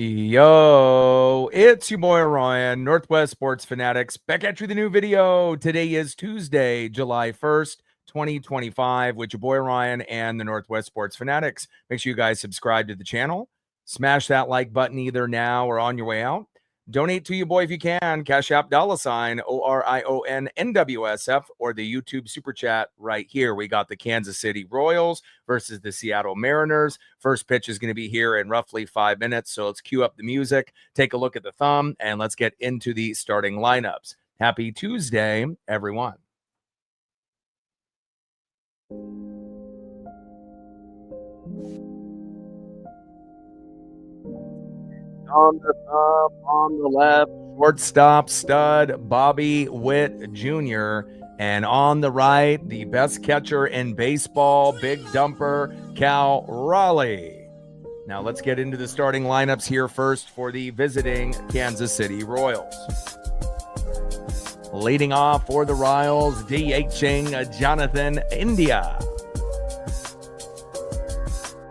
Yo, it's your boy Ryan, Northwest Sports Fanatics, back at you with a new video. Today is Tuesday, July 1st, 2025, with your boy Ryan and the Northwest Sports Fanatics. Make sure you guys subscribe to the channel. Smash that like button either now or on your way out. Donate to your boy if you can. Cash App $, ORION-NWSF, or the YouTube Super Chat right here. We got the Kansas City Royals versus the Seattle Mariners. First pitch is going to be here in roughly 5 minutes, so let's cue up the music, take a look at the thumb, and let's get into the starting lineups. Happy Tuesday, everyone. On the thumb, on the left, shortstop stud Bobby Witt Jr., and on the right, the best catcher in baseball, big dumper Cal Raleigh. Now let's get into the starting lineups here first for the visiting Kansas City Royals. Leading off for the Royals, DHing Jonathan India.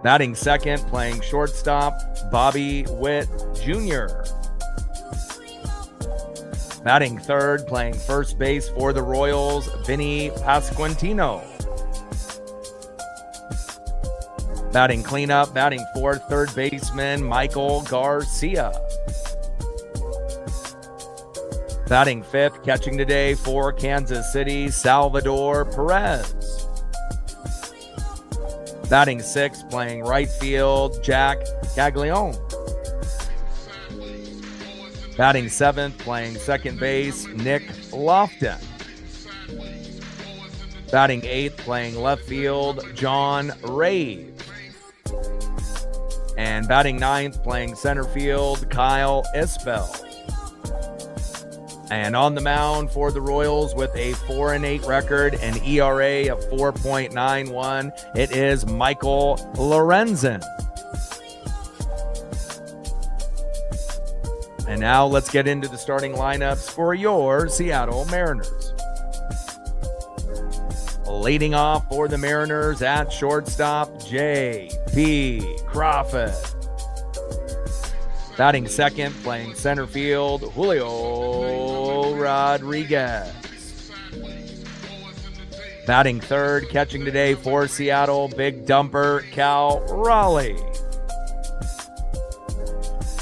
Batting second, playing shortstop, Bobby Witt Jr. Batting third, playing first base for the Royals, Vinny Pasquantino. Batting cleanup, batting fourth, third baseman, Michael Garcia. Batting fifth, catching today for Kansas City, Salvador Perez. Batting sixth, playing right field, Jack Caglione. Batting seventh, playing second base, Nick Lofton. Batting eighth, playing left field, John Rave. And batting ninth, playing center field, Kyle Isbell. And on the mound for the Royals with a 4-8 record and ERA of 4.91, it is Michael Lorenzen. And now let's get into the starting lineups for your Seattle Mariners. Leading off for the Mariners at shortstop, J.P. Crawford. Batting second, playing center field, Julio Rodriguez. Batting third, catching today for Seattle, big dumper, Cal Raleigh.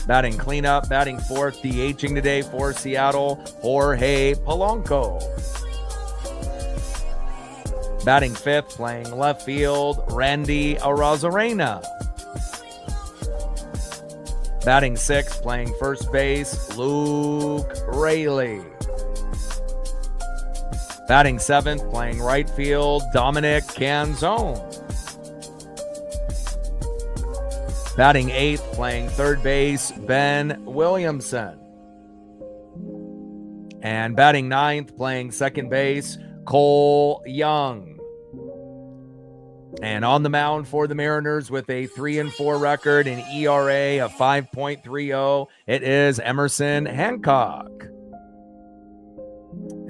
Batting cleanup, batting fourth, DHing today for Seattle, Jorge Polanco. Batting fifth, playing left field, Randy Arozarena. Batting sixth, playing first base, Luke Raley. Batting seventh, playing right field, Dominic Canzone. Batting eighth, playing third base, Ben Williamson. And batting ninth, playing second base, Cole Young. And on the mound for the Mariners with a 3-4 record and ERA of 5.30, it is Emerson Hancock.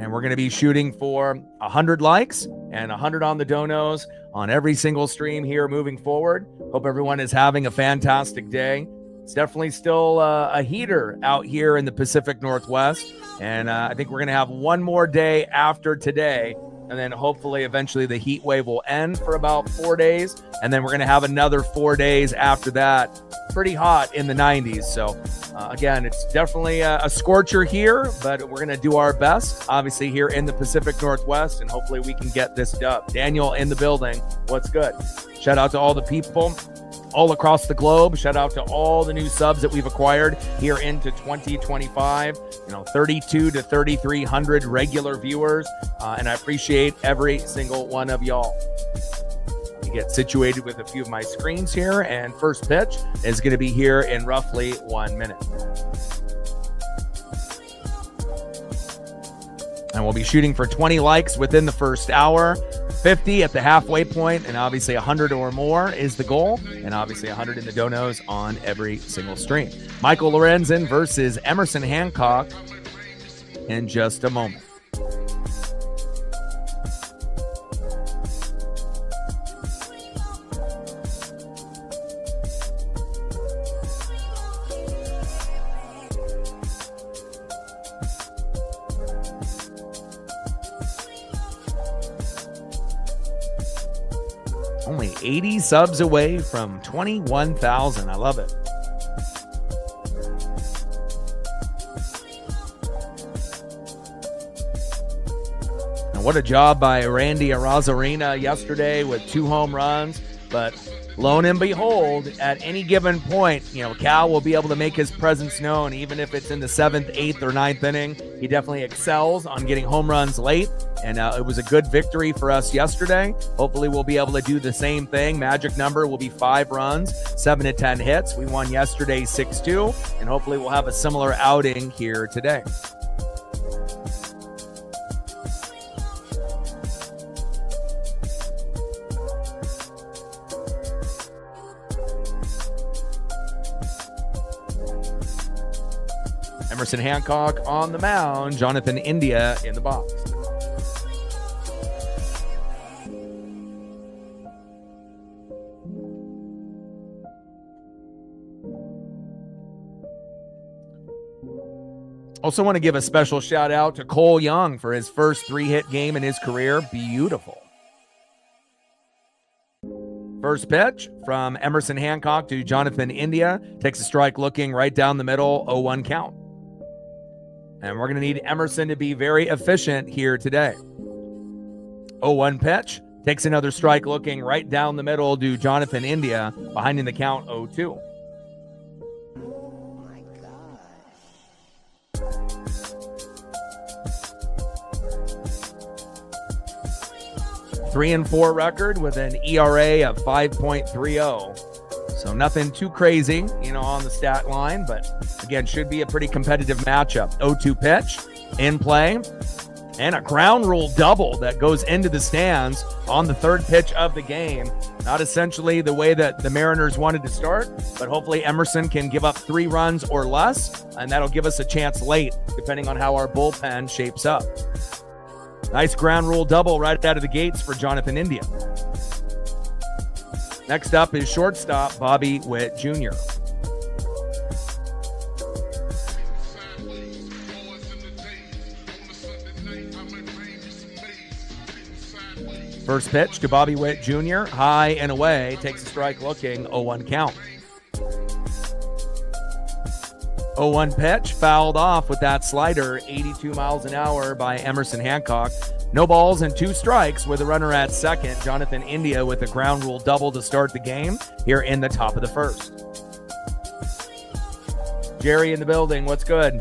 And we're going to be shooting for 100 likes and 100 on the donos on every single stream here moving forward. Hope everyone is having a fantastic day. It's definitely still a heater out here in the Pacific Northwest. And I think we're going to have one more day after today. And then hopefully eventually the heat wave will end for about 4 days. And then we're going to have another 4 days after that. Pretty hot in the 90s. So again, it's definitely a scorcher here, but we're going to do our best, obviously, here in the Pacific Northwest. And hopefully we can get this dub. Daniel in the building. What's good? Shout out to all the people all across the globe. Shout out to all the new subs that we've acquired here into 2025. 32 to 3,300 regular viewers. And I appreciate every single one of y'all. You get situated with a few of my screens here, and first pitch is going to be here in roughly 1 minute. And we'll be shooting for 20 likes within the first hour, 50 at the halfway point, and obviously 100 or more is the goal, and obviously 100 in the donos on every single stream. Michael Lorenzen versus Emerson Hancock in just a moment. Only 80 subs away from 21,000. I love it. And what a job by Randy Arozarena yesterday with 2 home runs. But lo and behold, at any given point, Cal will be able to make his presence known, even if it's in the 7th, 8th, or 9th inning. He definitely excels on getting home runs late, and it was a good victory for us yesterday. Hopefully we'll be able to do the same thing. Magic number will be 5 runs, 7 to 10 hits. We won yesterday 6-2, and hopefully we'll have a similar outing here today. Emerson Hancock on the mound, Jonathan India in the box. Also want to give a special shout out to Cole Young for his first 3-hit game in his career. Beautiful. First pitch from Emerson Hancock to Jonathan India. Takes a strike looking right down the middle, 0-1 count. And we're going to need Emerson to be very efficient here today. 0-1 pitch. Takes another strike looking right down the middle to Jonathan India. Behind in the count, 0-2. My God. 3-4 record with an ERA of 5.30. So nothing too crazy, on the stat line, but again, should be a pretty competitive matchup. 0-2 pitch in play, and a ground rule double that goes into the stands on the 3rd pitch of the game. Not essentially the way that the Mariners wanted to start, but hopefully Emerson can give up 3 runs or less, and that'll give us a chance late, depending on how our bullpen shapes up. Nice ground rule double right out of the gates for Jonathan India. Next up is shortstop Bobby Witt Jr. First pitch to Bobby Witt Jr. High and away. Takes a strike looking, 0-1 count. 0-1 pitch, fouled off with that slider, 82 miles an hour by Emerson Hancock. No balls and 2 strikes with a runner at second. Jonathan India with a ground rule double to start the game here in the top of the 1st. Jerry in the building, what's good?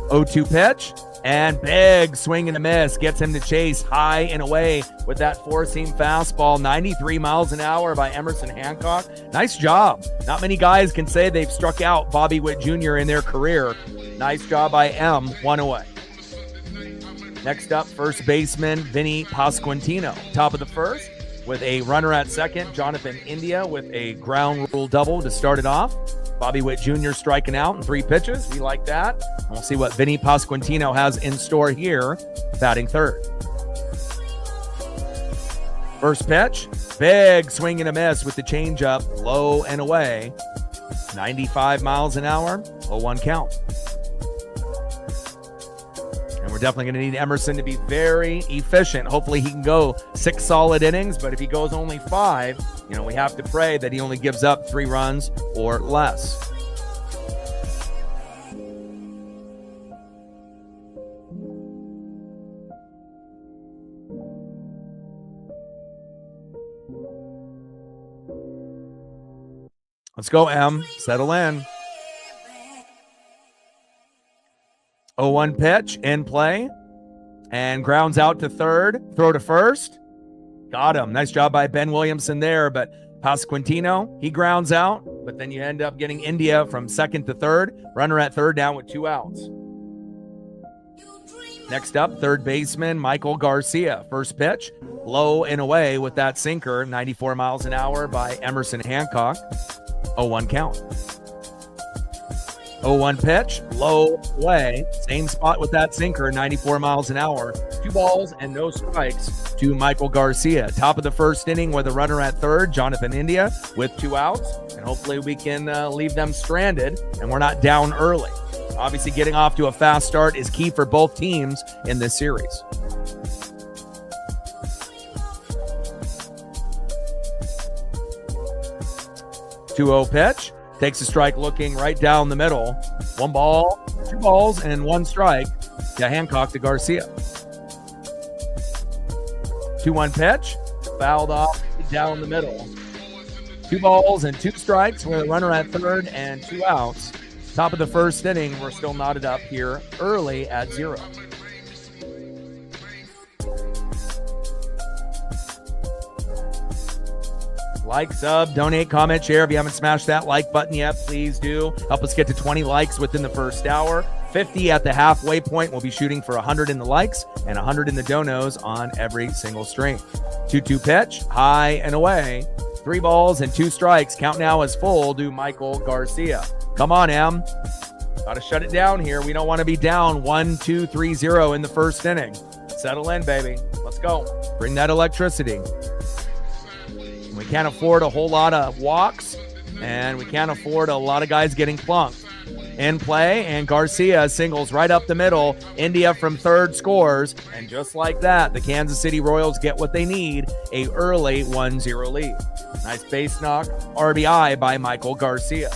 0-2 pitch, and big swing and a miss. Gets him to chase high and away with that 4-seam fastball, 93 miles an hour by Emerson Hancock. Nice job. Not many guys can say they've struck out Bobby Witt Jr. in their career. Nice job by M, 1 away. Next up, first baseman Vinny Pasquantino. Top of the 1st with a runner at second. Jonathan India with a ground rule double to start it off. Bobby Witt Jr. striking out in 3 pitches. We like that. And we'll see what Vinny Pasquantino has in store here, batting 3rd. First pitch, big swing and a miss with the changeup, low and away. 95 miles an hour, 0-1 count. We're definitely going to need Emerson to be very efficient. Hopefully he can go 6 solid innings, but if he goes only 5, we have to pray that he only gives up 3 runs or less. Let's go, M. Settle in. 0-1 pitch in play and grounds out to 3rd. Throw to 1st. Got him. Nice job by Ben Williamson there, but Pasquantino, he grounds out, but then you end up getting India from 2nd to 3rd. Runner at 3rd down with 2 outs. Next up, 3rd baseman Michael Garcia. First pitch, low and away with that sinker, 94 miles an hour by Emerson Hancock. 0-1 count. 0-1 pitch, low away, same spot with that sinker, 94 miles an hour. 2 balls and no strikes to Michael Garcia. Top of the 1st inning with a runner at 3rd, Jonathan India with 2 outs, and hopefully we can leave them stranded and we're not down early. Obviously, getting off to a fast start is key for both teams in this series. 2-0 pitch. Takes a strike looking right down the middle. 1 ball, 2 balls, and 1 strike to Hancock to Garcia. 2-1 pitch. Fouled off down the middle. 2 balls and 2 strikes with a runner at third and 2 outs. Top of the first inning. We're still knotted up here early at 0. Like, sub, donate, comment, share. If you haven't smashed that like button yet, please do. Help us get to 20 likes within the first hour. 50 at the halfway point. We'll be shooting for 100 in the likes and 100 in the donos on every single stream. 2-2 pitch, high and away. 3 balls and 2 strikes. Count now is full to Michael Garcia. Come on, Em. Got to shut it down here. We don't want to be down 1-2-3-0 in the first inning. Settle in, baby. Let's go. Bring that electricity. We can't afford a whole lot of walks, and we can't afford a lot of guys getting plunked. In play, and Garcia singles right up the middle. India from third scores, and just like that, the Kansas City Royals get what they need, a early 1-0 lead. Nice base knock, RBI by Michael Garcia.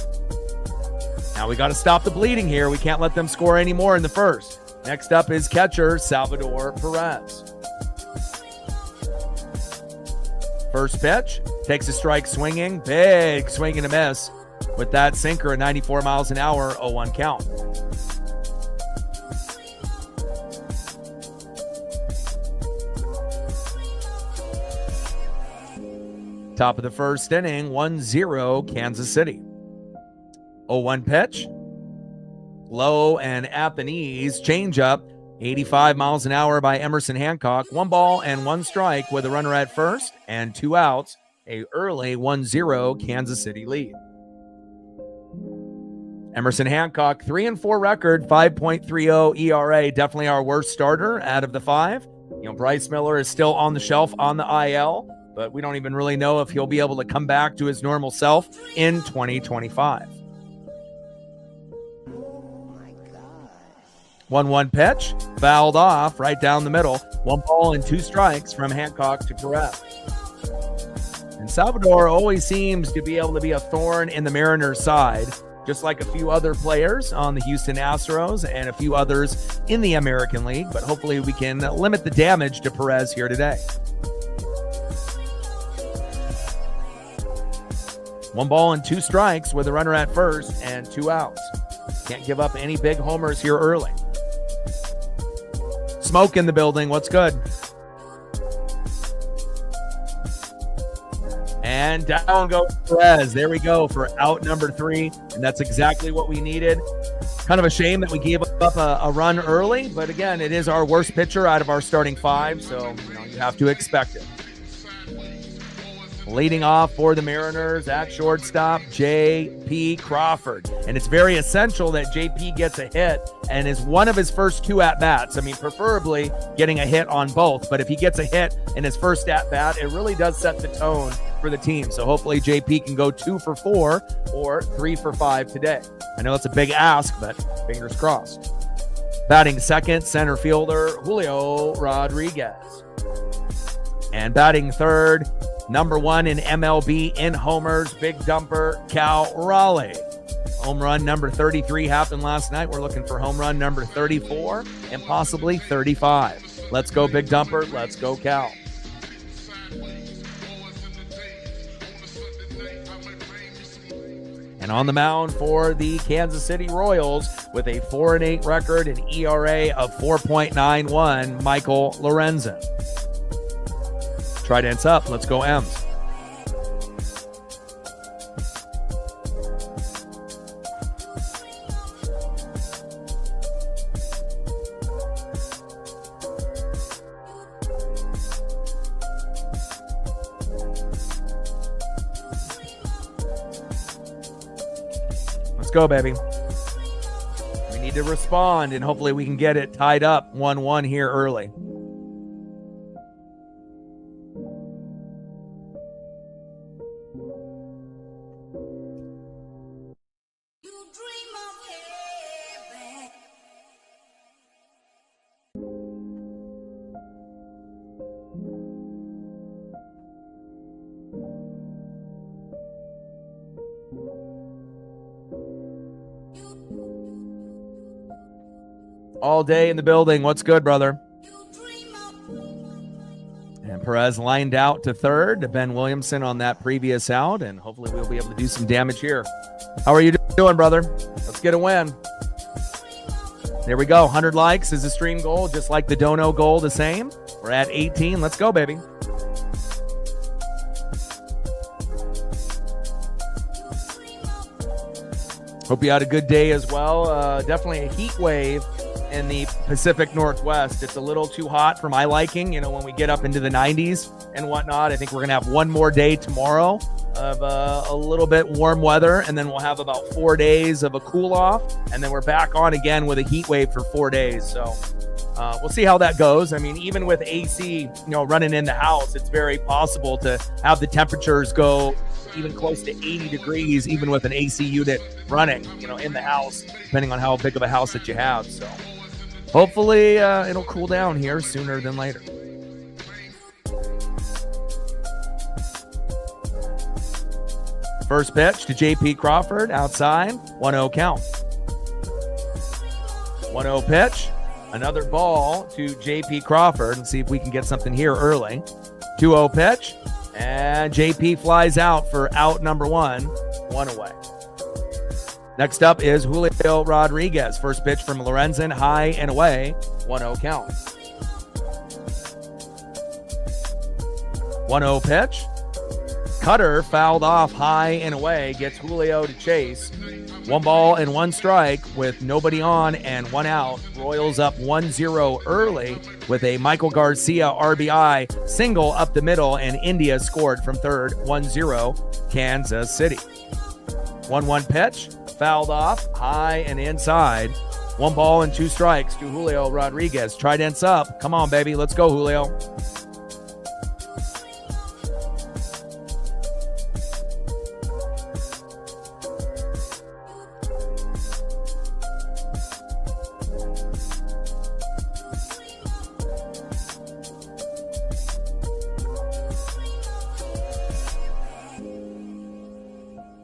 Now we got to stop the bleeding here. We can't let them score any more in the first. Next up is catcher Salvador Perez. First pitch, takes a strike swinging, big swing and a miss. With that sinker at 94 miles an hour, 0-1 count. Top of the first inning, 1-0 Kansas City. 0-1 pitch, low and at the knees, changeup, 85 miles an hour by Emerson Hancock. 1 ball and 1 strike with a runner at first and 2 outs. A early 1-0 Kansas City lead. Emerson Hancock, 3-4 record, 5.30 ERA. Definitely our worst starter out of the 5. Bryce Miller is still on the shelf on the IL, but we don't even really know if he'll be able to come back to his normal self in 2025. 1-1 pitch, fouled off right down the middle. 1 ball and 2 strikes from Hancock to Perez. And Salvador always seems to be able to be a thorn in the Mariners' side, just like a few other players on the Houston Astros and a few others in the American League. But hopefully we can limit the damage to Perez here today. 1 ball and 2 strikes with a runner at first and 2 outs. Can't give up any big homers here early. Smoke in the building. What's good? And down goes Perez. There we go for out number 3. And that's exactly what we needed. Kind of a shame that we gave up a run early. But again, it is our worst pitcher out of our starting 5. So you have to expect it. Leading off for the Mariners at shortstop, J.P. Crawford. And it's very essential that J.P. gets a hit and is one of his first 2 at-bats. I mean, preferably getting a hit on both. But if he gets a hit in his first at-bat, it really does set the tone for the team. So hopefully J.P. can go 2 for 4 or 3 for 5 today. I know it's a big ask, but fingers crossed. Batting second, center fielder, Julio Rodriguez. And batting third, number 1 in MLB in homers, big dumper, Cal Raleigh. Home run number 33 happened last night. We're looking for home run number 34 and possibly 35. Let's go, big dumper. Let's go, Cal. And on the mound for the Kansas City Royals with a 4-8 record and ERA of 4.91, Michael Lorenzen. Trident's up. Let's go, M's. Let's go, baby. We need to respond, and hopefully we can get it tied up 1-1 here early. All day in the building. What's good, brother? And Perez lined out to third to Ben Williamson on that previous out, and hopefully we'll be able to do some damage here. How are you doing, brother? Let's get a win. There we go. 100 likes is the stream goal, just like the dono goal, the same. We're at 18. Let's go, baby. Hope you had a good day as well. Definitely a heat wave in the Pacific Northwest. It's a little too hot for my liking. You know, when we get up into the 90s and whatnot, I think we're going to have one more day tomorrow of a little bit warm weather, and then we'll have about 4 days of a cool off, and then we're back on again with a heat wave for 4 days. So we'll see how that goes. I mean, even with AC, running in the house, it's very possible to have the temperatures go even close to 80 degrees, even with an AC unit running, in the house, depending on how big of a house that you have. So hopefully it'll cool down here sooner than later. First pitch to JP Crawford outside, 1-0 count. 1-0 pitch, another ball to JP Crawford, and see if we can get something here early. 2-0 pitch, and JP flies out for out number 1, 1 away. Next up is Julio Rodriguez. First pitch from Lorenzen, high and away, 1-0 count. 1-0 pitch. Cutter fouled off high and away, gets Julio to chase. 1 ball and 1 strike with nobody on and 1 out. Royals up 1-0 early with a Michael Garcia RBI single up the middle, and India scored from third, 1-0 Kansas City. 1-1 pitch, fouled off high and inside. 1 ball and 2 strikes to Julio Rodriguez. Trident's up. Come on, baby. Let's go, Julio.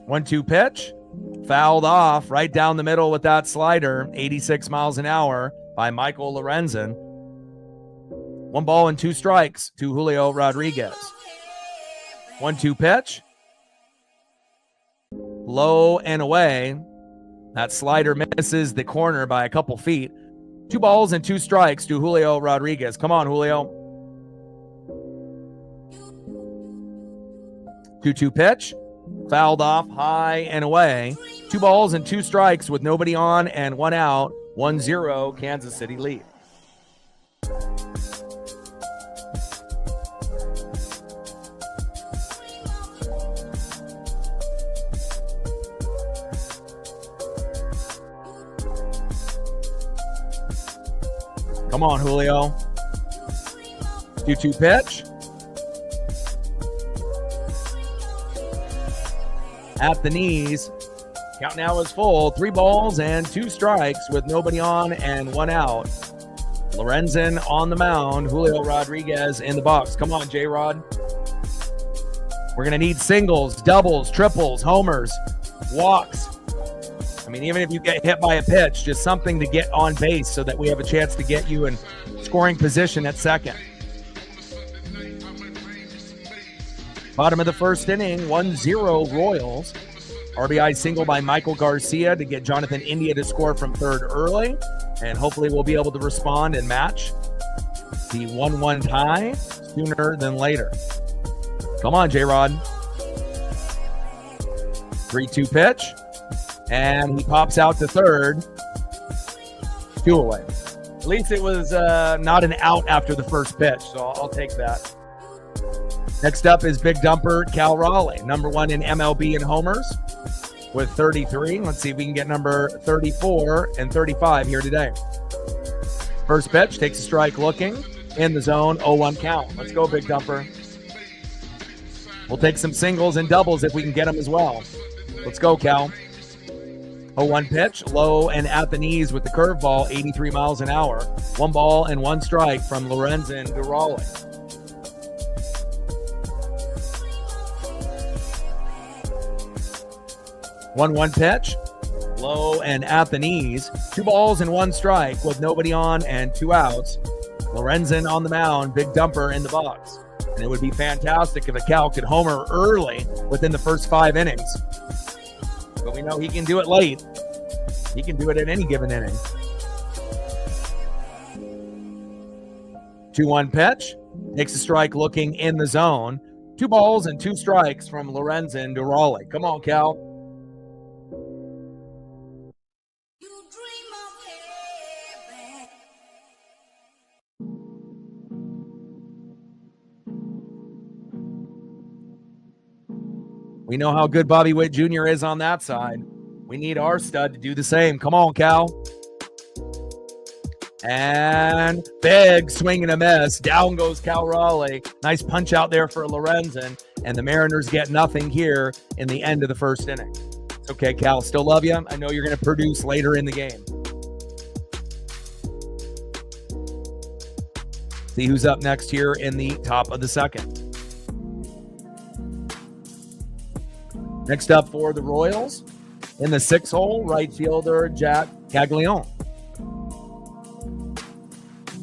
One-two pitch, fouled off right down the middle with that slider, 86 miles an hour by Michael Lorenzen. 1 ball and 2 strikes to Julio Rodriguez. 1-2 pitch, low and away. That slider misses the corner by a couple feet. 2 balls and 2 strikes to Julio Rodriguez. Come on, Julio. 2-2 pitch. Fouled off high and away. 2 balls and 2 strikes with nobody on and 1 out. 1-0 Kansas City lead. Come on, Julio. 2-2 pitch. At the knees. Count now is full. 3 balls and 2 strikes with nobody on and 1 out. Lorenzen on the mound. Julio Rodriguez in the box. Come on, J-Rod. We're going to need singles, doubles, triples, homers, walks. I mean, even if you get hit by a pitch, just something to get on base so that we have a chance to get you in scoring position at second. Bottom of the first inning, 1-0 Royals. RBI single by Michael Garcia to get Jonathan India to score from third early. And hopefully we'll be able to respond and match the 1-1 tie sooner than later. Come on, J-Rod. 3-2 pitch. And he pops out to third. 2 away. At least it was not an out after the first pitch, so I'll take that. Next up is Big Dumper Cal Raleigh, number 1 in MLB in homers with 33. Let's see if we can get number 34 and 35 here today. First pitch, takes a strike looking, in the zone, 0-1 count. Let's go, Big Dumper. We'll take some singles and doubles if we can get them as well. Let's go, Cal. 0-1 pitch, low and at the knees with the curveball, 83 miles an hour. 1 ball and 1 strike from Lorenzen to Raleigh. 1-1 pitch, low and at the knees. 2 balls and 1 strike with nobody on and 2 outs. Lorenzen on the mound, big dumper in the box. And it would be fantastic if a Cal could homer early within the first 5 innings. But we know he can do it late. He can do it at any given inning. 2-1 pitch, takes a strike looking in the zone. 2 balls and 2 strikes from Lorenzen to Raleigh. Come on, Cal. We know how good Bobby Witt Jr. is on that side. We need our stud to do the same. Come on, Cal. And big swing and a miss. Down goes Cal Raleigh. Nice punch out there for Lorenzen. And the Mariners get nothing here in the end of the first inning. It's okay, Cal. Still love you. I know you're going to produce later in the game. See who's up next here in the top of the second. Next up for the Royals, in the 6th hole, right fielder Jack Caglione.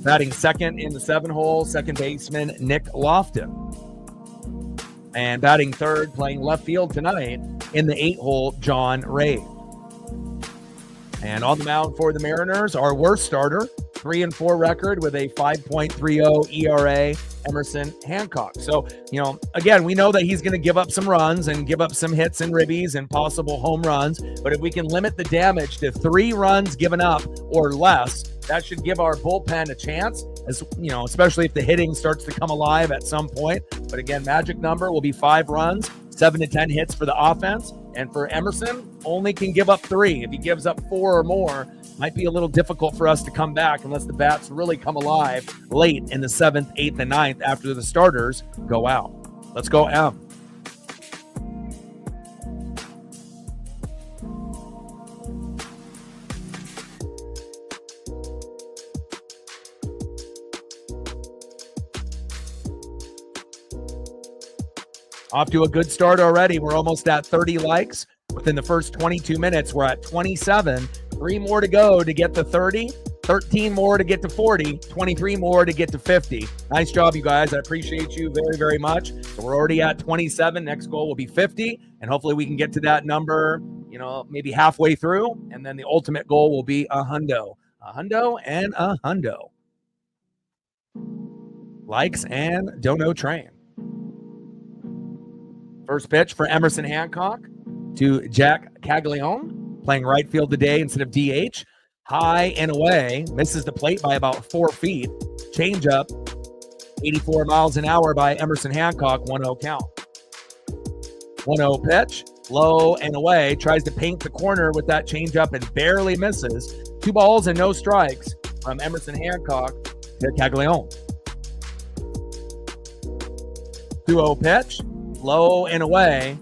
Batting second in the 7 hole, second baseman Nick Lofton. And batting third, playing left field tonight, in the 8 hole, John Ray. And on the mound for the Mariners, our worst starter, 3-4 record with a 5.30 ERA, Emerson Hancock. So, again, we know that he's going to give up some runs and give up some hits and ribbies and possible home runs. But if we can limit the damage to 3 runs given up or less, that should give our bullpen a chance, as especially if the hitting starts to come alive at some point. But again, magic number will be 5 runs, 7 to 10 hits for the offense. And for Emerson, only can give up 3. If he gives up 4 or more, might be a little difficult for us to come back unless the bats really come alive late in the 7th, 8th, and 9th after the starters go out. Let's go, M. Off to a good start already. We're almost at 30 likes. Within the first 22 minutes, we're at 27. 3 more to go to get to 30. 13 more to get to 40. 23 more to get to 50. Nice job, you guys. I appreciate you very, very much. So we're already at 27. Next goal will be 50. And hopefully we can get to that number, maybe halfway through. And then the ultimate goal will be a hundo. A hundo and a hundo. Likes and dono train. First pitch for Emerson Hancock to Jack Caglione, playing right field today instead of DH. High and away, misses the plate by about 4 feet. Changeup, 84 miles an hour by Emerson Hancock, 1-0 count. 1-0 pitch, low and away, tries to paint the corner with that changeup and barely misses. 2 balls and no strikes from Emerson Hancock to Caglione. 2-0 pitch, low and away.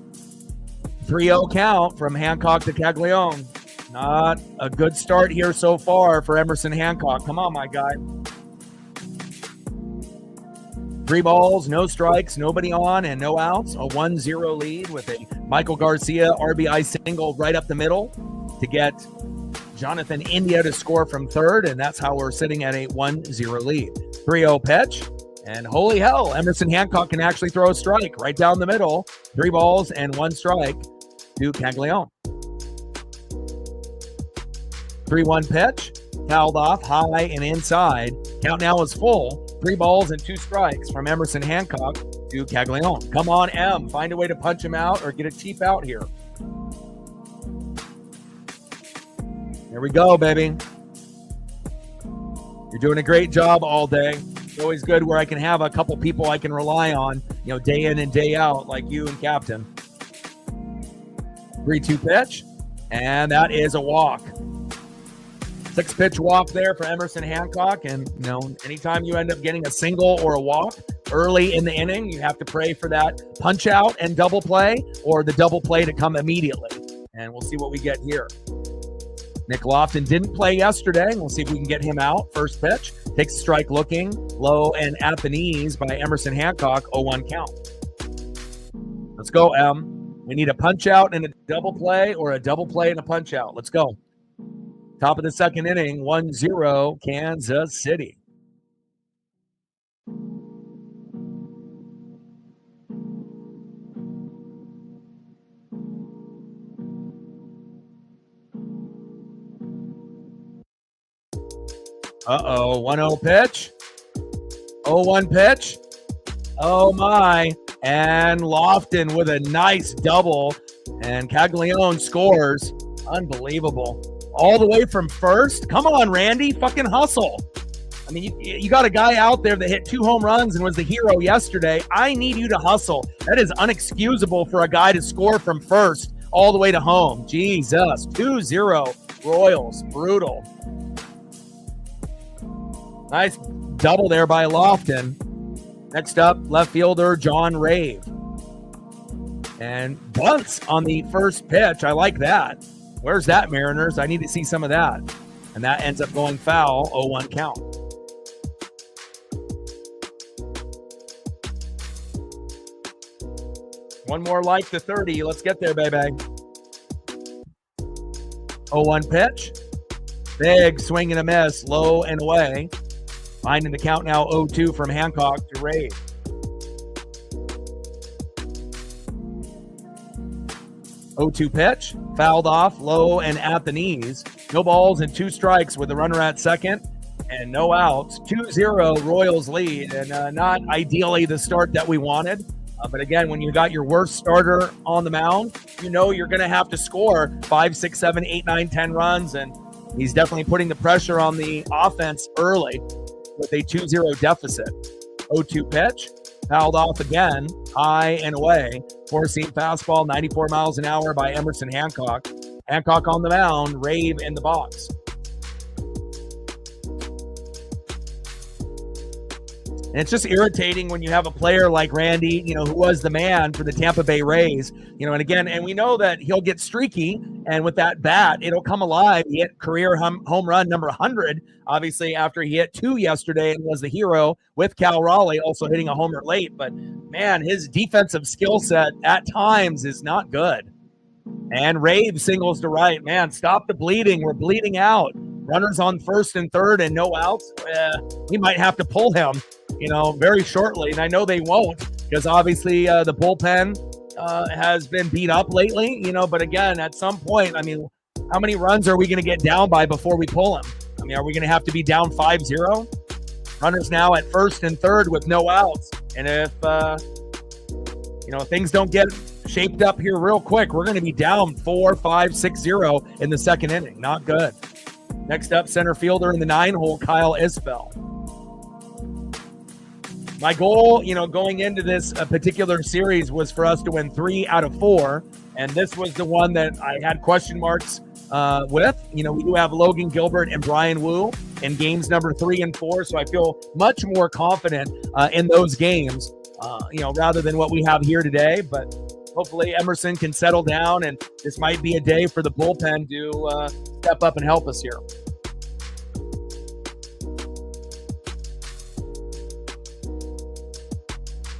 3-0 count from Hancock to Caglione. Not a good start here so far for Emerson Hancock. Come on, my guy. 3 balls, no strikes, nobody on, and no outs. A 1-0 lead with a Michael Garcia RBI single right up the middle to get Jonathan India to score from third, and that's how we're sitting at a 1-0 lead. 3-0 pitch. And holy hell, Emerson Hancock can actually throw a strike right down the middle. 3 balls and 1 strike to Caglione. 3-1 pitch, fouled off high and inside. Count now is full. 3 balls and 2 strikes from Emerson Hancock to Caglione. Come on, M. Find a way to punch him out or get a cheap out here. Here we go, baby. You're doing a great job all day. It's always good where I can have a couple people I can rely on, day in and day out, like you and Captain. 3-2 pitch, and that is a walk. 6-pitch walk there for Emerson Hancock, and anytime you end up getting a single or a walk early in the inning, you have to pray for that punch out and double play, or the double play to come immediately. And we'll see what we get here. Nick Lofton didn't play yesterday. We'll see if we can get him out. First pitch, takes a strike looking, low and at the knees by Emerson Hancock, 0-1 count. Let's go, M. We need a punch out and a double play, or a double play and a punch out. Let's go. Top of the second inning, 1-0 Kansas City. Uh-oh, 1-0 pitch. 0-1 pitch. Oh, my. And Lofton with a nice double. And Caglione scores. Unbelievable. All the way from first. Come on, Randy. Fucking hustle. I mean, you got a guy out there that hit 2 home runs and was the hero yesterday. I need you to hustle. That is unexcusable for a guy to score from first all the way to home. Jesus. 2-0 Royals. Brutal. Nice double there by Lofton. Next up, left fielder John Rave. And bunts on the first pitch. I like that. Where's that, Mariners? I need to see some of that. And that ends up going foul, 0-1 count. One more like the 30. Let's get there, baby. 0-1 pitch. Big swing and a miss, low and away. Finding the count now, 0-2 from Hancock to Rave. Oh-2 pitch, fouled off, low and at the knees. No balls and 2 strikes with the runner at second and no outs. 2-0 Royals lead, and not ideally the start that we wanted. But again, when you got your worst starter on the mound, you know you're going to have to score 5, 6, 7, 8, 9, 10 runs, and he's definitely putting the pressure on the offense early with a 2-0 deficit. 0-2 pitch, fouled off again, high and away. Four-seam fastball, 94 miles an hour by Emerson Hancock. Hancock on the mound, Rave in the box. And it's just irritating when you have a player like Randy, who was the man for the Tampa Bay Rays, and again, and we know that he'll get streaky, and with that bat, it'll come alive. He hit career home run number 100, obviously, after he hit 2 yesterday and was the hero with Cal Raleigh, also hitting a homer late. But, man, his defensive skill set at times is not good. And Rave singles to right. Man, stop the bleeding. We're bleeding out. Runners on first and third and no outs. We might have to pull him, very shortly. And I know they won't, because obviously the bullpen has been beat up lately, but again, at some point, how many runs are we going to get down by before we pull him? Are we going to have to be down 5-0? Runners now at first and third with no outs. And if, things don't get shaped up here real quick, we're going to be down 4, 5, 6-0 in the second inning. Not good. Next up, center fielder in the 9-hole, Kyle Isbell. My goal, going into this particular series was for us to win 3 out of 4, and this was the one that I had question marks with. We do have Logan Gilbert and Brian Wu in games number 3 and 4, so I feel much more confident in those games, rather than what we have here today. But hopefully Emerson can settle down, and this might be a day for the bullpen to step up and help us here.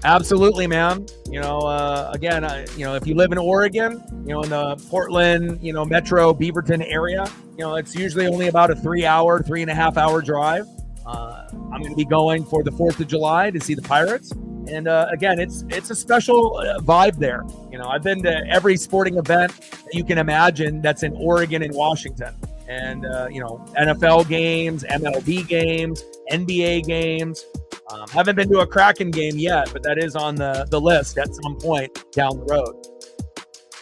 Absolutely, man. Again, if you live in Oregon, in the Portland, Metro Beaverton area, it's usually only about a 3.5 hour drive. I'm going to be going for the 4th of July to see the Pirates. And again, it's a special vibe there. I've been to every sporting event that you can imagine that's in Oregon and Washington. And, NFL games, MLB games, NBA games. Haven't been to a Kraken game yet, but that is on the list at some point down the road.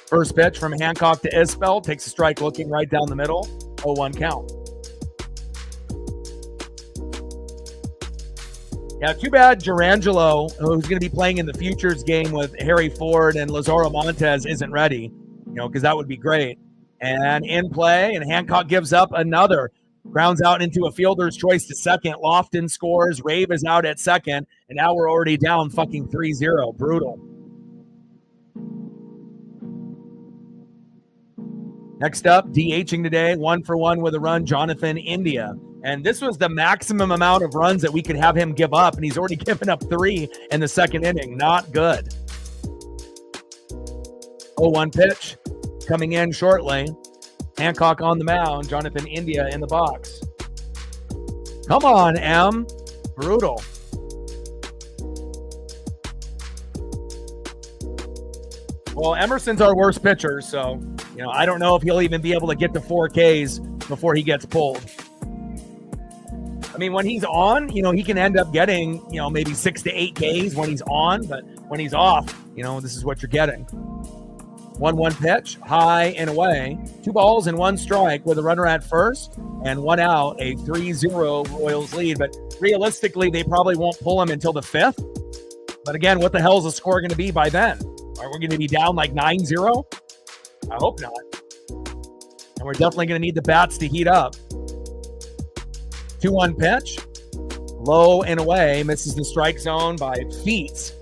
First pitch from Hancock to Isbell. Takes a strike looking right down the middle. 0-1 count. Yeah, too bad Gerangelo, who's going to be playing in the Futures game with Harry Ford and Lazaro Montes, isn't ready, because that would be great. And in play, and Hancock gives up another. Grounds out into a fielder's choice to second. Lofton scores. Rave is out at second. And now we're already down fucking 3-0. Brutal. Next up, DHing today, 1-for-1 with a run, Jonathan India. And this was the maximum amount of runs that we could have him give up. And he's already given up 3 in the second inning. Not good. 0-1 pitch coming in shortly. Hancock on the mound. Jonathan India in the box. Come on, M. Brutal. Well, Emerson's our worst pitcher, so I don't know if he'll even be able to get to 4 Ks before he gets pulled. I mean, when he's on, he can end up getting, maybe 6 to 8 Ks when he's on, but when he's off, this is what you're getting. 1-1 pitch, high and away. 2 balls and 1 strike with a runner at first and 1 out, a 3-0 Royals lead. But realistically, they probably won't pull him until the 5th. But again, what the hell is the score going to be by then? Are we going to be down like 9-0? I hope not. And we're definitely going to need the bats to heat up. 2-1 pitch, low and away, misses the strike zone by feet.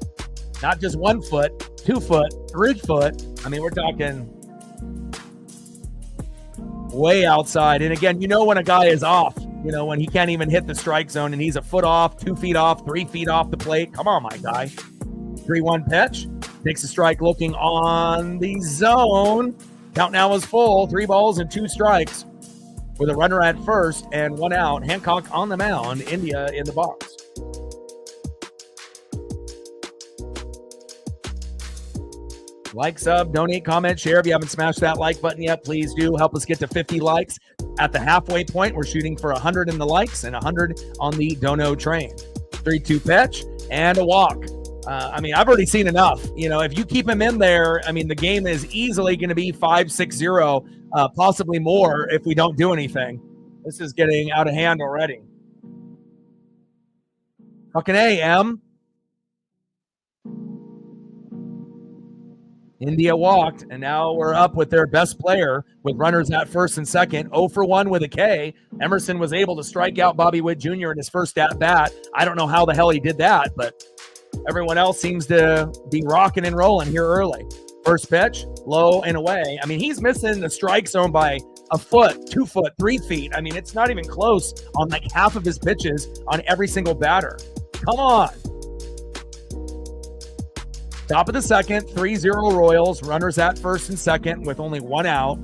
Not just 1 foot, 2 foot, 3 foot. I mean, we're talking way outside. And again, when a guy is off, when he can't even hit the strike zone and he's a foot off, 2 feet off, 3 feet off the plate. Come on, my guy. 3-1 pitch. Takes a strike looking on the zone. Count now is full. 3 balls and 2 strikes with a runner at first and 1 out. Hancock on the mound. India in the box. Like, sub, donate, comment, share. If you haven't smashed that like button yet, please do. Help us get to 50 likes. At the halfway point, we're shooting for 100 in the likes and 100 on the dono train. 3-2 pitch and a walk. I've already seen enough. If you keep him in there, the game is easily going to be 5-6-0, possibly more if we don't do anything. This is getting out of hand already. Fucking A, M. India walked, and now we're up with their best player with runners at first and second. 0-for-1 with a K. Emerson was able to strike out Bobby Witt Jr. in his first at-bat. I don't know how the hell he did that, but everyone else seems to be rocking and rolling here early. First pitch, low and away. He's missing the strike zone by a foot, 2 foot, 3 feet. It's not even close on like half of his pitches on every single batter. Come on. Top of the second, 3-0 Royals. Runners at first and second with only 1 out.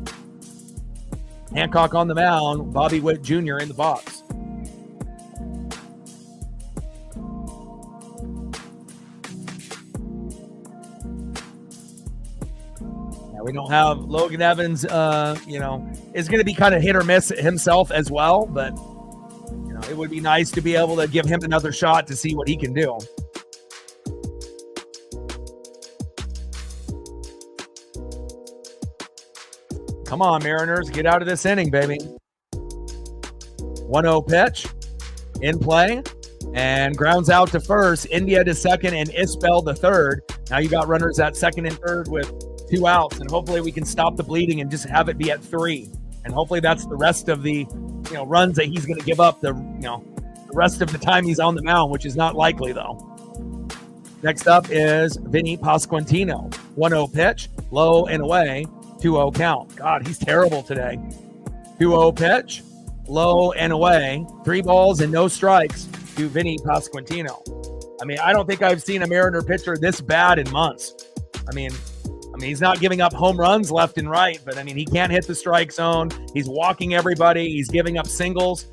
Hancock on the mound. Bobby Witt Jr. in the box. We don't have Logan Evans, is going to be kind of hit or miss himself as well. But, it would be nice to be able to give him another shot to see what he can do. Come on, Mariners. Get out of this inning, baby. 1-0 pitch. In play. And grounds out to first. India to second and Isbell to third. Now you got runners at second and third with 2 outs, and hopefully we can stop the bleeding and just have it be at 3. And hopefully that's the rest of the, runs that he's going to give up the rest of the time he's on the mound, which is not likely though. Next up is Vinny Pasquantino. 1-0 pitch, low and away, 2-0 count. God, he's terrible today. 2-0 pitch, low and away, 3 balls and no strikes to Vinny Pasquantino. I don't think I've seen a Mariner pitcher this bad in months. He's not giving up home runs left and right, but he can't hit the strike zone. He's walking everybody. He's giving up singles,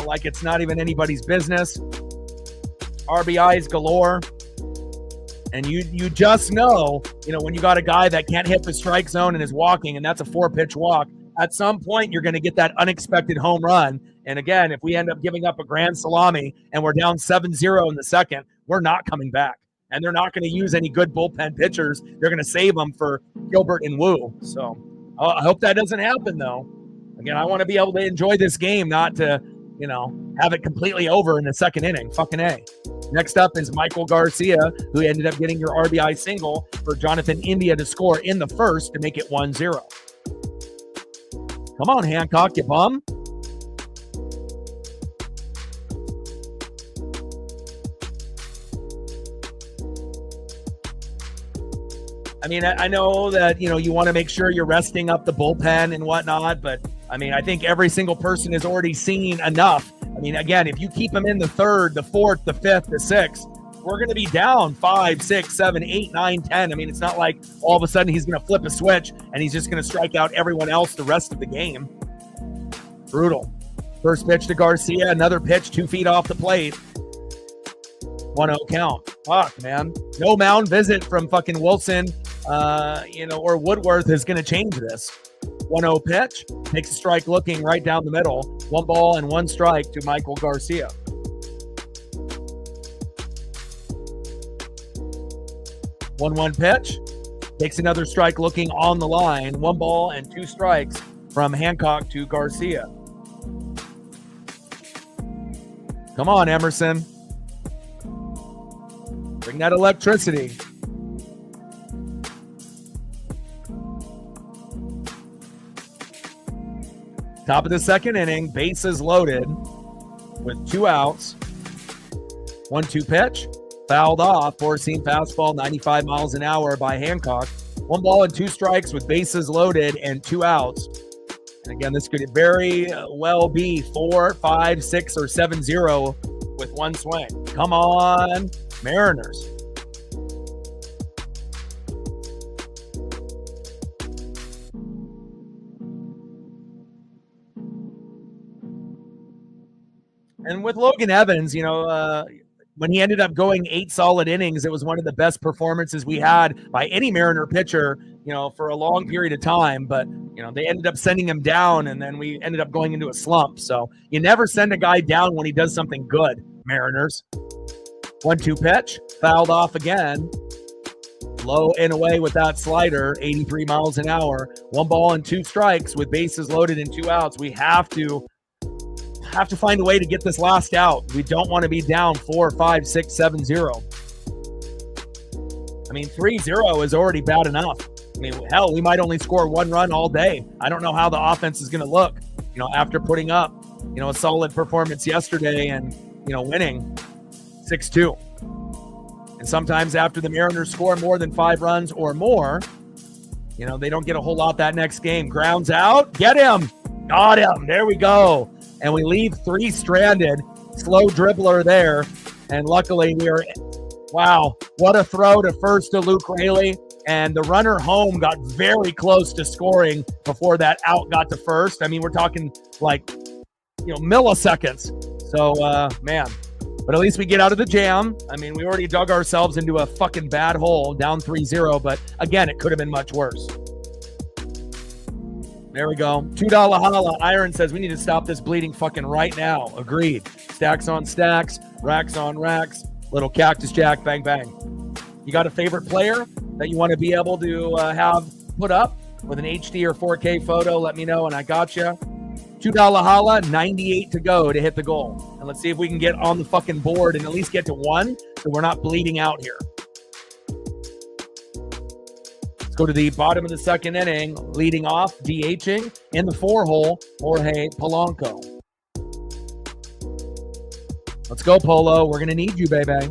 like it's not even anybody's business. RBIs galore. And you just know, when you got a guy that can't hit the strike zone and is walking, and that's a 4-pitch walk, at some point you're going to get that unexpected home run. And again, if we end up giving up a grand salami and we're down 7-0 in the second, we're not coming back. And they're not going to use any good bullpen pitchers. They're going to save them for Gilbert and Wu. So I hope that doesn't happen, though. Again, I want to be able to enjoy this game, not to, have it completely over in the second inning. Fucking A. Next up is Michael Garcia, who ended up getting your RBI single for Jonathan India to score in the first to make it 1-0. Come on, Hancock, you bum. I know that, you want to make sure you're resting up the bullpen and whatnot, but, I think every single person has already seen enough. Again, if you keep them in the third, the fourth, the fifth, the sixth, we're going to be down 5, 6, 7, 8, 9, 10. I mean, it's not like all of a sudden he's going to flip a switch and he's just going to strike out everyone else the rest of the game. Brutal. First pitch to Garcia, another pitch 2 feet off the plate. 1-0 count. Fuck, man. No mound visit from fucking Wilson, or Woodworth is going to change this. 1-0 pitch. Takes a strike looking right down the middle. 1 ball and 1 strike to Michael Garcia. 1-1 pitch. Takes another strike looking on the line. 1 ball and 2 strikes from Hancock to Garcia. Come on, Emerson. Bring that electricity. Top of the second inning, bases loaded with 2 outs. 1-2 pitch, fouled off, four-seam fastball, 95 miles an hour by Hancock. 1 ball and 2 strikes with bases loaded and 2 outs. And again, this could very well be 4, 5, 6, or 7-0 with 1 swing. Come on, Mariners. And with Logan Evans, when he ended up going 8 solid innings, it was one of the best performances we had by any Mariner pitcher, for a long period of time. But, they ended up sending him down, and then we ended up going into a slump. So you never send a guy down when he does something good, Mariners. 1-2 pitch, fouled off again. Low and away with that slider, 83 miles an hour. 1 ball and 2 strikes with bases loaded and 2 outs. We have to find a way to get this last out. We don't want to be down 4, 5, 6, 7-0. I mean, 3-0 is already bad enough. I mean, hell, we might only score 1 run all day. I don't know how the offense is going to look, after putting up, a solid performance yesterday and, winning 6-2. And sometimes after the Mariners score more than 5 runs or more, they don't get a whole lot that next game. Grounds out. Get him. Got him. There we go. And we leave 3 stranded. Slow dribbler there. And luckily wow, what a throw to first to Luke Raley. And the runner home got very close to scoring before that out got to first. I mean, we're talking milliseconds. So, man. But at least we get out of the jam. I mean, we already dug ourselves into a fucking bad hole, down 3-0. But again, it could have been much worse. There we go. $2 holla. Iron says we need to stop this bleeding fucking right now. Agreed. Stacks on stacks, racks on racks. Little Cactus Jack, bang, bang. You got a favorite player that you want to be able to have put up with an HD or 4K photo? Let me know, and I got you. $2 holla, 98 to go to hit the goal. And let's see if we can get on the fucking board and at least get to 1 so we're not bleeding out here. Go to the bottom of the second inning, leading off, DHing in the 4-hole, Jorge Polanco. Let's go, Polo. We're going to need you, baby.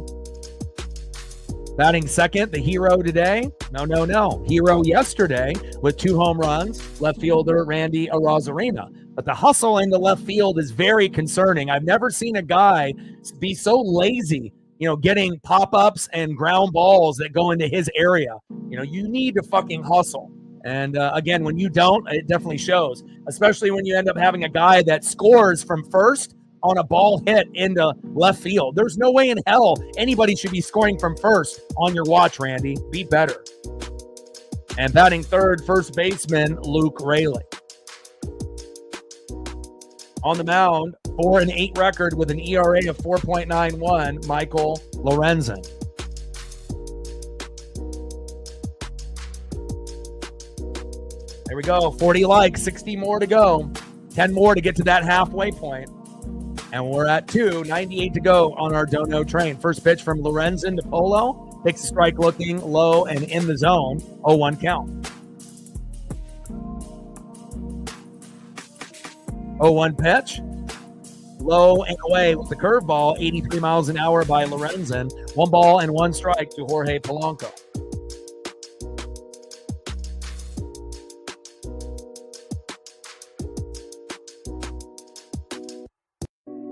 Batting second, the hero today. No. Hero yesterday with 2 home runs, left fielder Randy Arozarena. But the hustle in the left field is very concerning. I've never seen a guy be so lazy, getting pop-ups and ground balls that go into his area. You need to fucking hustle. And again, when you don't, it definitely shows, especially when you end up having a guy that scores from first on a ball hit into left field. There's no way in hell anybody should be scoring from first on your watch, Randy. Be better. And batting third, first baseman Luke Raley. On the mound, 4-8 record with an ERA of 4.91, Michael Lorenzen. There we go. 40 likes, 60 more to go. 10 more to get to that halfway point. And we're at 98 to go on our Dono train. First pitch from Lorenzen to Polo. Takes a strike looking low and in the zone. 0-1 count. 0-1 pitch. Low and away with the curveball. 83 miles an hour by Lorenzen. 1 ball and 1 strike to Jorge Polanco.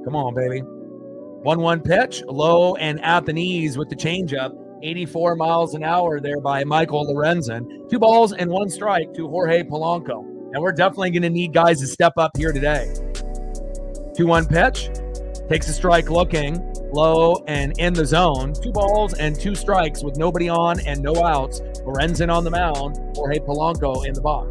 Come on, baby. 1-1 pitch, low and at the knees with the changeup. 84 miles an hour there by Michael Lorenzen. 2 balls and 1 strike to Jorge Polanco. And we're definitely going to need guys to step up here today. 2-1 pitch, takes a strike looking, low and in the zone. 2 balls and 2 strikes with nobody on and no outs. Lorenzen on the mound, Jorge Polanco in the box.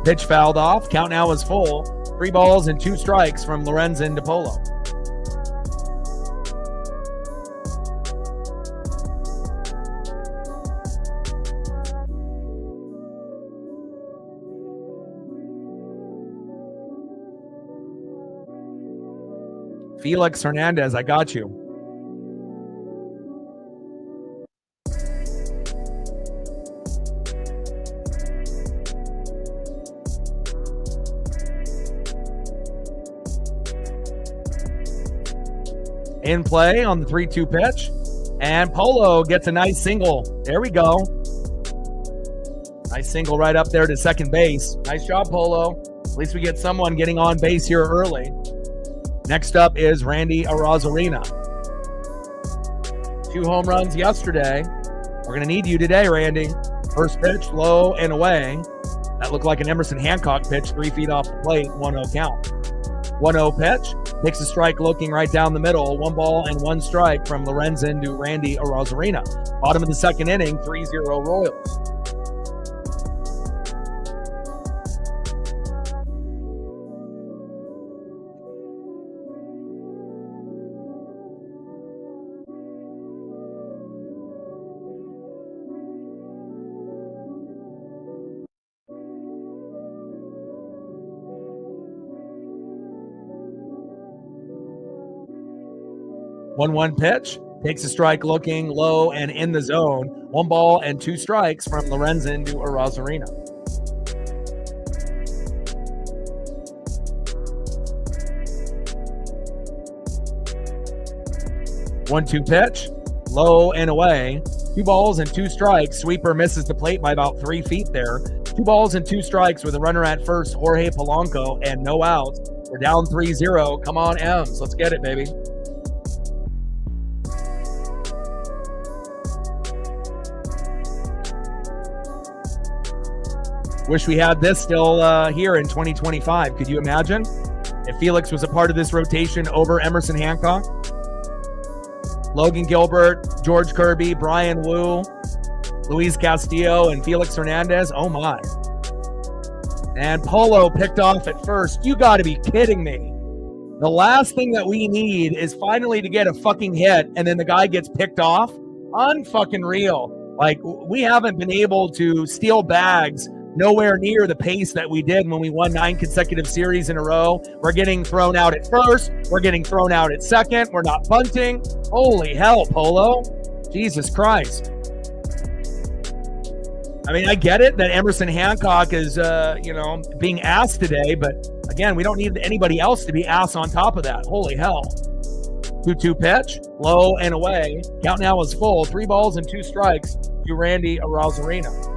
Pitch fouled off. Count now is full. 3 balls and 2 strikes from Lorenzen to Polo. Felix Hernandez, I got you. In play on the 3-2 pitch. And Polo gets a nice single. There we go. Nice single right up there to second base. Nice job, Polo. At least we get someone getting on base here early. Next up is Randy Arozarena. 2 home runs yesterday. We're going to need you today, Randy. First pitch, low and away. That looked like an Emerson Hancock pitch, 3 feet off the plate, 1-0 count. 1-0 pitch. Takes a strike looking right down the middle. 1 ball and 1 strike from Lorenzen to Randy Arozarena. Bottom of the second inning, 3-0 Royals. One pitch, takes a strike looking low and in the zone. 1 ball and 2 strikes from Lorenzen to Arozarena. One-two pitch, low and away. 2 balls and 2 strikes. Sweeper misses the plate by about 3 feet there. 2 balls and 2 strikes with a runner at first, Jorge Polanco, and no outs. We're down 3-0. Come on, M's. Let's get it, baby. Wish we had this still here in 2025. Could you imagine if Felix was a part of this rotation over Emerson Hancock? Logan Gilbert, George Kirby, Brian Wu, Luis Castillo, and Felix Hernandez. Oh my. And Polo picked off at first. You got to be kidding me. The last thing that we need is finally to get a fucking hit, and then the guy gets picked off. Unfucking real. Like, we haven't been able to steal bags nowhere near the pace that we did when we won 9 consecutive series in a row. We're getting thrown out at first. We're getting thrown out at second. We're not bunting. Holy hell, Polo. Jesus Christ. I mean, I get it that Emerson Hancock is, being asked today, but again, we don't need anybody else to be asked on top of that. Holy hell. 2-2 pitch, low and away. Count now is full. 3 balls and 2 strikes to Randy Arozarena.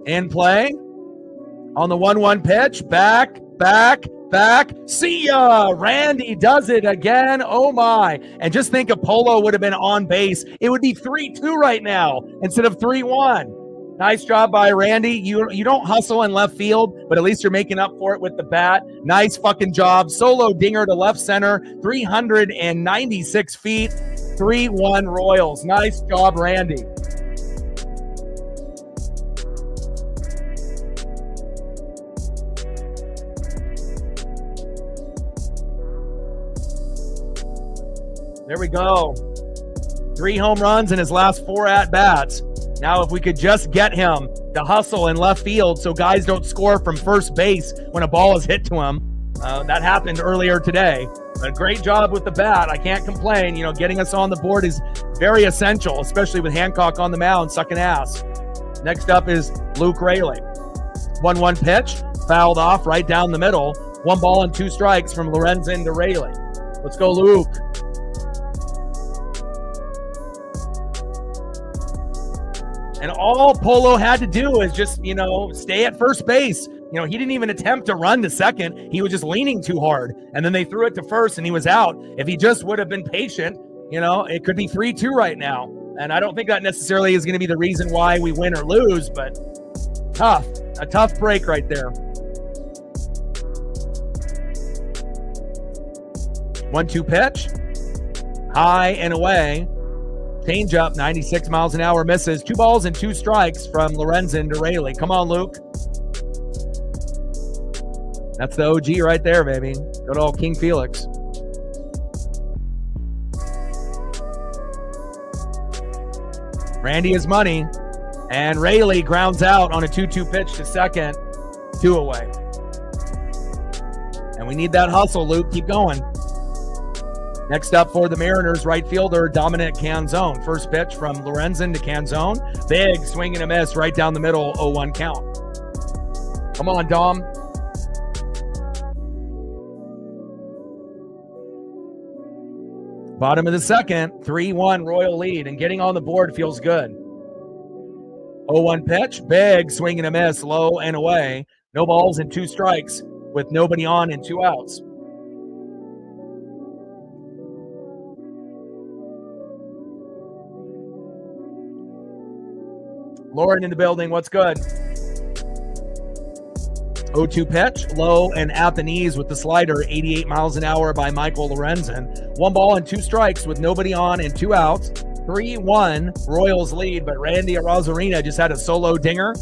In play on the 1-1 pitch. Back. See ya. Randy does it again. Oh my. And just think if Polo would have been on base, it would be 3-2 right now instead of 3-1. Nice job by Randy. You don't hustle in left field, but at least you're making up for it with the bat. Nice fucking job. Solo dinger to left center. 396 feet. 3-1 Royals. Nice job, Randy. There we go. 3 home runs in his last 4 at-bats. Now, if we could just get him to hustle in left field so guys don't score from first base when a ball is hit to him. That happened earlier today. A great job with the bat. I can't complain. You know, getting us on the board is very essential, especially with Hancock on the mound sucking ass. Next up is Luke Rayleigh. 1-1 pitch, fouled off right down the middle. 1 ball and 2 strikes from Lorenzen to Rayleigh. Let's go, Luke. And all Polo had to do is just, you know, stay at first base. You know, he didn't even attempt to run to second. He was just leaning too hard. And then they threw it to first and he was out. If he just would have been patient, you know, it could be 3-2 right now. And I don't think that necessarily is going to be the reason why we win or lose, but tough. A tough break right there. 1-2 pitch. High and away. Change up, 96 miles an hour, misses. 2 balls and 2 strikes from Lorenzen to Rayleigh. Come on, Luke. That's the OG right there, baby. Good old King Felix. Randy is money. And Rayleigh grounds out on a 2-2 pitch to second. 2 away. And we need that hustle, Luke. Keep going. Next up for the Mariners, right fielder Dominic Canzone. First pitch from Lorenzen to Canzone. Big swing and a miss right down the middle, 0-1 count. Come on, Dom. Bottom of the second, 3-1 Royal lead, and getting on the board feels good. 0-1 pitch, big swing and a miss, low and away. No balls and 2 strikes with nobody on and 2 outs. Lauren in the building, what's good? 0-2 pitch, low and at the knees with the slider, 88 miles an hour by Michael Lorenzen. 1 ball and 2 strikes with nobody on and 2 outs. 3-1 Royals lead, but Randy Arozarena just had a solo dinger.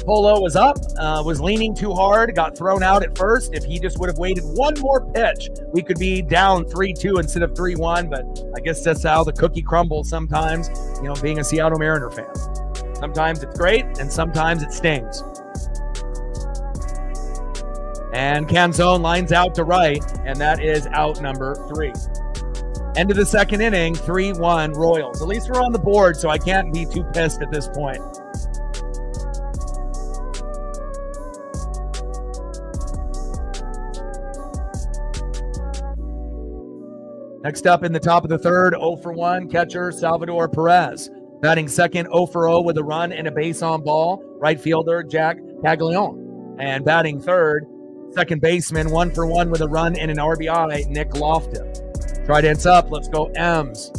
Polo was up, was leaning too hard, got thrown out at first. If he just would have waited 1 more pitch, we could be down 3-2 instead of 3-1, but I guess that's how the cookie crumbles sometimes, you know, being a Seattle Mariner fan. Sometimes it's great, and sometimes it stings. And Canzone lines out to right, and that is out number 3. End of the second inning, 3-1 Royals. At least we're on the board, so I can't be too pissed at this point. Next up in the top of the third, 0-for-1 catcher Salvador Perez. Batting second, 0-for-0 with a run and a base on ball, right fielder Jack Caglione. And batting third, second baseman, 1-for-1 with a run and an RBI, Nick Lofton. Trident's up. Let's go, M's.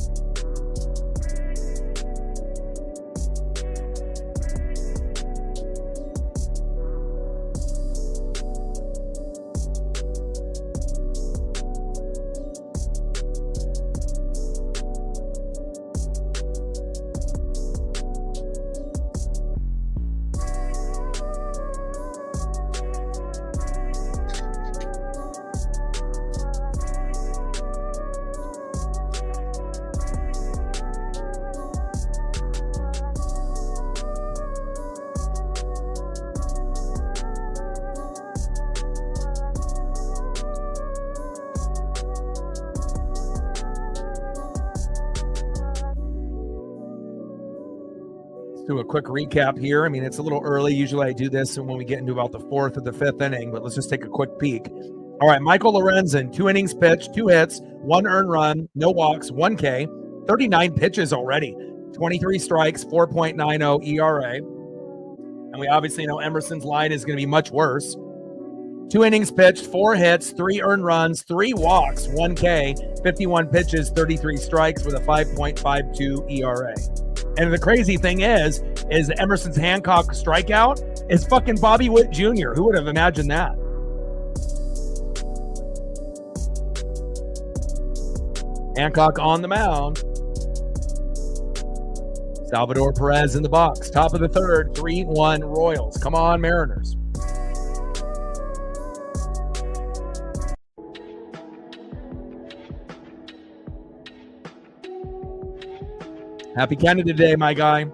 Do a quick recap here. I mean, it's a little early. Usually I do this when we get into about the 4th or the 5th inning, but let's just take a quick peek. All right, Michael Lorenzen, 2 innings pitched, 2 hits, 1 earned run, no walks, 1 K, 39 pitches already, 23 strikes, 4.90 ERA. And we obviously know Emerson's line is going to be much worse. 2 innings pitched, 4 hits, 3 earned runs, 3 walks, 1 K, 51 pitches, 33 strikes with a 5.52 ERA. And the crazy thing is Emerson's Hancock strikeout is fucking Bobby Witt Jr. Who would have imagined that? Hancock on the mound. Salvador Perez in the box. Top of the third, 3-1 Royals. Come on, Mariners. Happy Canada Day, my guy.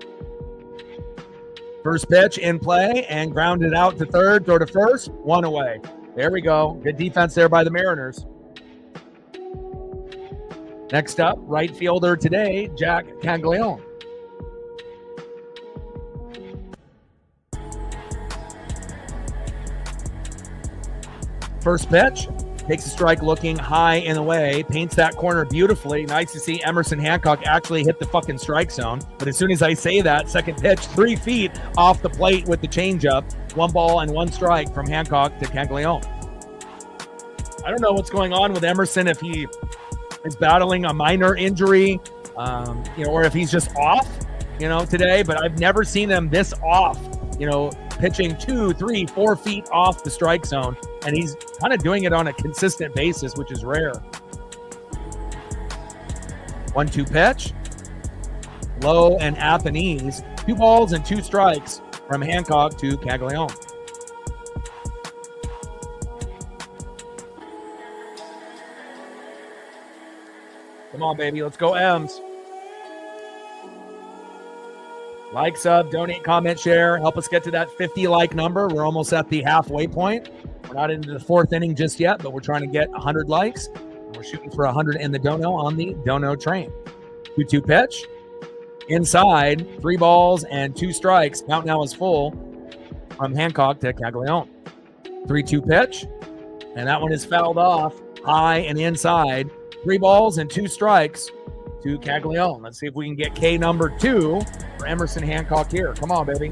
First pitch in play and grounded out to third, throw to first, one away. There we go. Good defense there by the Mariners. Next up, right fielder today, Jack Caglione. First pitch, takes a strike looking high and away, paints that corner beautifully. Nice to see Emerson Hancock actually hit the fucking strike zone. But as soon as I say that, second pitch, 3 feet off the plate with the changeup. 1 ball and 1 strike from Hancock to Caglione. I don't know what's going on with Emerson, if he is battling a minor injury, or if he's just off, today. But I've never seen him this off, pitching 2, 3, 4 feet off the strike zone. And he's kind of doing it on a consistent basis, which is rare. 1-2 pitch. Low and at the knees. 2 balls and 2 strikes from Hancock to Caglione. Come on, baby. Let's go, M's. Like, sub, donate, comment, share. Help us get to that 50 like number. We're almost at the halfway point. We're not into the 4th inning just yet, but we're trying to get 100 likes. We're shooting for 100 in the dono on the dono train. 2-2 pitch. Inside, 3 balls and 2 strikes. Count now is full from Hancock to Caglione. 3-2 pitch. And that one is fouled off high and inside. 3 balls and 2 strikes to Caglione. Let's see if we can get K number 2 for Emerson Hancock here. Come on, baby.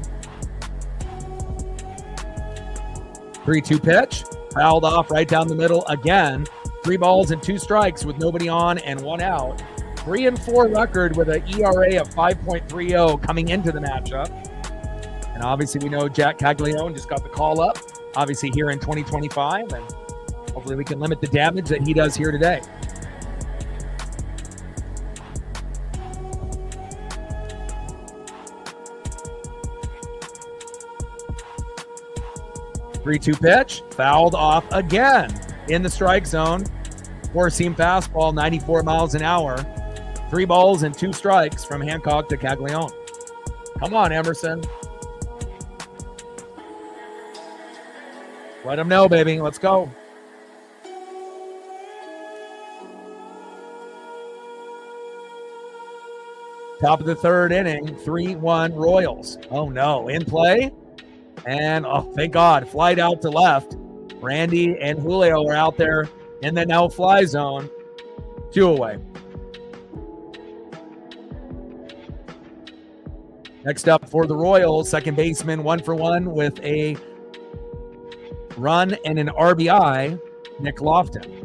3-2 pitch, fouled off right down the middle again. 3 balls and 2 strikes with nobody on and 1 out. 3-4 record with an ERA of 5.30 coming into the matchup. And obviously we know Jack Caglione just got the call up, obviously here in 2025, and hopefully we can limit the damage that he does here today. Three-two pitch, fouled off again in the strike zone. 4-seam fastball, 94 miles an hour. 3 balls and 2 strikes from Hancock to Caglione. Come on, Emerson. Let him know, baby. Let's go. Top of the 3rd inning, 3-1 Royals. Oh, no. In play. And, oh, thank God, flied out to left. Randy and Julio are out there in the no-fly zone. 2 away. Next up for the Royals, second baseman 1-for-1 with a run and an RBI, Nick Lofton.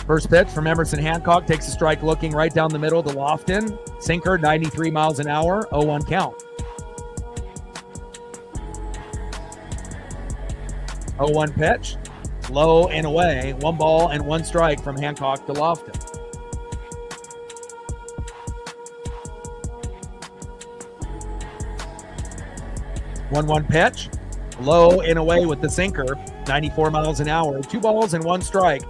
First pitch from Emerson Hancock takes a strike looking right down the middle to Lofton. Sinker, 93 miles an hour, 0-1 count. 0-1 pitch, low and away, 1 ball and 1 strike from Hancock to Lofton. One pitch, low and away with the sinker, 94 miles an hour, 2 balls and 1 strike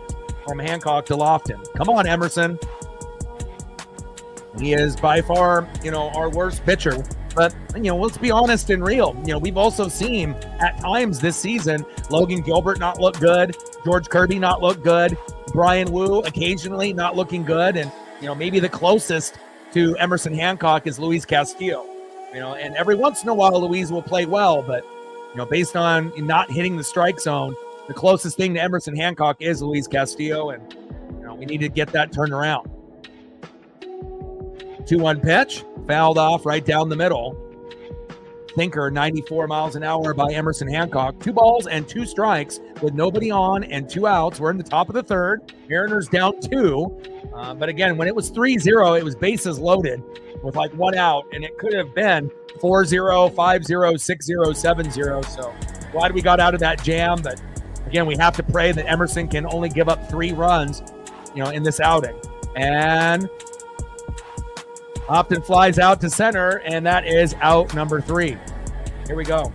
from Hancock to Lofton. Come on, Emerson. He is by far, our worst pitcher. But, let's be honest and real. We've also seen at times this season, Logan Gilbert not look good, George Kirby not look good, Brian Wu occasionally not looking good. And, maybe the closest to Emerson Hancock is Luis Castillo. And every once in a while, Luis will play well. But, based on not hitting the strike zone, the closest thing to Emerson Hancock is Luis Castillo. And, we need to get that turned around. 2-1 pitch, fouled off right down the middle. Sinker, 94 miles an hour by Emerson Hancock. 2 balls and 2 strikes with nobody on and 2 outs. We're in the top of the 3rd. Mariners down 2. But again, when it was 3-0, it was bases loaded with 1 out. And it could have been 4-0, 5-0, 6-0, 7-0. So glad we got out of that jam. But again, we have to pray that Emerson can only give up 3 runs, in this outing. And Lofton flies out to center, and that is out number 3. Here we go.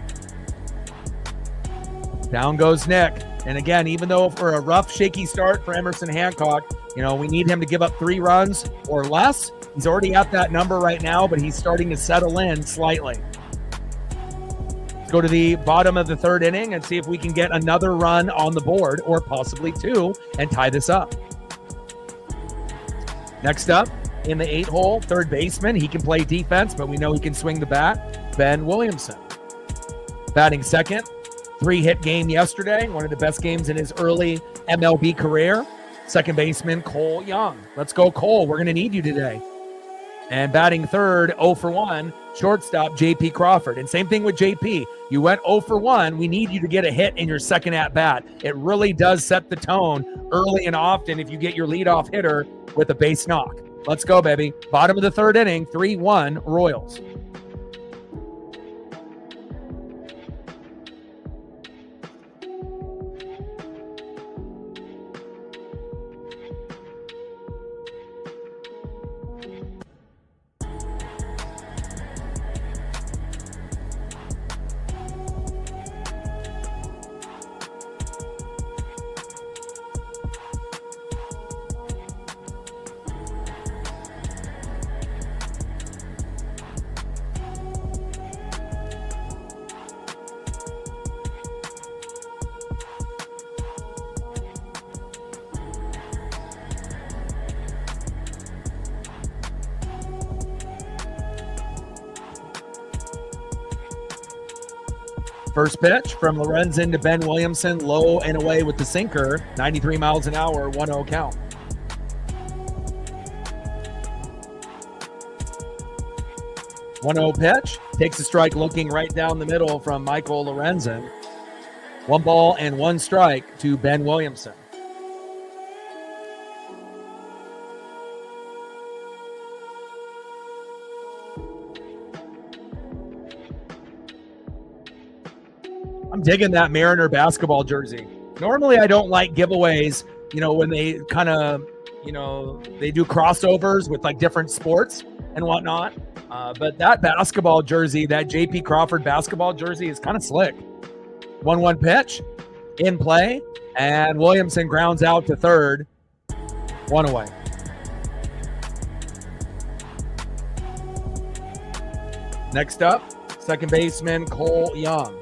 Down goes Nick. And again, even though for a rough, shaky start for Emerson Hancock, We need him to give up 3 runs or less. He's already at that number right now, but he's starting to settle in slightly. Let's go to the bottom of the 3rd inning and see if we can get another run on the board, or possibly 2, and tie this up. Next up, in the 8-hole, 3rd baseman. He can play defense, but we know he can swing the bat. Ben Williamson. Batting 2nd, 3-hit game yesterday. One of the best games in his early MLB career. 2nd baseman, Cole Young. Let's go, Cole. We're going to need you today. And batting 3rd, 0 for 1, shortstop JP Crawford. And same thing with JP. You went 0 for 1. We need you to get a hit in your second at-bat. It really does set the tone early and often if you get your leadoff hitter with a base knock. Let's go, baby. Bottom of the 3rd inning, 3-1 Royals. First pitch from Lorenzen to Ben Williamson, low and away with the sinker, 93 miles an hour, 1-0 count. Pitch, takes a strike looking right down the middle from Michael Lorenzen. 1 ball and 1 strike to Ben Williamson. I'm digging that Mariner basketball jersey. Normally, I don't like giveaways, when they kind of, they do crossovers with like different sports and whatnot. But that basketball jersey, that JP Crawford basketball jersey is kind of slick. 1-1 pitch in play, and Williamson grounds out to 3rd, 1 away. Next up, 2nd baseman Cole Young.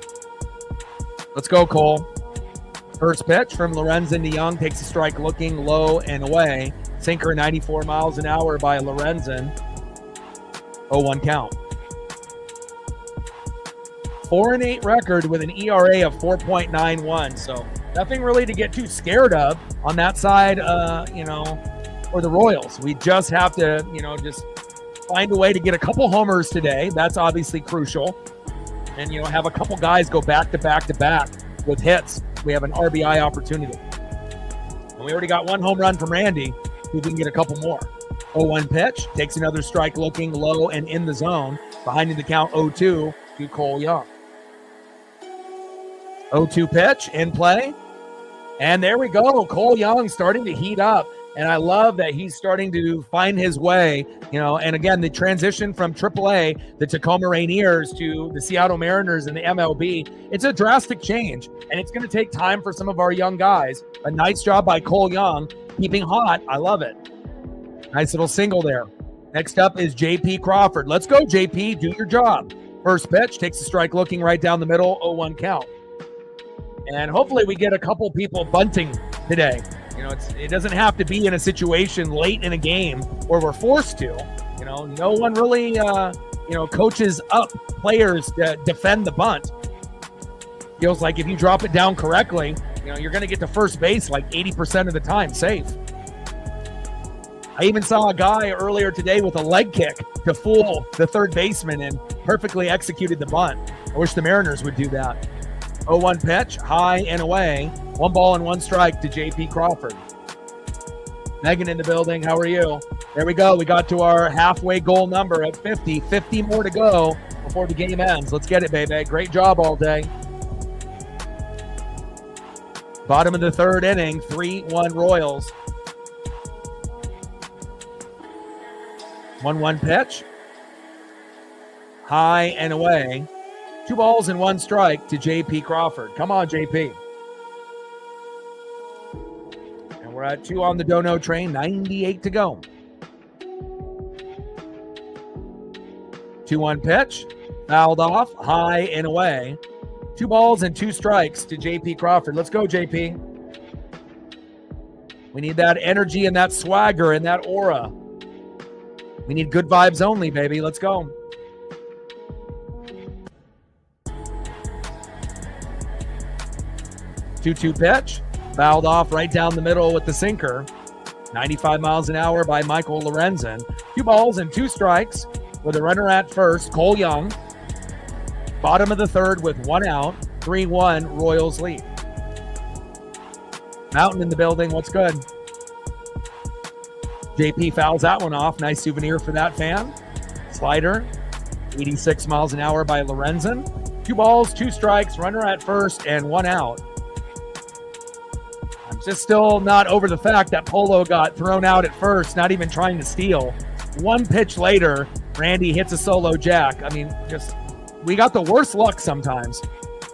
Let's go, Cole. First pitch from Lorenzen to Young, takes a strike looking low and away. Sinker 94 miles an hour by Lorenzen. 0-1 count. 4-8 record with an ERA of 4.91. So nothing really to get too scared of on that side, for the Royals. We just have to, just find a way to get a couple homers today. That's obviously crucial. And, have a couple guys go back to back to back with hits. We have an RBI opportunity. And we already got 1 home run from Randy. We can get a couple more. 0-1 pitch, takes another strike looking low and in the zone. Behind in the count 0-2 to Cole Young. 0-2 pitch in play. And there we go. Cole Young starting to heat up. And I love that he's starting to find his way, and again, the transition from AAA, the Tacoma Rainiers, to the Seattle Mariners and the MLB, it's a drastic change, and it's going to take time for some of our young guys. A nice job by Cole Young, keeping hot. I love it. Nice little single there. Next up is JP Crawford. Let's go, JP. Do your job. First pitch, takes a strike looking right down the middle, 0-1 count. And hopefully we get a couple people bunting today. It doesn't have to be in a situation late in a game where we're forced to. No one really, coaches up players to defend the bunt. Feels like if you drop it down correctly, you're going to get to first base like 80% of the time safe. I even saw a guy earlier today with a leg kick to fool the 3rd baseman and perfectly executed the bunt. I wish the Mariners would do that. 0-1 pitch, high and away. 1 ball and 1 strike to JP Crawford. Megan in the building, how are you? There we go. We got to our halfway goal number at 50. 50 more to go before the game ends. Let's get it, baby. Great job all day. Bottom of the 3rd inning, 3-1 Royals. 1-1 pitch. High and away. 2 balls and 1 strike to JP Crawford. Come on, JP. And we're We're at 2 on the dono train, 98 to go. 2-1 pitch, fouled off, high and away. 2 balls and 2 strikes to JP Crawford. Let's go, JP. We need that energy and that swagger and that aura. We need good vibes only, baby. Let's go. Two-two pitch, fouled off right down the middle with the sinker. 95 miles an hour by Michael Lorenzen. 2 balls and 2 strikes with a runner at first, Cole Young. Bottom of the third with 1 out. 3-1 Royals lead. Mountain in the building. What's good? JP fouls that one off. Nice souvenir for that fan. Slider. 86 miles an hour by Lorenzen. 2 balls, 2 strikes, runner at first, and 1 out. I'm just still not over the fact that Polo got thrown out at first, not even trying to steal. 1 pitch later, Randy hits a solo jack. I mean, we got the worst luck sometimes.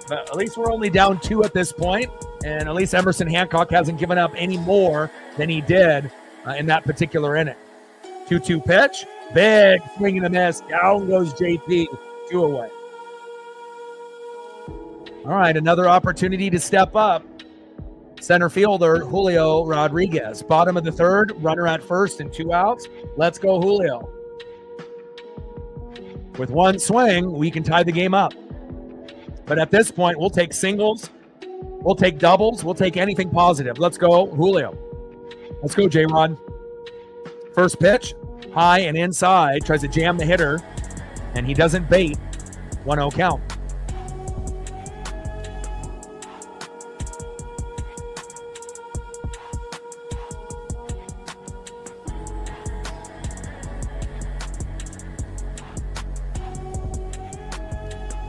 But at least we're only down 2 at this point, and at least Emerson Hancock hasn't given up any more than he did in that particular inning. 2-2 pitch, big swing and a miss. Down goes JP, 2 away. All right, another opportunity to step up. Center fielder Julio Rodriguez. Bottom of the third, runner at first and 2 outs. Let's go, Julio. With 1 swing, we can tie the game up. But at this point, we'll take singles, we'll take doubles, we'll take anything positive. Let's go, Julio. Let's go, J-Rod. First pitch, high and inside, tries to jam the hitter, and he doesn't bait. 1-0 count.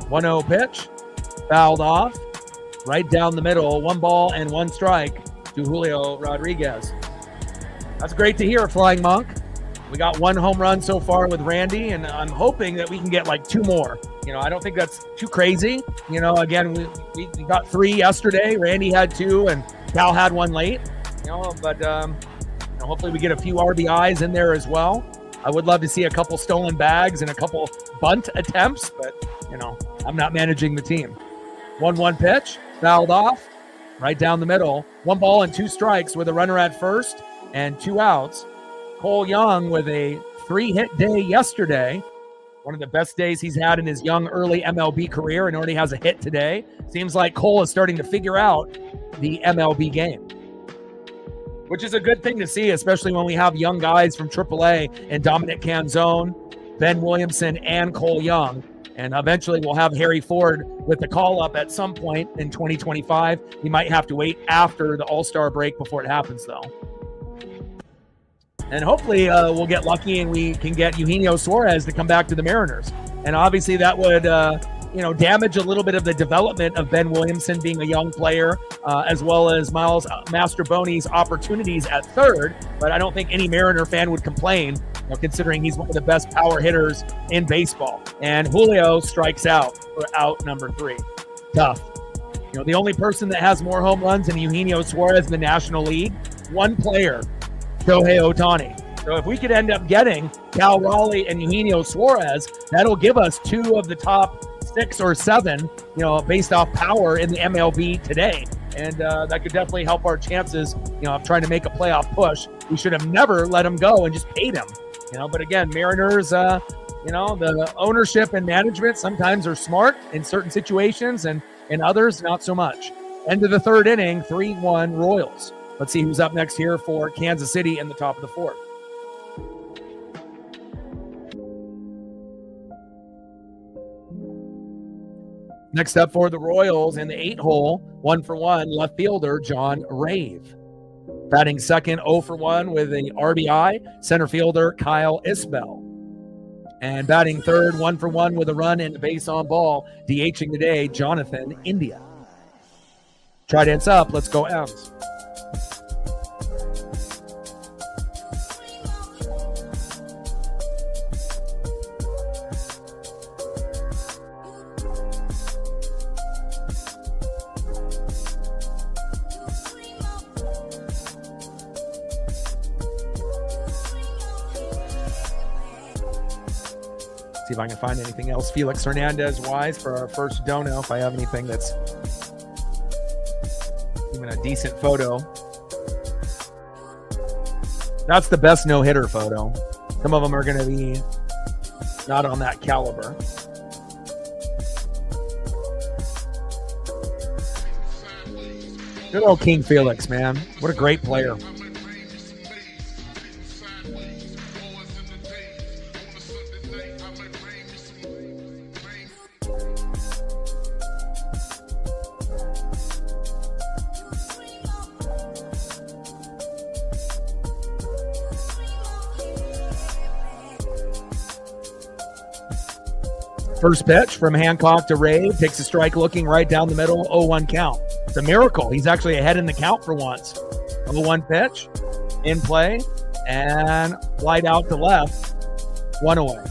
One-0 pitch, fouled off, right down the middle. 1 ball and 1 strike to Julio Rodriguez. That's great to hear, Flying Monk. We got 1 home run so far with Randy, and I'm hoping that we can get like 2 more. You know, I don't think that's too crazy. You know, again, we got 3 yesterday. Randy had 2, and Cal had 1 late. You know, but hopefully we get a few RBIs in there as well. I would love to see a couple stolen bags and a couple bunt attempts, but, you know, I'm not managing the team. 1-1 pitch, fouled off, right down the middle. 1 ball and 2 strikes with a runner at first and 2 outs. Cole Young with a 3-hit day yesterday. One of the best days he's had in his young, early MLB career, and already has a hit today. Seems like Cole is starting to figure out the MLB game, which is a good thing to see, especially when we have young guys from AAA and Dominic Canzone, Ben Williamson, and Cole Young. And eventually we'll have Harry Ford with the call-up at some point in 2025. We might have to wait after the All-Star break before it happens, though. And hopefully we'll get lucky and we can get Eugenio Suarez to come back to the Mariners. And obviously that would damage a little bit of the development of Ben Williamson being a young player, as well as Miles Mastroboni's opportunities at third. But I don't think any Mariner fan would complain, considering he's one of the best power hitters in baseball. And Julio strikes out for out number 3. Tough. The only person that has more home runs than Eugenio Suarez in the National League, 1 player, Shohei Ohtani. So if we could end up getting Cal Raleigh and Eugenio Suarez, that'll give us 2 of the top 6 or 7, based off power in the MLB today. And that could definitely help our chances, of trying to make a playoff push. We should have never let him go and just paid him. But again, Mariners, the ownership and management sometimes are smart in certain situations, and in others, not so much. End of the 3rd inning, 3-1 Royals. Let's see who's up next here for Kansas City in the top of the 4th. Next up for the Royals in the 8-hole, 1-for-1, left fielder John Rave. Batting second, 0-for-1 with an RBI, center fielder Kyle Isbell. And batting third, 1-for-1 with a run and a base on ball, DHing today, Jonathan India. Trident's up, let's go M's. See if I can find anything else Felix Hernandez wise for our first dono, if I have anything that's even a decent photo. That's the best no-hitter photo. Some of them are going to be not on that caliber. Good old King Felix, man. What a great player. First pitch from Hancock to Rave. Takes a strike looking right down the middle. 0-1 count. It's a miracle. He's actually ahead in the count for once. 0-1 pitch. In play. And flight out to left. 1 away.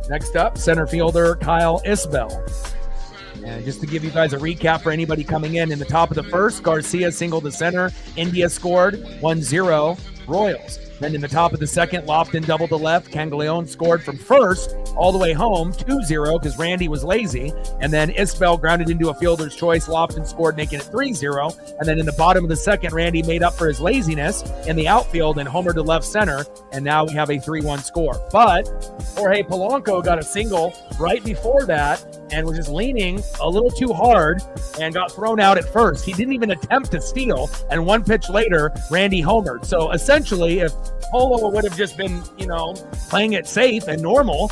Next up, center fielder Kyle Isbell. And just to give you guys a recap for anybody coming in the top of the first, Garcia singled to center. India scored 1-0 Royals. Then in the top of the second, Lofton doubled to left. Canglione scored from first all the way home, 2-0, because Randy was lazy. And then Isbell grounded into a fielder's choice. Lofton scored, making it 3-0. And then in the bottom of the second, Randy made up for his laziness in the outfield and homered to left center. And now we have a 3-1 score. But Jorge Polanco got a single right before that and was just leaning a little too hard and got thrown out at first. He didn't even attempt to steal. And one pitch later, Randy homered. So essentially, if Polo would have just been, playing it safe and normal,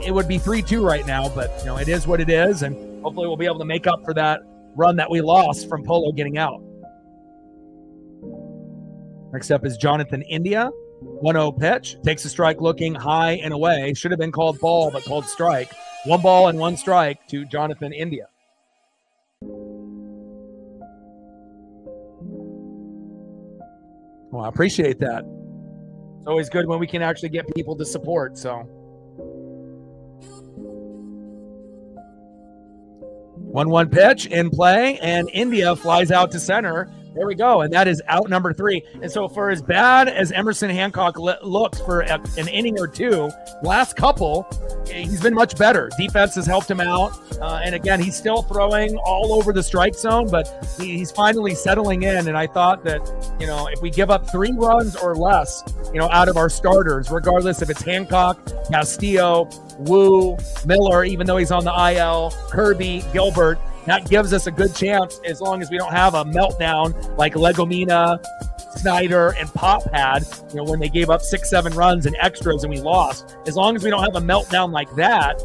it would be 3-2 right now. But, it is what it is. And hopefully we'll be able to make up for that run that we lost from Polo getting out. Next up is Jonathan India. 1-0 pitch. Takes a strike looking high and away. Should have been called ball, but called strike. 1 ball and 1 strike to Jonathan India. Well, I appreciate that. It's always good when we can actually get people to support, so. 1-1 pitch in play, and India flies out to center. There we go, and that is out number 3. And so for as bad as Emerson Hancock looks for an inning or two, last couple, he's been much better. Defense has helped him out. And again, he's still throwing all over the strike zone, but he's finally settling in. And I thought that, if we give up 3 runs or less, out of our starters, regardless if it's Hancock, Castillo, Wu, Miller, even though he's on the IL, Kirby, Gilbert, that gives us a good chance as long as we don't have a meltdown like Legomina, Snyder, and Pop had, when they gave up 6-7 runs and extras and we lost. As long as we don't have a meltdown like that,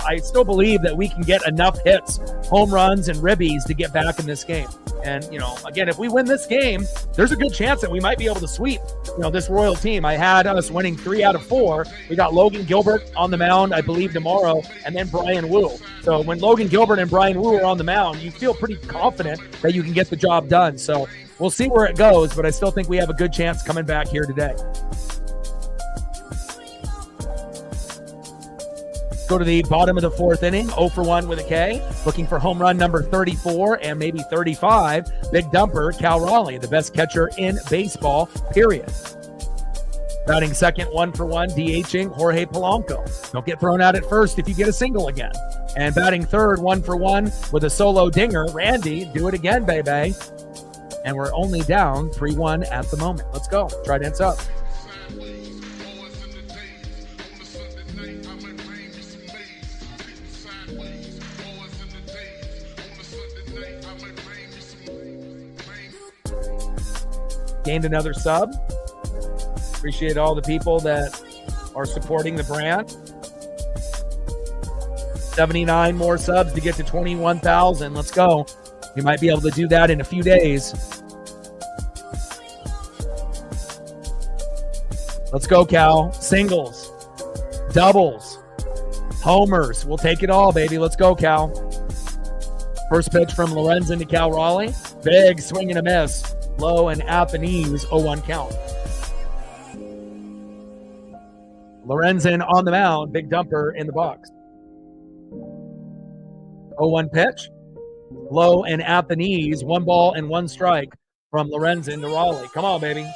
I still believe that we can get enough hits, home runs, and ribbies to get back in this game. And, again, if we win this game, there's a good chance that we might be able to sweep, this Royal team. I had us winning 3 out of 4. We got Logan Gilbert on the mound, I believe, tomorrow, and then Brian Wu. So when Logan Gilbert and Brian Wu are on the mound, you feel pretty confident that you can get the job done. So we'll see where it goes, but I still think we have a good chance coming back here today. Go to the bottom of the 4th inning, 0 for 1 with a K, looking for home run number 34 and maybe 35. Big dumper, Cal Raleigh, the best catcher in baseball, period. Batting second, 1 for 1, DHing Jorge Polanco. Don't get thrown out at first if you get a single again. And batting third, 1 for 1 with a solo dinger, Randy, do it again, baby. And we're only down 3-1 at the moment. Let's go. Trident's up. Gained another sub. Appreciate all the people that are supporting the brand. 79 more subs to get to 21,000. Let's go. We might be able to do that in a few days. Let's go, Cal. Singles, doubles, homers. We'll take it all, baby. Let's go, Cal. First pitch from Lorenzen to Cal Raleigh. Big swing and a miss. Low and at the knees, 0-1 count. Lorenzen on the mound. Big dumper in the box. 0-1 pitch. Low and at the knees. 1 ball and 1 strike from Lorenzen to Raleigh. Come on, baby.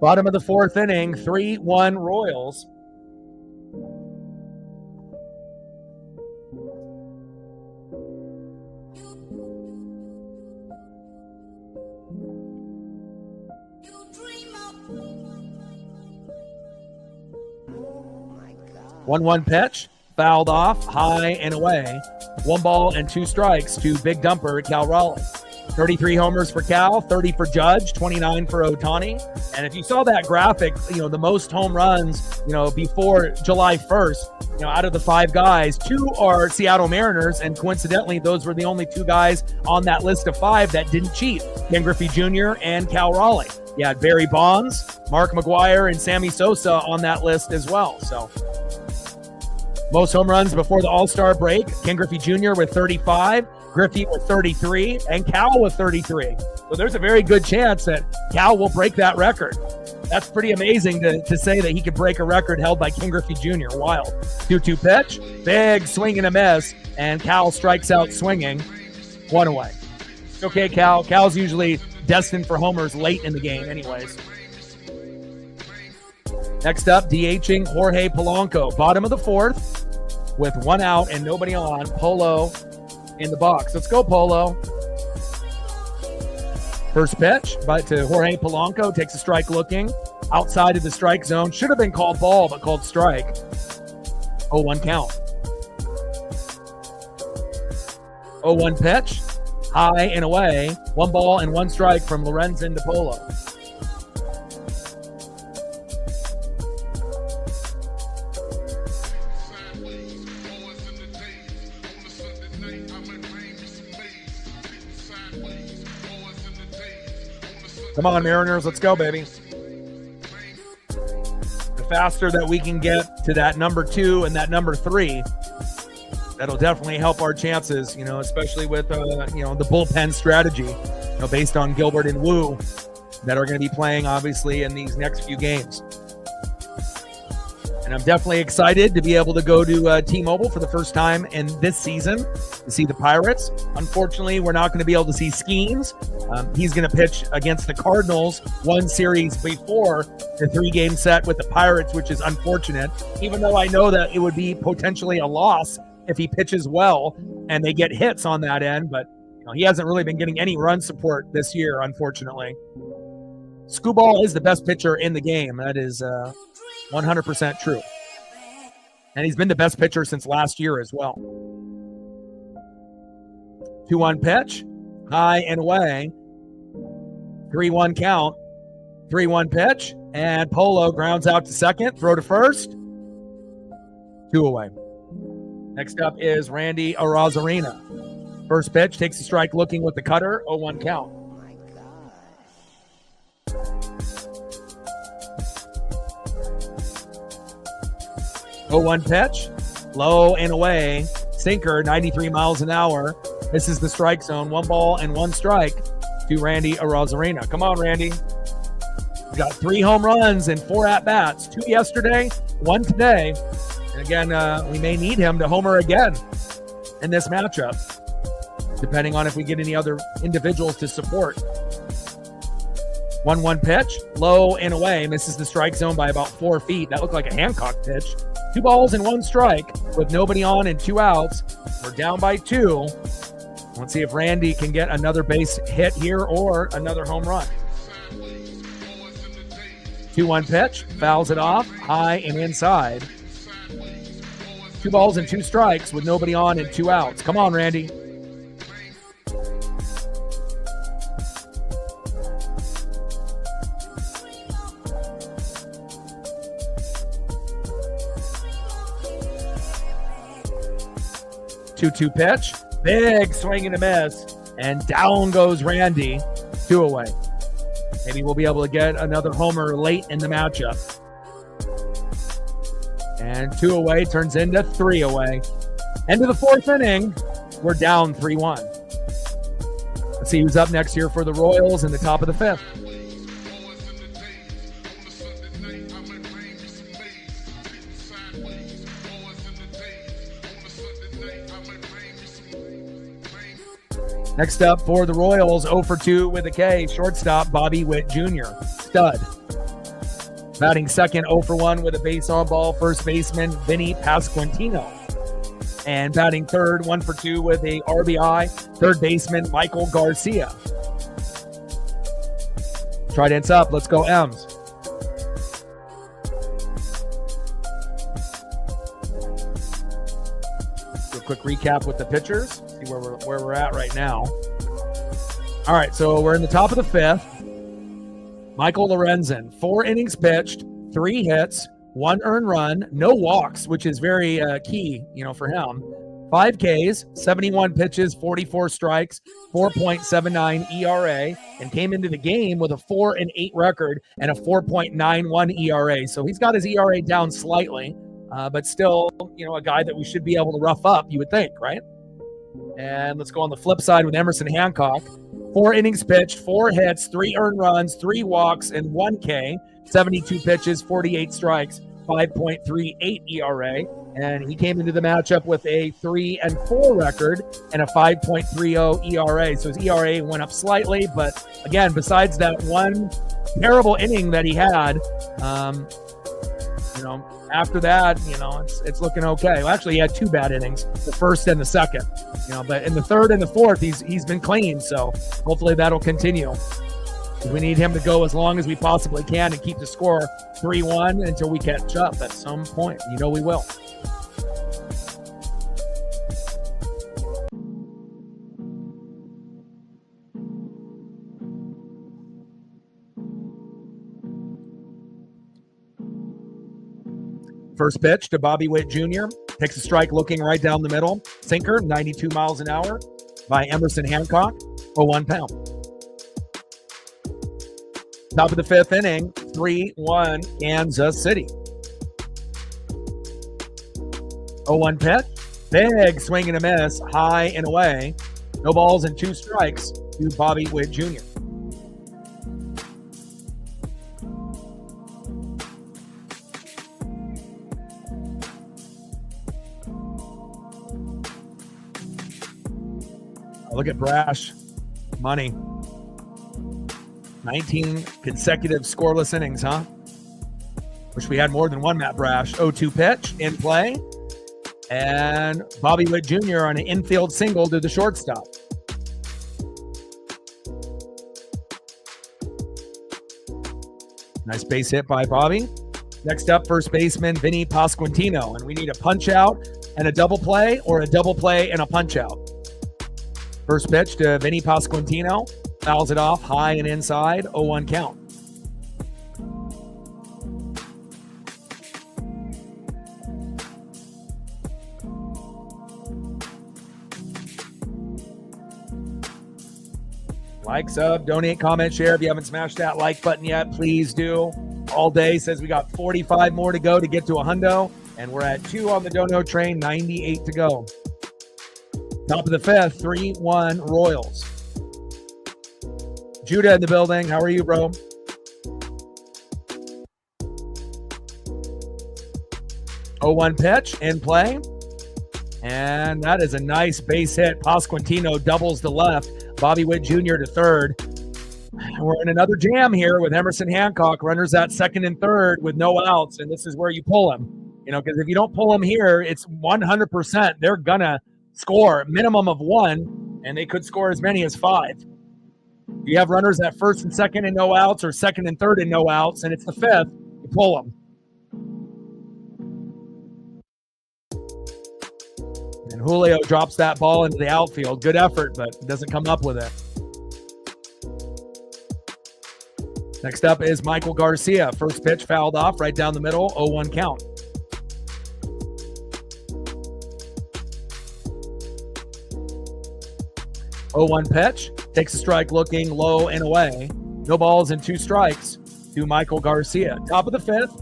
Bottom of the fourth inning, 3-1 Royals. One pitch, fouled off, high and away. 1 ball and 2 strikes to big dumper Cal Raleigh. 33 homers for Cal, 30 for Judge, 29 for Ohtani. And if you saw that graphic, the most home runs, before July 1st, out of the 5 guys, 2 are Seattle Mariners. And coincidentally, those were the only 2 guys on that list of 5 that didn't cheat. Ken Griffey Jr. and Cal Raleigh. You had Barry Bonds, Mark McGwire, and Sammy Sosa on that list as well. So most home runs before the All-Star break, Ken Griffey Jr. with 35, Griffey with 33, and Cal with 33. So there's a very good chance that Cal will break that record. That's pretty amazing to say that he could break a record held by Ken Griffey Jr. Wild. 2-2 pitch, big swing and a miss, and Cal strikes out swinging. 1 away. It's okay, Cal. Cal's usually destined for homers late in the game anyways. Next up, DHing Jorge Polanco. Bottom of the fourth with 1 out and nobody on. Polo in the box. Let's go, Polo. First pitch to Jorge Polanco. Takes a strike looking. Outside of the strike zone. Should have been called ball, but called strike. 0-1 count. 0-1 pitch. High and away. 1 ball and 1 strike from Lorenzen to Polo. Come on, Mariners. Let's go, baby. The faster that we can get to that number 2 and that number 3, that'll definitely help our chances, especially with, the bullpen strategy, based on Gilbert and Wu that are going to be playing, obviously, in these next few games. And I'm definitely excited to be able to go to T-Mobile for the first time in this season to see the Pirates. Unfortunately, we're not going to be able to see Skeens. He's going to pitch against the Cardinals 1 series before the 3-game set with the Pirates, which is unfortunate, even though I know that it would be potentially a loss if he pitches well and they get hits on that end. But he hasn't really been getting any run support this year, unfortunately. Skubal is the best pitcher in the game. That is 100% true. And he's been the best pitcher since last year as well. 2-1 pitch, high and away. 3-1 count. 3-1 pitch, and Polo grounds out to second. Throw to first. 2 away. Next up is Randy Arozarena. First pitch, takes a strike looking with the cutter. 0-1 count. 0-1 pitch, low and away, sinker, 93 miles an hour. This is the strike zone. 1 ball and 1 strike to Randy Arozarena. Come on, Randy. He's got 3 home runs and 4 at-bats. 2 yesterday, 1 today. And again, we may need him to homer again in this matchup, depending on if we get any other individuals to support. 1-1 pitch, low and away, misses the strike zone by about 4 feet. That looked like a Hancock pitch. 2 balls and 1 strike with nobody on and 2 outs. We're down by 2. Let's see if Randy can get another base hit here or another home run. 2-1 pitch, fouls it off, high and inside. 2 balls and 2 strikes with nobody on and 2 outs. Come on, Randy. Two pitch, big swing and a miss, and down goes Randy. 2 away. Maybe we'll be able to get another homer late in the matchup. And 2 away turns into 3 away. End of the 4th inning, we're down 3-1. Let's see who's up next here for the Royals in the top of the 5th. Next up for the Royals, 0 for 2 with a K, shortstop Bobby Witt Jr. Stud. Batting second, 0 for 1 with a base on ball, first baseman Vinny Pasquantino. And batting third, 1 for 2 with a RBI, third baseman Michael Garcia. Trident's up. Let's go M's. Do a quick recap with the pitchers. See where we're at right now. All right, so we're in the top of the fifth. Michael Lorenzen, 4 innings pitched, 3 hits, 1 earned run, no walks, which is very key, for him. 5 Ks, 71 pitches, 44 strikes, 4.79 ERA, and came into the game with a 4-8 record and a 4.91 ERA. So he's got his ERA down slightly, but still, a guy that we should be able to rough up, you would think, right? And let's go on the flip side with Emerson Hancock. 4 innings pitched, 4 hits, 3 earned runs, 3 walks, and 1 K, 72 pitches, 48 strikes, 5.38 ERA. And he came into the matchup with a 3-4 record and a 5.30 ERA. So his ERA went up slightly, but again, besides that one terrible inning that he had, after that, it's looking okay. Well, actually, he had 2 bad innings, the first and the second. But in the third and the fourth, he's been clean. So hopefully that'll continue. We need him to go as long as we possibly can and keep the score 3-1 until we catch up at some point. We will. First pitch to Bobby Witt Jr. Takes a strike looking right down the middle. Sinker, 92 miles an hour by Emerson Hancock, 0-1 pound. Top of the fifth inning, 3-1 Kansas City. 0-1 pitch. Big swing and a miss, high and away. No balls and 2 strikes to Bobby Witt Jr. Look at Brash. Money. 19 consecutive scoreless innings, huh? Wish we had more than one Matt Brash. 0-2 pitch in play. And Bobby Witt Jr. on an infield single to the shortstop. Nice base hit by Bobby. Next up, first baseman Vinny Pasquantino. And we need a punch out and a double play, or a double play and a punch out. First pitch to Vinny Pasquantino. Fouls it off high and inside. 0-1 count. Like, sub, donate, comment, share. If you haven't smashed that like button yet, please do. All day says we got 45 more to go to get to a hundo. And we're at 2 on the dono train, 98 to go. Top of the fifth, 3-1 Royals. Judah in the building. How are you, bro? Oh, 1 pitch in play. And that is a nice base hit. Pasquantino doubles to left. Bobby Witt Jr. to third. We're in another jam here with Emerson Hancock. Runners at second and third with no outs. And this is where you pull him. Because if you don't pull him here, it's 100%. They're going to score a minimum of 1, and they could score as many as 5. If you have runners at first and second and no outs, or second and third and no outs, and it's the 5th, you pull them. And Julio drops that ball into the outfield. Good effort, but doesn't come up with it. Next up is Michael Garcia. First pitch fouled off right down the middle, 0-1 count. Oh, 1 pitch, takes a strike looking low and away. No balls and 2 strikes to Michael Garcia. Top of the fifth,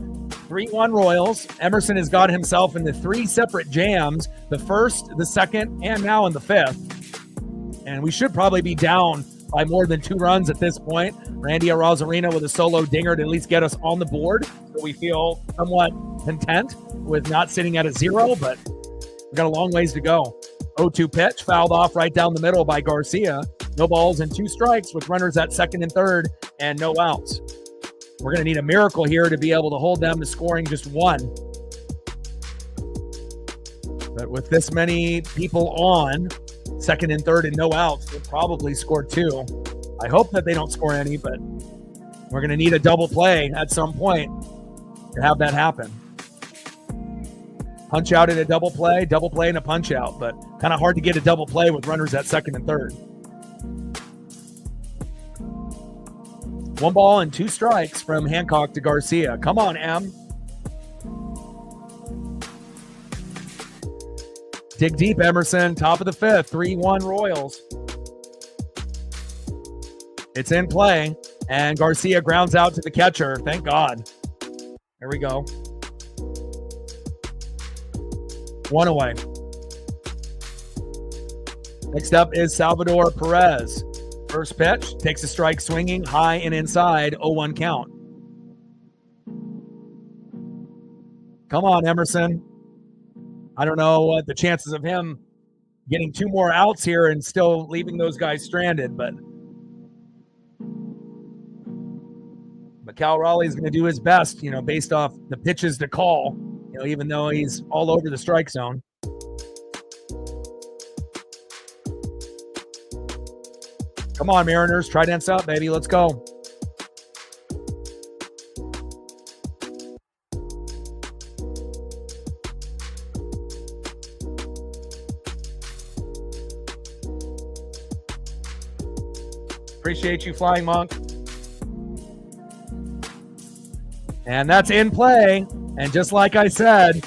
3-1 Royals. Emerson has got himself into 3 separate jams, the first, the second, and now in the 5th. And we should probably be down by more than 2 runs at this point. Randy Arozarena with a solo dinger to at least get us on the board, so we feel somewhat content with not sitting at a 0, but we've got a long ways to go. 0-2 pitch, fouled off right down the middle by Garcia. No balls and 2 strikes with runners at second and third and no outs. We're going to need a miracle here to be able to hold them to scoring just one. But with this many people on, second and third and no outs, they'll probably score two. I hope that they don't score any, but we're going to need a double play at some point to have that happen. Punch out in a double play and a punch out, but kind of hard to get a double play with runners at second and third. 1 ball and 2 strikes from Hancock to Garcia. Come on, M. Dig deep, Emerson. Top of the 5th. 3-1 Royals. It's in play, and Garcia grounds out to the catcher. Thank God. There we go. 1 away. Next up is Salvador Perez. First pitch, takes a strike swinging, high and inside, 0-1 count. Come on, Emerson. I don't know what the chances of him getting 2 more outs here and still leaving those guys stranded, but Cal Raleigh's going to do his best, based off the pitches to call, even though he's all over the strike zone. Come on, Mariners. Trident's up, baby. Let's go. Appreciate you, Flying Monk. And that's in play. And just like I said,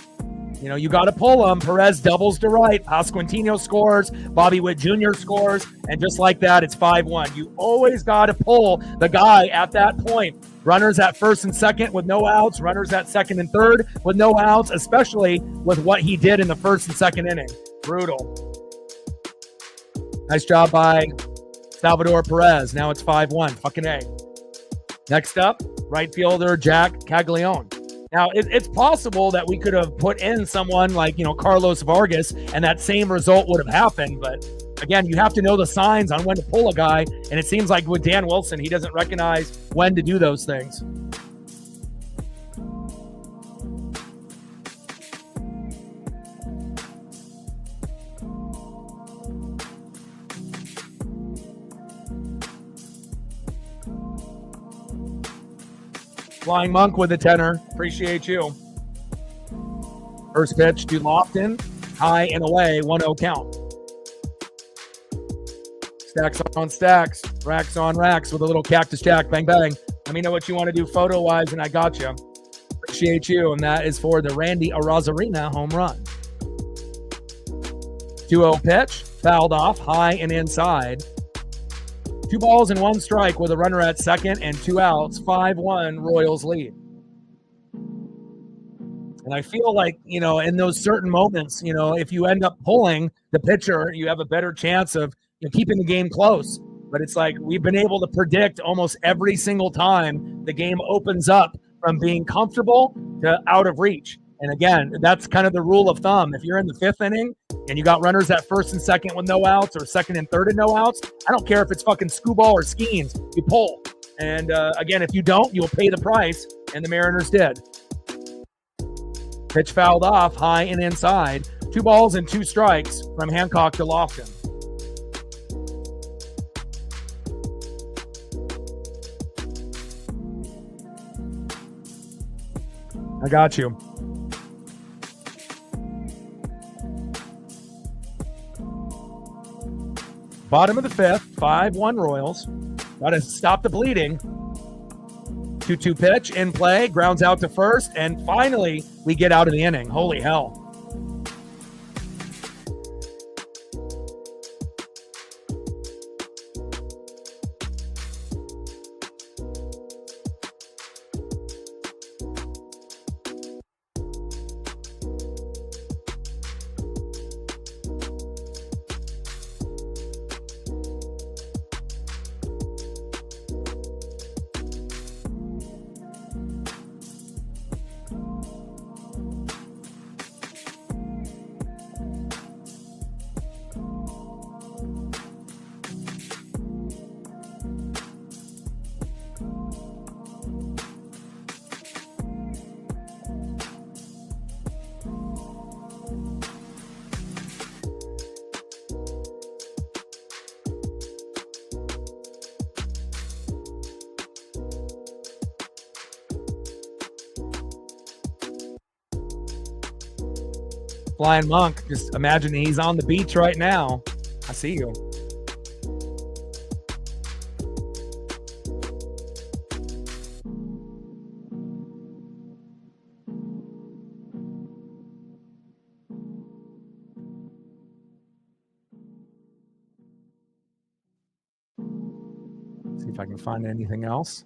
you got to pull them. Perez doubles to right. Pasquantino scores. Bobby Witt Jr. scores. And just like that, it's 5-1. You always got to pull the guy at that point. Runners at first and second with no outs. Runners at second and third with no outs, especially with what he did in the first and second inning. Brutal. Nice job by Salvador Perez. Now it's 5-1. Fucking A. Next up, right fielder Jack Caglione. Now, it's possible that we could have put in someone like, Carlos Vargas, and that same result would have happened. But again, you have to know the signs on when to pull a guy. And it seems like with Dan Wilson, he doesn't recognize when to do those things. Flying Monk with a tenner. Appreciate you. First pitch to Lofton. High and away. 1-0 count. Stacks on stacks. Racks on racks with a little cactus jack. Bang, bang. Let me know what you want to do photo-wise, and I got you. Appreciate you. And that is for the Randy Arozarena home run. 2-0 pitch. Fouled off. High and inside. 2 balls and 1 strike with a runner at second and 2 outs. 5-1 Royals lead. And I feel like, in those certain moments, if you end up pulling the pitcher, you have a better chance of keeping the game close. But it's like we've been able to predict almost every single time the game opens up from being comfortable to out of reach. And again, that's kind of the rule of thumb. If you're in the 5th inning and you got runners at first and second with no outs, or second and third and no outs, I don't care if it's fucking Scooball or Skeens, you pull. And again, if you don't, you'll pay the price. And the Mariners did. Pitch fouled off, high and inside. 2 balls and 2 strikes from Hancock to Lofton. I got you. Bottom of the 5th, 5-1 Royals. Got to stop the bleeding. 2-2 pitch in play, grounds out to first, and finally we get out of the inning. Holy hell. Flying Monk, just imagine he's on the beach right now. I see you. See if I can find anything else.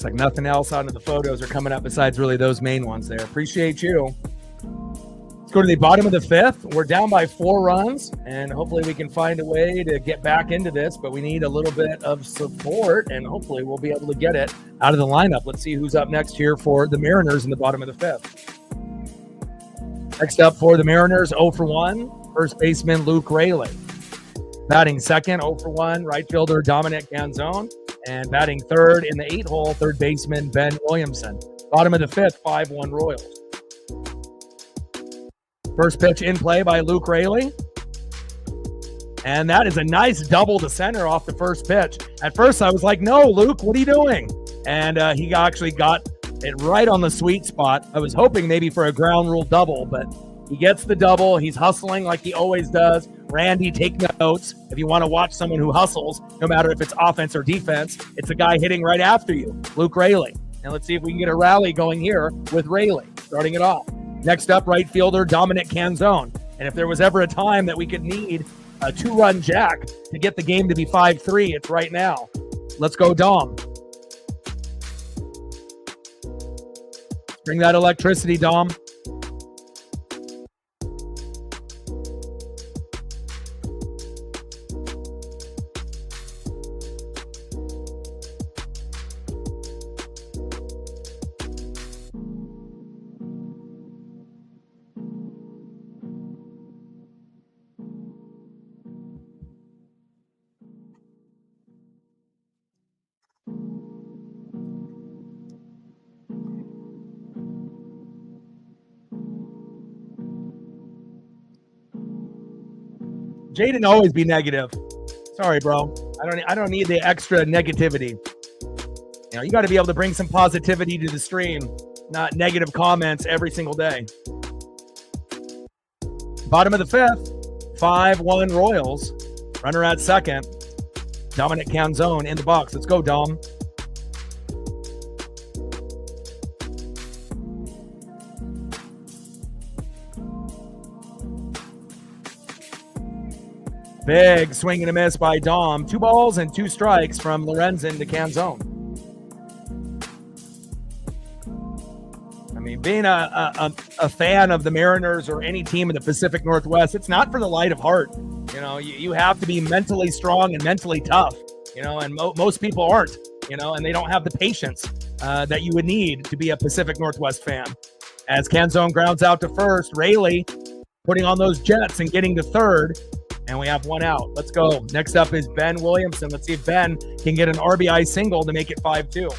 Looks like nothing else out of the photos are coming up besides really those main ones there. Appreciate you. Let's go to the bottom of the fifth. We're down by 4 runs, and hopefully we can find a way to get back into this, but we need a little bit of support, and hopefully we'll be able to get it out of the lineup. Let's see who's up next here for the Mariners in the bottom of the fifth. Next up for the Mariners, 0 for 1, first baseman Luke Raley. Batting second, 0 for 1, right fielder Dominic Canzone. And batting third in the 8-hole, third baseman Ben Williamson. Bottom of the fifth, 5-1 Royals. First pitch in play by Luke Raley. And that is a nice double to center off the first pitch. At first, I was like, no, Luke, what are you doing? And he actually got it right on the sweet spot. I was hoping maybe for a ground rule double, but he gets the double. He's hustling like he always does. Randy, take notes. If you want to watch someone who hustles, no matter if it's offense or defense, it's a guy hitting right after you, Luke Raley. And let's see if we can get a rally going here with Raley, starting it off. Next up, right fielder Dominic Canzone. And if there was ever a time that we could need a 2-run jack to get the game to be 5-3, it's right now. Let's go, Dom. Bring that electricity, Dom. Jaden always be negative. Sorry, bro. I don't need the extra negativity. You know, you got to be able to bring some positivity to the stream, not negative comments every single day. Bottom of the fifth, 5-1 Royals. Runner at second. Dominic Canzone in the box. Let's go, Dom. Big swing and a miss by Dom. 2 balls and 2 strikes from Lorenzen to Canzone. I mean, being a fan of the Mariners or any team in the Pacific Northwest, it's not for the light of heart. You know, you have to be mentally strong and mentally tough, you know, and most people aren't, you know, and they don't have the patience that you would need to be a Pacific Northwest fan. As Canzone grounds out to first, Raley putting on those jets and getting to third. And we have 1 out. Let's go. Next up is Ben Williamson. Let's see if Ben can get an RBI single to make it 5-2.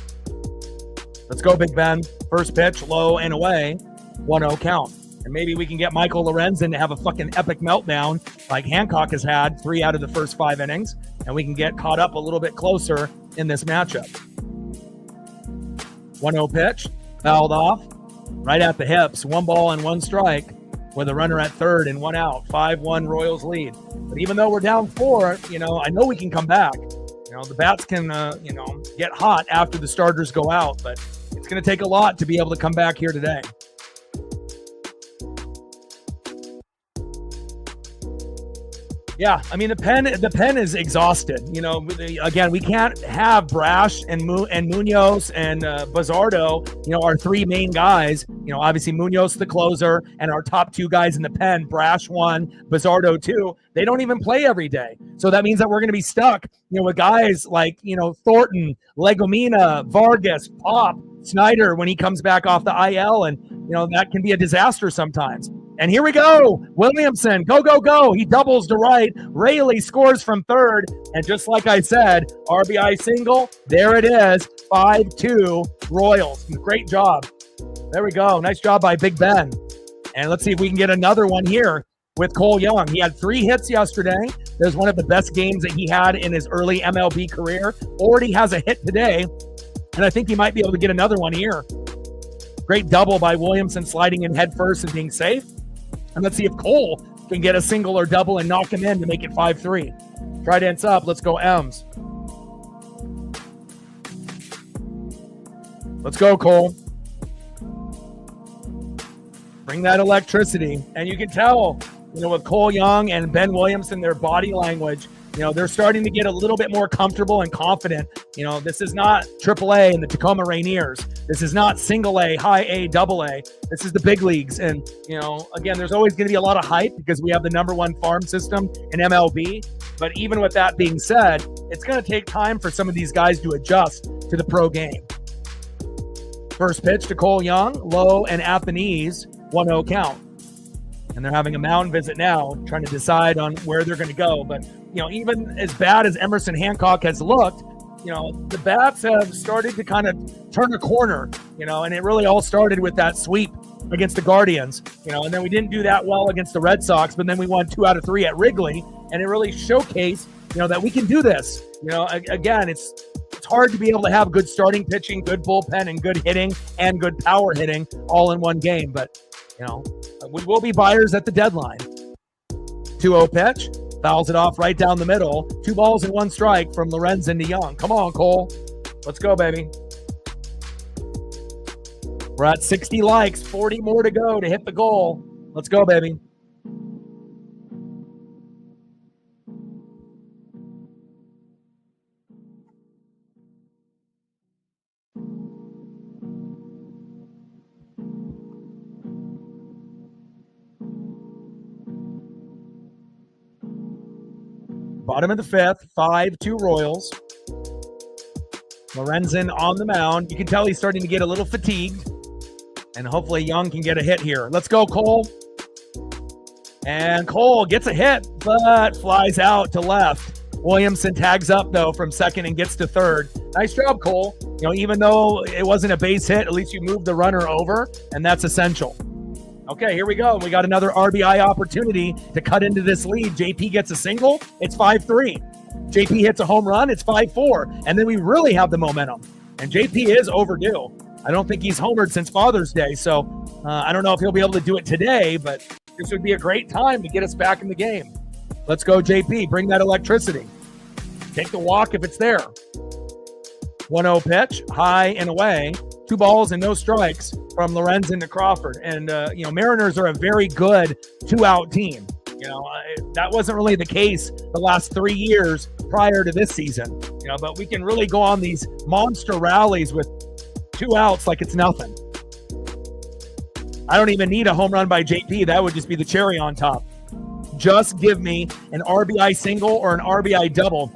Let's go, Big Ben. First pitch, low and away. 1-0 count. And maybe we can get Michael Lorenzen to have a fucking epic meltdown like Hancock has had 3 out of the first 5 innings. And we can get caught up a little bit closer in this matchup. 1-0 pitch. Fouled off. Right at the hips. 1 ball and 1 strike. With a runner at third and 1 out. 5-1 Royals lead. But even though we're down 4, you know, I know we can come back. You know, the bats can, you know, get hot after the starters go out. But it's going to take a lot to be able to come back here today. Yeah, I mean, the pen is exhausted. You know, again, we can't have Brash and Munoz and Bazardo, you know, our 3 main guys. You know, obviously Munoz the closer, and our top 2 guys in the pen, Brash 1, Bazardo 2. They don't even play every day, so that means that we're going to be stuck, you know, with guys like, you know, Thornton, Legomina, Vargas, Pop, Snyder when he comes back off the IL, and you know that can be a disaster sometimes. And here we go. Williamson, go, go, go. He doubles to right. Rayleigh scores from third. And just like I said, RBI single. There it is. 5-2 Royals. Great job. There we go. Nice job by Big Ben. And let's see if we can get another one here with Cole Young. He had 3 hits yesterday. There's one of the best games that he had in his early MLB career. Already has a hit today. And I think he might be able to get another one here. Great double by Williamson, sliding in head first and being safe. And let's see if Cole can get a single or double and knock him in to make it 5-3. Trident's up. Let's go, M's. Let's go, Cole. Bring that electricity. And you can tell, with Cole Young and Ben Williamson, their body language, they're starting to get a little bit more comfortable and confident. This is not AAA and the Tacoma Rainiers. This is not single A, high A, double A. This is the big leagues. And, again, there's always going to be a lot of hype because we have the #1 farm system in MLB. But even with that being said, it's going to take time for some of these guys to adjust to the pro game. First pitch to Cole Young, low and at the knees, 1-0 count. And they're having a mound visit now, trying to decide on where they're going to go. But, even as bad as Emerson Hancock has looked, the bats have started to kind of turn a corner, and it really all started with that sweep against the Guardians, and then we didn't do that well against the Red Sox, but then we won 2 out of 3 at Wrigley, and it really showcased, that we can do this. Again, it's hard to be able to have good starting pitching, good bullpen, and good hitting, and good power hitting all in one game. But, we will be buyers at the deadline. 2-0 pitch. Fouls it off right down the middle. 2 balls and 1 strike from Lorenzen to Young. Come on, Cole. Let's go, baby. We're at 60 likes, 40 more to go to hit the goal. Let's go, baby. Bottom of the 5th, 5-2 Royals. Lorenzen on the mound. You can tell he's starting to get a little fatigued. And hopefully Young can get a hit here. Let's go, Cole. And Cole gets a hit, but flies out to left. Williamson tags up, though, from second and gets to third. Nice job, Cole. Even though it wasn't a base hit, at least you moved the runner over, and that's essential. Okay, here we go. We got another RBI opportunity to cut into this lead. JP gets a single. It's 5-3. JP hits a home run. It's 5-4. And then we really have the momentum. And JP is overdue. I don't think he's homered since Father's Day. So I don't know if he'll be able to do it today, but this would be a great time to get us back in the game. Let's go, JP. Bring that electricity. Take the walk if it's there. 1-0 pitch, high and away. 2 balls and no strikes from Lorenzen to Crawford. And, Mariners are a very good 2-out team. That wasn't really the case the last 3 years prior to this season. But we can really go on these monster rallies with 2 outs like it's nothing. I don't even need a home run by JP. That would just be the cherry on top. Just give me an RBI single or an RBI double.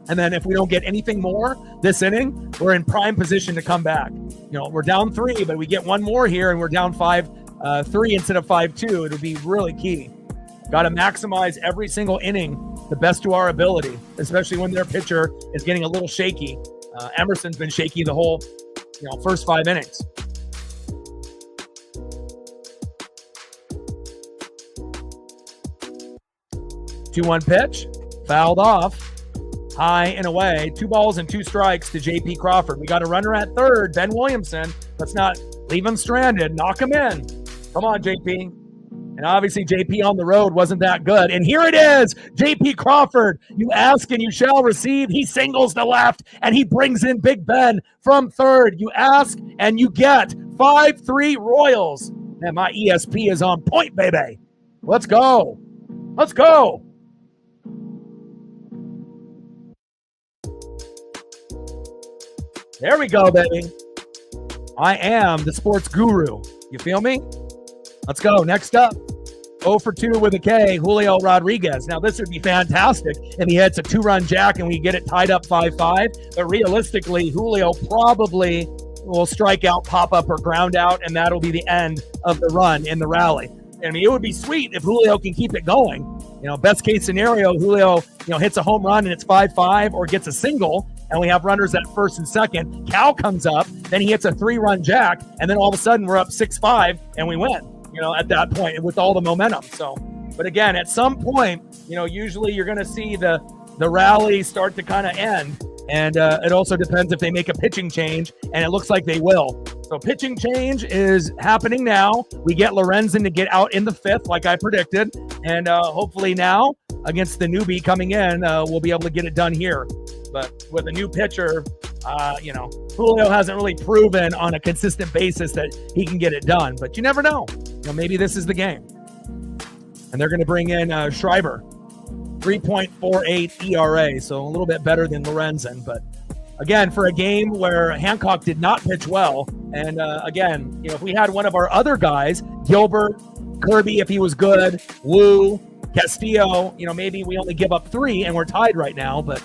And then if we don't get anything more this inning, we're in prime position to come back. We're down 3, but we get one more here and we're down 5-3 instead of 5-2. It'll be really key. Got to maximize every single inning the best to our ability, especially when their pitcher is getting a little shaky. Emerson's been shaky the whole, first 5 innings. Two-one pitch, fouled off. High and away, 2 balls and 2 strikes to JP Crawford. We got a runner at third, Ben Williamson. Let's not leave him stranded. Knock him in. Come on, JP. And obviously JP on the road wasn't that good. And here it is, JP Crawford. You ask and you shall receive. He singles the left and he brings in Big Ben from third. You ask and you get. 5-3 Royals. And my ESP is on point, baby. Let's go. Let's go. There we go, baby. I am the sports guru. You feel me? Let's go. Next up, 0 for 2 with a K, Julio Rodriguez. Now, this would be fantastic if he hits a 2-run jack and we get it tied up 5-5. But realistically, Julio probably will strike out, pop up, or ground out, and that'll be the end of the run in the rally. I mean, it would be sweet if Julio can keep it going. Best case scenario, Julio, hits a home run and it's 5-5 or gets a single, and we have runners at first and second. Cal comes up, then he hits a 3-run jack, and then all of a sudden we're up 6-5 and we win, at that point with all the momentum. So, but again, at some point, usually you're going to see the rally start to kind of end. And it also depends if they make a pitching change, and it looks like they will. So pitching change is happening now. We get Lorenzen to get out in the 5th, like I predicted. And hopefully now, against the newbie coming in, we'll be able to get it done here. But with a new pitcher, Julio hasn't really proven on a consistent basis that he can get it done. But you never know. Maybe this is the game. And they're going to bring in Schreiber. 3.48 ERA, so a little bit better than Lorenzen. But again, for a game where Hancock did not pitch well, and again, if we had one of our other guys, Gilbert, Kirby, if he was good, Wu, Castillo, maybe we only give up 3 and we're tied right now, but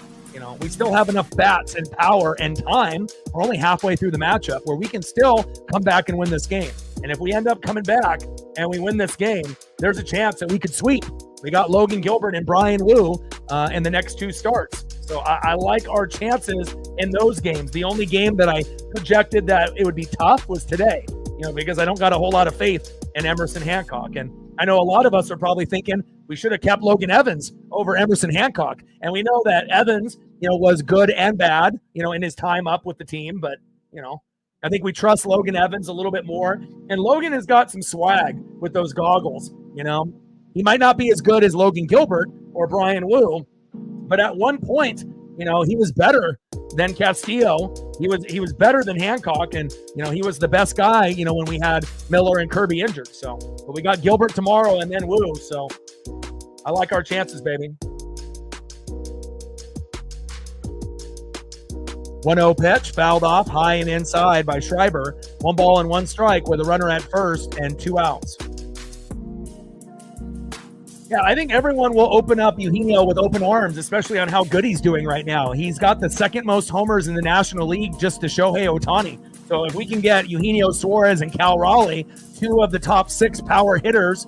we still have enough bats and power and time. We're only halfway through the matchup where we can still come back and win this game. And if we end up coming back and we win this game, there's a chance that we could sweep. We got Logan Gilbert and Brian Wu in the next 2 starts. So I like our chances in those games. The only game that I projected that it would be tough was today, because I don't got a whole lot of faith in Emerson Hancock. And I know a lot of us are probably thinking we should have kept Logan Evans over Emerson Hancock. And we know that Evans, was good and bad, in his time up with the team. But, I think we trust Logan Evans a little bit more. And Logan has got some swag with those goggles, He might not be as good as Logan Gilbert or Brian Wu, but at one point, he was better than Castillo. He was better than Hancock, and he was the best guy, when we had Miller and Kirby injured. So, but we got Gilbert tomorrow and then Wu. So I like our chances, baby. 1-0 pitch, fouled off high and inside by Schreiber. 1 ball and 1 strike with a runner at first and 2 outs. Yeah, I think everyone will open up Eugenio with open arms, especially on how good he's doing right now. He's got the 2nd most homers in the National League just to Shohei Ohtani. So if we can get Eugenio Suarez and Cal Raleigh, 2 of the top 6 power hitters,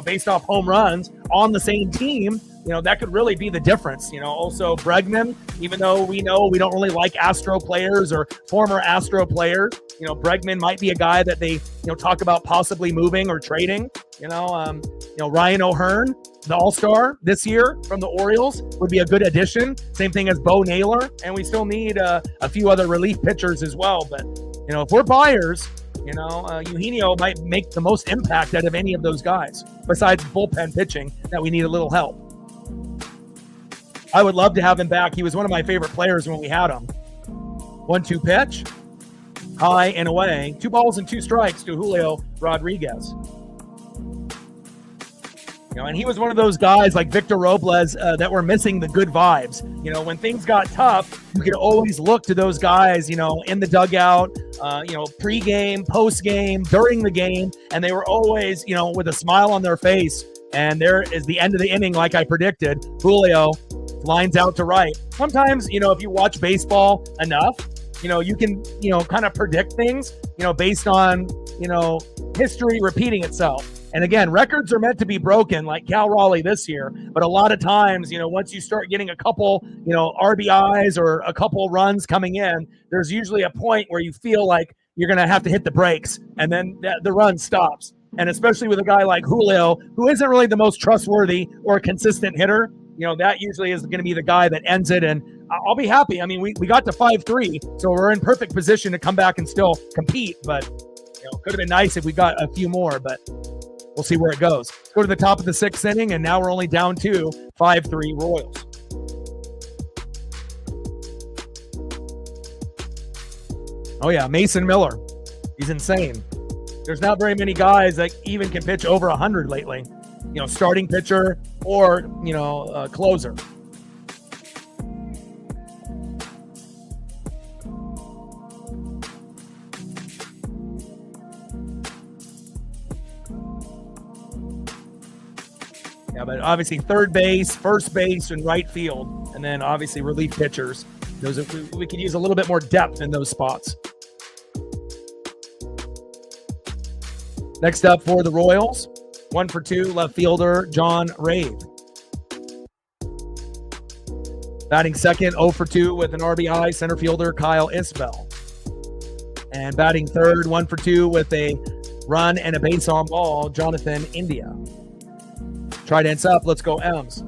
based off home runs on the same team, that could really be the difference. Also Bregman, even though we know we don't really like Astro players or former Astro players, Bregman might be a guy that they, talk about possibly moving or trading. Ryan O'Hearn, the All-Star this year from the Orioles, would be a good addition. Same thing as Bo Naylor. And we still need a few other relief pitchers as well. But, if we're buyers, Eugenio might make the most impact out of any of those guys, besides bullpen pitching that we need a little help. I would love to have him back. He was one of my favorite players when we had him. 1-2 pitch, high and away. 2 balls and 2 strikes to Julio Rodriguez. And he was one of those guys like Victor Robles that were missing the good vibes. When things got tough, you could always look to those guys, in the dugout, pre-game, post-game, during the game, and they were always, with a smile on their face. And there is the end of the inning, like I predicted. Julio lines out to right. Sometimes, if you watch baseball enough, you can, kind of predict things, based on, history repeating itself. And again, records are meant to be broken, like Cal Raleigh this year. But a lot of times, once you start getting a couple, RBIs or a couple runs coming in, there's usually a point where you feel like you're going to have to hit the brakes, and then the run stops. And especially with a guy like Julio, who isn't really the most trustworthy or consistent hitter, that usually is going to be the guy that ends it. And I'll be happy. I mean, we got to 5-3, so we're in perfect position to come back and still compete. But, could have been nice if we got a few more, but we'll see where it goes. Go to the top of the 6th inning, and now we're only down to 5-3 Royals. Oh, yeah, Mason Miller. He's insane. There's not very many guys that even can pitch over 100 lately. Starting pitcher or, closer. Yeah, but obviously third base, first base, and right field, and then obviously relief pitchers. Those we could use a little bit more depth in those spots. Next up for the Royals, 1 for 2, left fielder John Rave. Batting second, 0 for 2 with an RBI, center fielder Kyle Isbell. And batting third, 1 for 2 with a run and a base on ball, Jonathan India. Trident's up. Let's go M's.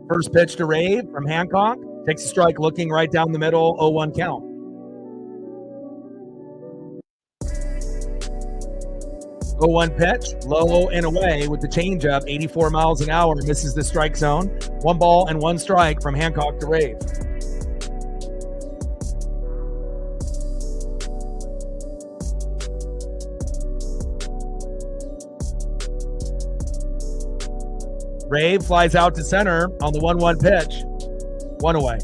First pitch to Rave from Hancock. Takes a strike looking right down the middle, 0-1 count. Oh, 1 pitch, low and away with the changeup, 84 miles an hour, misses the strike zone. 1 ball and 1 strike from Hancock to Rave. Rave flies out to center on the 1-1 pitch. 1 away.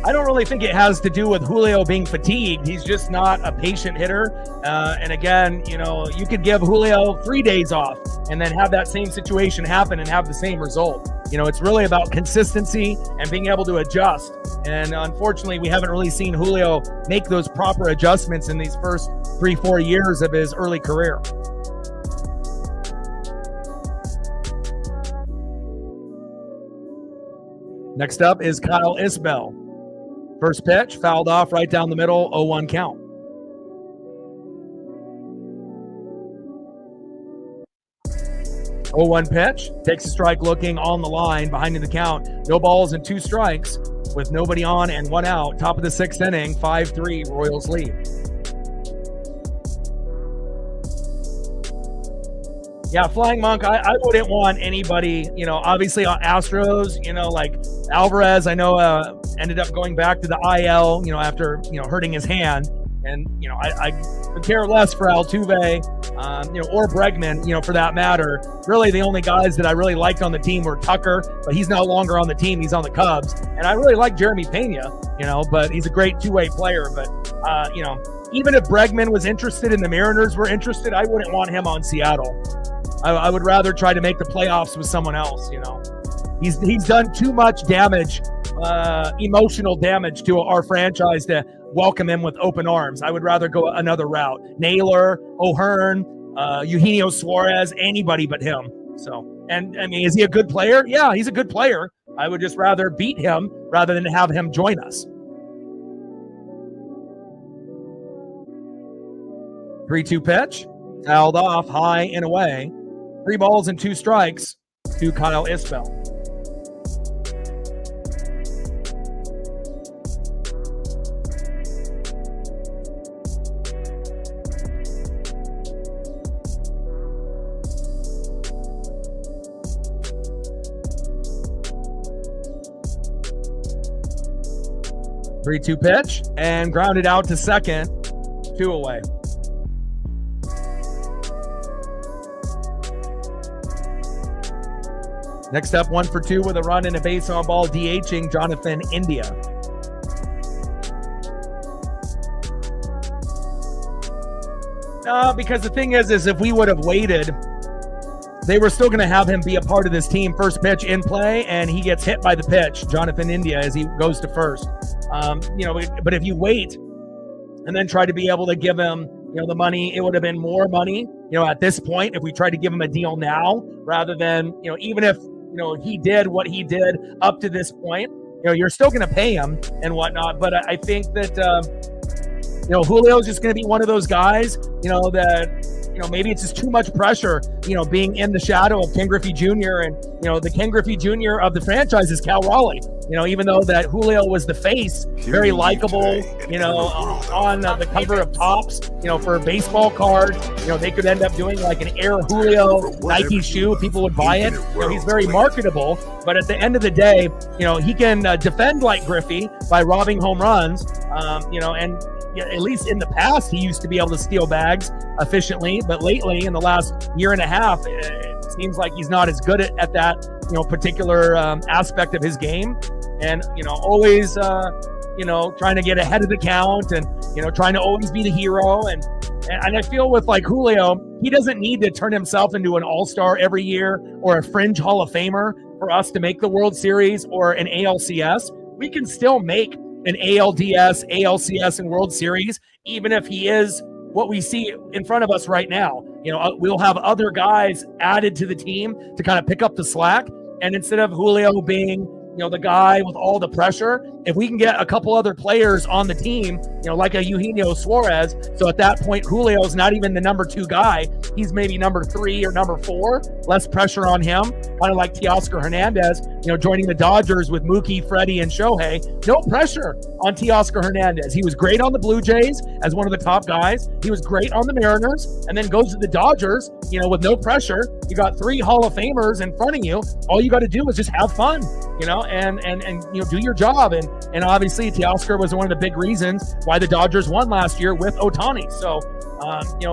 I don't really think it has to do with Julio being fatigued. He's just not a patient hitter. And again, you could give Julio 3 days off and then have that same situation happen and have the same result. It's really about consistency and being able to adjust. And unfortunately, we haven't really seen Julio make those proper adjustments in these first 3-4 years of his early career. Next up is Kyle Isbell. First pitch, fouled off right down the middle, 0-1 count. Oh, 1 pitch, takes a strike looking on the line, behind the count. No balls and 2 strikes with nobody on and 1 out. Top of the 6th inning, 5-3, Royals lead. Yeah, Flying Monk, I wouldn't want anybody, obviously on Astros, like Alvarez, I know ended up going back to the IL, after, hurting his hand. And, I could care less for Altuve, or Bregman, for that matter. Really, the only guys that I really liked on the team were Tucker, but he's no longer on the team. He's on the Cubs. And I really like Jeremy Pena, but he's a great two-way player. But, even if Bregman was interested and the Mariners were interested, I wouldn't want him on Seattle. I would rather try to make the playoffs with someone else, He's done too much damage, emotional damage to our franchise to welcome him with open arms. I would rather go another route. Naylor, O'Hearn, Eugenio Suarez, anybody but him. So, and I mean, is he a good player? Yeah, he's a good player. I would just rather beat him rather than have him join us. 3-2 pitch, fouled off, high and away. 3 balls and 2 strikes to Kyle Isbell. Three-two pitch and grounded out to second. 2 away. Next up, 1 for 2 with a run and a base on ball, DHing Jonathan India. Because the thing is if we would have waited, they were still going to have him be a part of this team. First pitch in play, and he gets hit by the pitch, Jonathan India, as he goes to first. But if you wait and then try to be able to give him, the money, it would have been more money, at this point, if we tried to give him a deal now, rather than, even if, he did what he did up to this point, you're still going to pay him and whatnot. But I think that, Julio's just going to be one of those guys, that, maybe it's just too much pressure, being in the shadow of Ken Griffey Jr. And, the Ken Griffey Jr. of the franchise is Cal Raleigh. Even though that Julio was the face, very likable, on the cover of Topps, for a baseball card, they could end up doing like an Air Julio Nike shoe. People would buy it. He's very marketable, but at the end of the day, he can defend like Griffey by robbing home runs, and at least in the past, he used to be able to steal bags efficiently, but lately in the last year and a half, it seems like he's not as good at that, particular aspect of his game. And, always, trying to get ahead of the count and, trying to always be the hero. And I feel with like Julio, he doesn't need to turn himself into an all-star every year or a fringe Hall of Famer for us to make the World Series or an ALCS. We can still make an ALDS, ALCS, and World Series, even if he is what we see in front of us right now. We'll have other guys added to the team to kind of pick up the slack. And instead of Julio being, the guy with all the pressure, if we can get a couple other players on the team, like a Eugenio Suarez, so at that point, Julio's not even the number 2 guy. He's maybe number 3 or number 4, less pressure on him, kind of like Teoscar Hernandez, joining the Dodgers with Mookie, Freddie, and Shohei. No pressure on Teoscar Hernandez. He was great on the Blue Jays as one of the top guys. He was great on the Mariners, and then goes to the Dodgers, with no pressure. You got 3 Hall of Famers in front of you. All you got to do is just have fun, and do your job. And obviously Teoscar was one of the big reasons why the Dodgers won last year with Ohtani. So,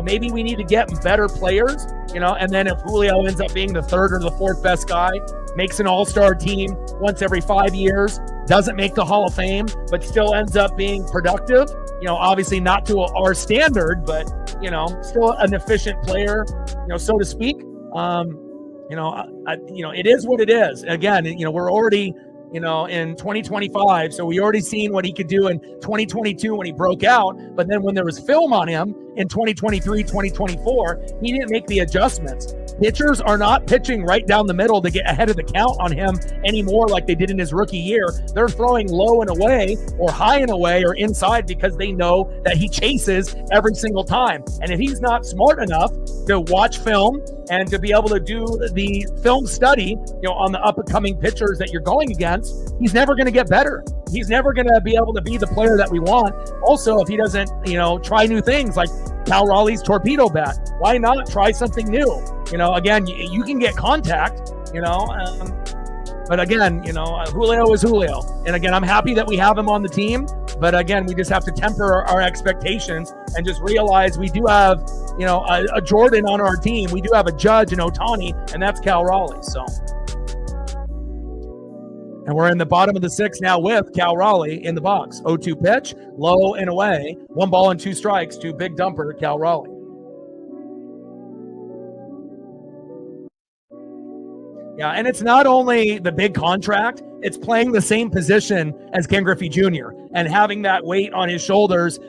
maybe we need to get better players, and then if Julio ends up being the 3rd or the 4th best guy, makes an all-star team once every 5 years, doesn't make the Hall of Fame, but still ends up being productive, obviously not to our standard, but, still an efficient player, so to speak. It is what it is. Again, we're already, in 2025. So we already seen what he could do in 2022 when he broke out. But then when there was film on him in 2023, 2024, he didn't make the adjustments. Pitchers are not pitching right down the middle to get ahead of the count on him anymore like they did in his rookie year. They're throwing low and away or high and away or inside because they know that he chases every single time. And if he's not smart enough to watch film and to be able to do the film study, on the up-and-coming pitchers that you're going against, he's never going to get better. He's never going to be able to be the player that we want. Also, if he doesn't, try new things like Cal Raleigh's torpedo bat, why not try something new? Again, you can get contact, but again, Julio is Julio. And again, I'm happy that we have him on the team. But again, we just have to temper our expectations and just realize we do have, a Jordan on our team. We do have a Judge and Ohtani, and that's Cal Raleigh. So, and we're in the bottom of the 6th now with Cal Raleigh in the box. 0-2 pitch, low and away. 1 ball and 2 strikes to big dumper Cal Raleigh. Yeah, and it's not only the big contract, it's playing the same position as Ken Griffey Jr. and having that weight on his shoulders,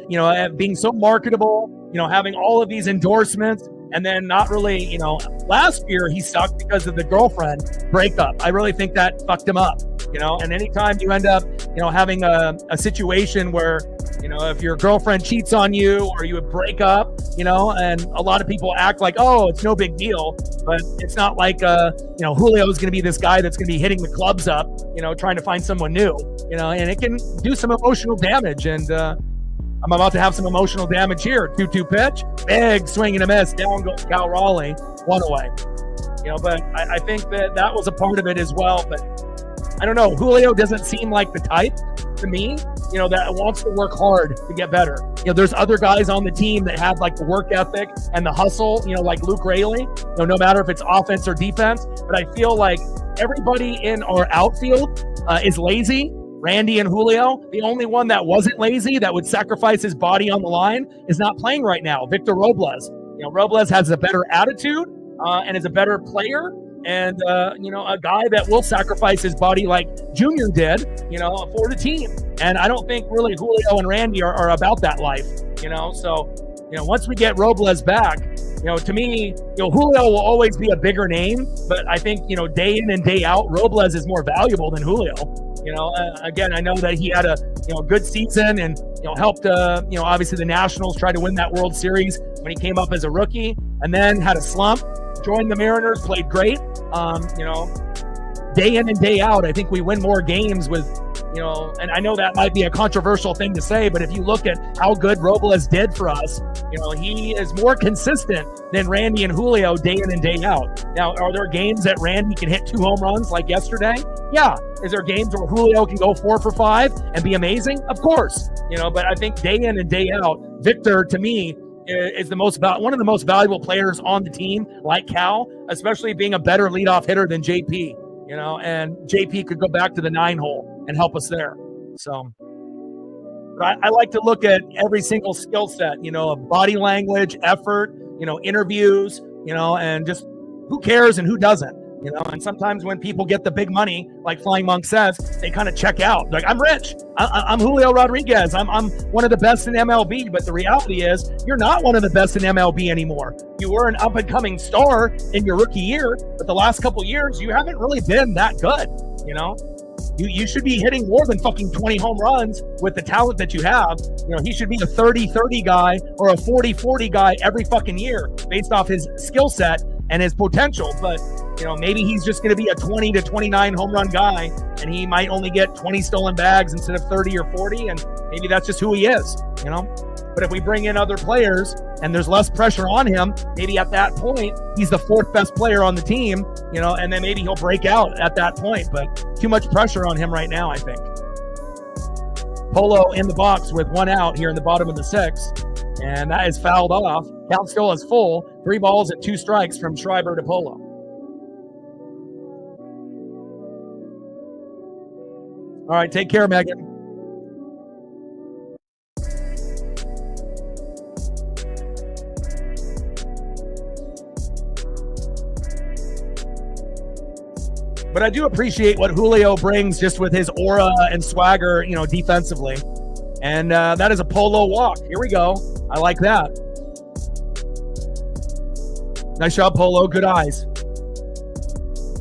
being so marketable, having all of these endorsements, and then not really, last year he sucked because of the girlfriend breakup. I really think that fucked him up, and anytime you end up, having a situation where, if your girlfriend cheats on you or you would break up, and a lot of people act like, oh, it's no big deal, but it's not like, Julio is going to be this guy that's going to be hitting the clubs up, trying to find someone new, and it can do some emotional damage. And I'm about to have some emotional damage here. 2-2 pitch, big swing and a miss. Down goes Cal Raleigh, 1 away. But I think that was a part of it as well. But I don't know. Julio doesn't seem like the type to me, that wants to work hard to get better. There's other guys on the team that have like the work ethic and the hustle, like Luke Raley, no matter if it's offense or defense. But I feel like everybody in our outfield is lazy. Randy and Julio, the only one that wasn't lazy, that would sacrifice his body on the line, is not playing right now. Victor Robles. Robles has a better attitude and is a better player. And, a guy that will sacrifice his body like Junior did, for the team. And I don't think really Julio and Randy are about that life, So, once we get Robles back, to me, Julio will always be a bigger name. But I think, day in and day out, Robles is more valuable than Julio. Again, I know that he had a good season and helped obviously the Nationals try to win that World Series when he came up as a rookie, and then had a slump. Joined the Mariners, played great. Day in and day out, I think we win more games with, and I know that might be a controversial thing to say, but if you look at how good Robles did for us, he is more consistent than Randy and Julio day in and day out. Now, are there games that Randy can hit 2 home runs like yesterday? Yeah. Is there games where Julio can go 4 for 5 and be amazing? Of course, but I think day in and day out, Victor, to me, is one of the most valuable players on the team, like Cal, especially being a better leadoff hitter than JP, and JP could go back to the 9 hole and help us there. So I like to look at every single skill set, of body language, effort, interviews, and just who cares and who doesn't. And sometimes when people get the big money, like Flying Monk says, they kind of check out. Like, I'm rich. I'm Julio Rodriguez. I'm one of the best in MLB. But the reality is, you're not one of the best in MLB anymore. You were an up-and-coming star in your rookie year, but the last couple years, you haven't really been that good. You should be hitting more than fucking 20 home runs with the talent that you have. He should be a 30-30 guy or a 40-40 guy every fucking year based off his skill set and his potential. But maybe he's just going to be a 20 to 29 home run guy, and he might only get 20 stolen bags instead of 30 or 40, and maybe that's just who he is. But if we bring in other players and there's less pressure on him, maybe at that point he's the 4th best player on the team, and then maybe he'll break out at that point. But too much pressure on him right now, I think. Polo in the box with 1 out here in the bottom of the 6th, and that is fouled off. Count still is full. 3 balls and 2 strikes from Schreiber to Polo. All right, take care, Megan. But I do appreciate what Julio brings just with his aura and swagger, defensively. And that is a Polo walk. Here we go. I like that. Nice job, Polo. Good eyes.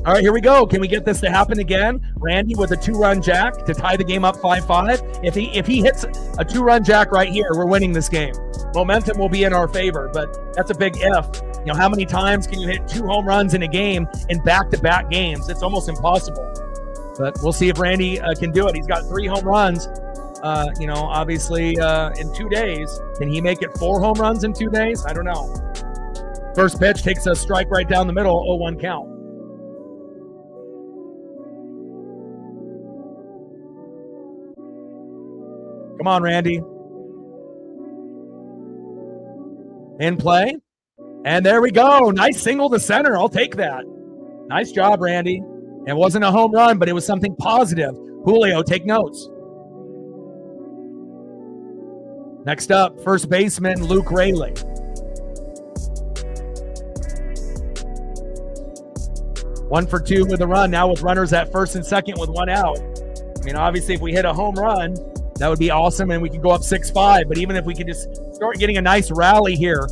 All right, here we go. Can we get this to happen again? Randy with a 2-run jack to tie the game up 5-5. If he hits a 2-run jack right here, we're winning this game. Momentum will be in our favor, but that's a big if. How many times can you hit 2 home runs in a game in back-to-back games? It's almost impossible. But we'll see if Randy can do it. He's got 3 home runs, obviously in 2 days. Can he make it 4 home runs in 2 days? I don't know. First pitch takes a strike right down the middle, 0-1 count. Come on, Randy. In play. And there we go. Nice single to center. I'll take that. Nice job, Randy. It wasn't a home run, but it was something positive. Julio, take notes. Next up, first baseman Luke Raley. One for 2 with a run. Now with runners at first and second with 1 out. Obviously, if we hit a home run, that would be awesome, and we can go up 6-5. But even if we could just start getting a nice rally here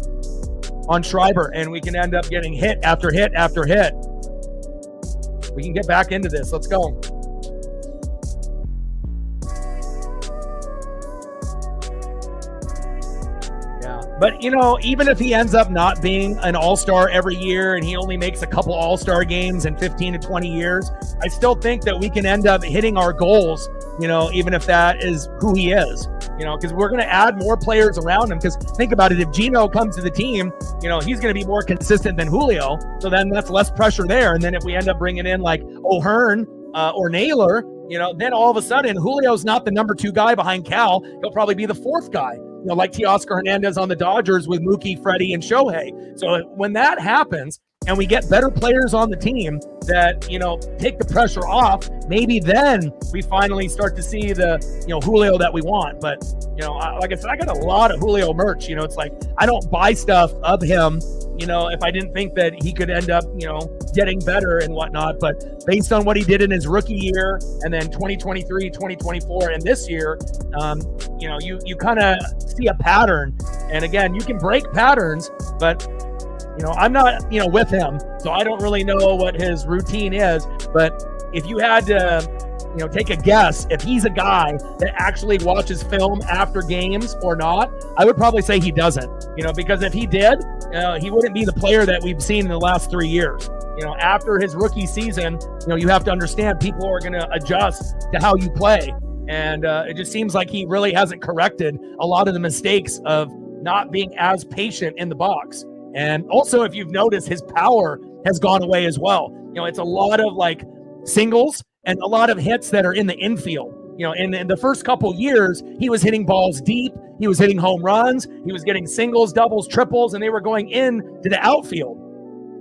on Schreiber, and we can end up getting hit after hit after hit, we can get back into this. Let's go. Yeah. But, even if he ends up not being an all-star every year and he only makes a couple all-star games in 15 to 20 years, I still think that we can end up hitting our goals, even if that is who he is. Because we're going to add more players around him. Because think about it, if Gino comes to the team, he's going to be more consistent than Julio. So then that's less pressure there. And then if we end up bringing in like O'Hearn or Naylor, then all of a sudden Julio's not the number 2 guy behind Cal. He'll probably be the 4th guy, like Teoscar Hernandez on the Dodgers with Mookie, Freddie, and Shohei. So when that happens, and we get better players on the team that, take the pressure off, maybe then we finally start to see the, Julio that we want. But, like I said, I got a lot of Julio merch. It's like I don't buy stuff of him, if I didn't think that he could end up, getting better and whatnot. But based on what he did in his rookie year and then 2023, 2024, and this year, you kind of see a pattern. And again, you can break patterns, but I'm not, with him, so I don't really know what his routine is. But if you had to, take a guess, if he's a guy that actually watches film after games or not, I would probably say he doesn't, because if he did, he wouldn't be the player that we've seen in the last 3 years. After his rookie season, you have to understand people are going to adjust to how you play. And it just seems like he really hasn't corrected a lot of the mistakes of not being as patient in the box. And also, if you've noticed, his power has gone away as well. It's a lot of like singles and a lot of hits that are in the infield. You know, in the first couple years, he was hitting balls deep. He was hitting home runs. He was getting singles, doubles, triples, and they were going in to the outfield.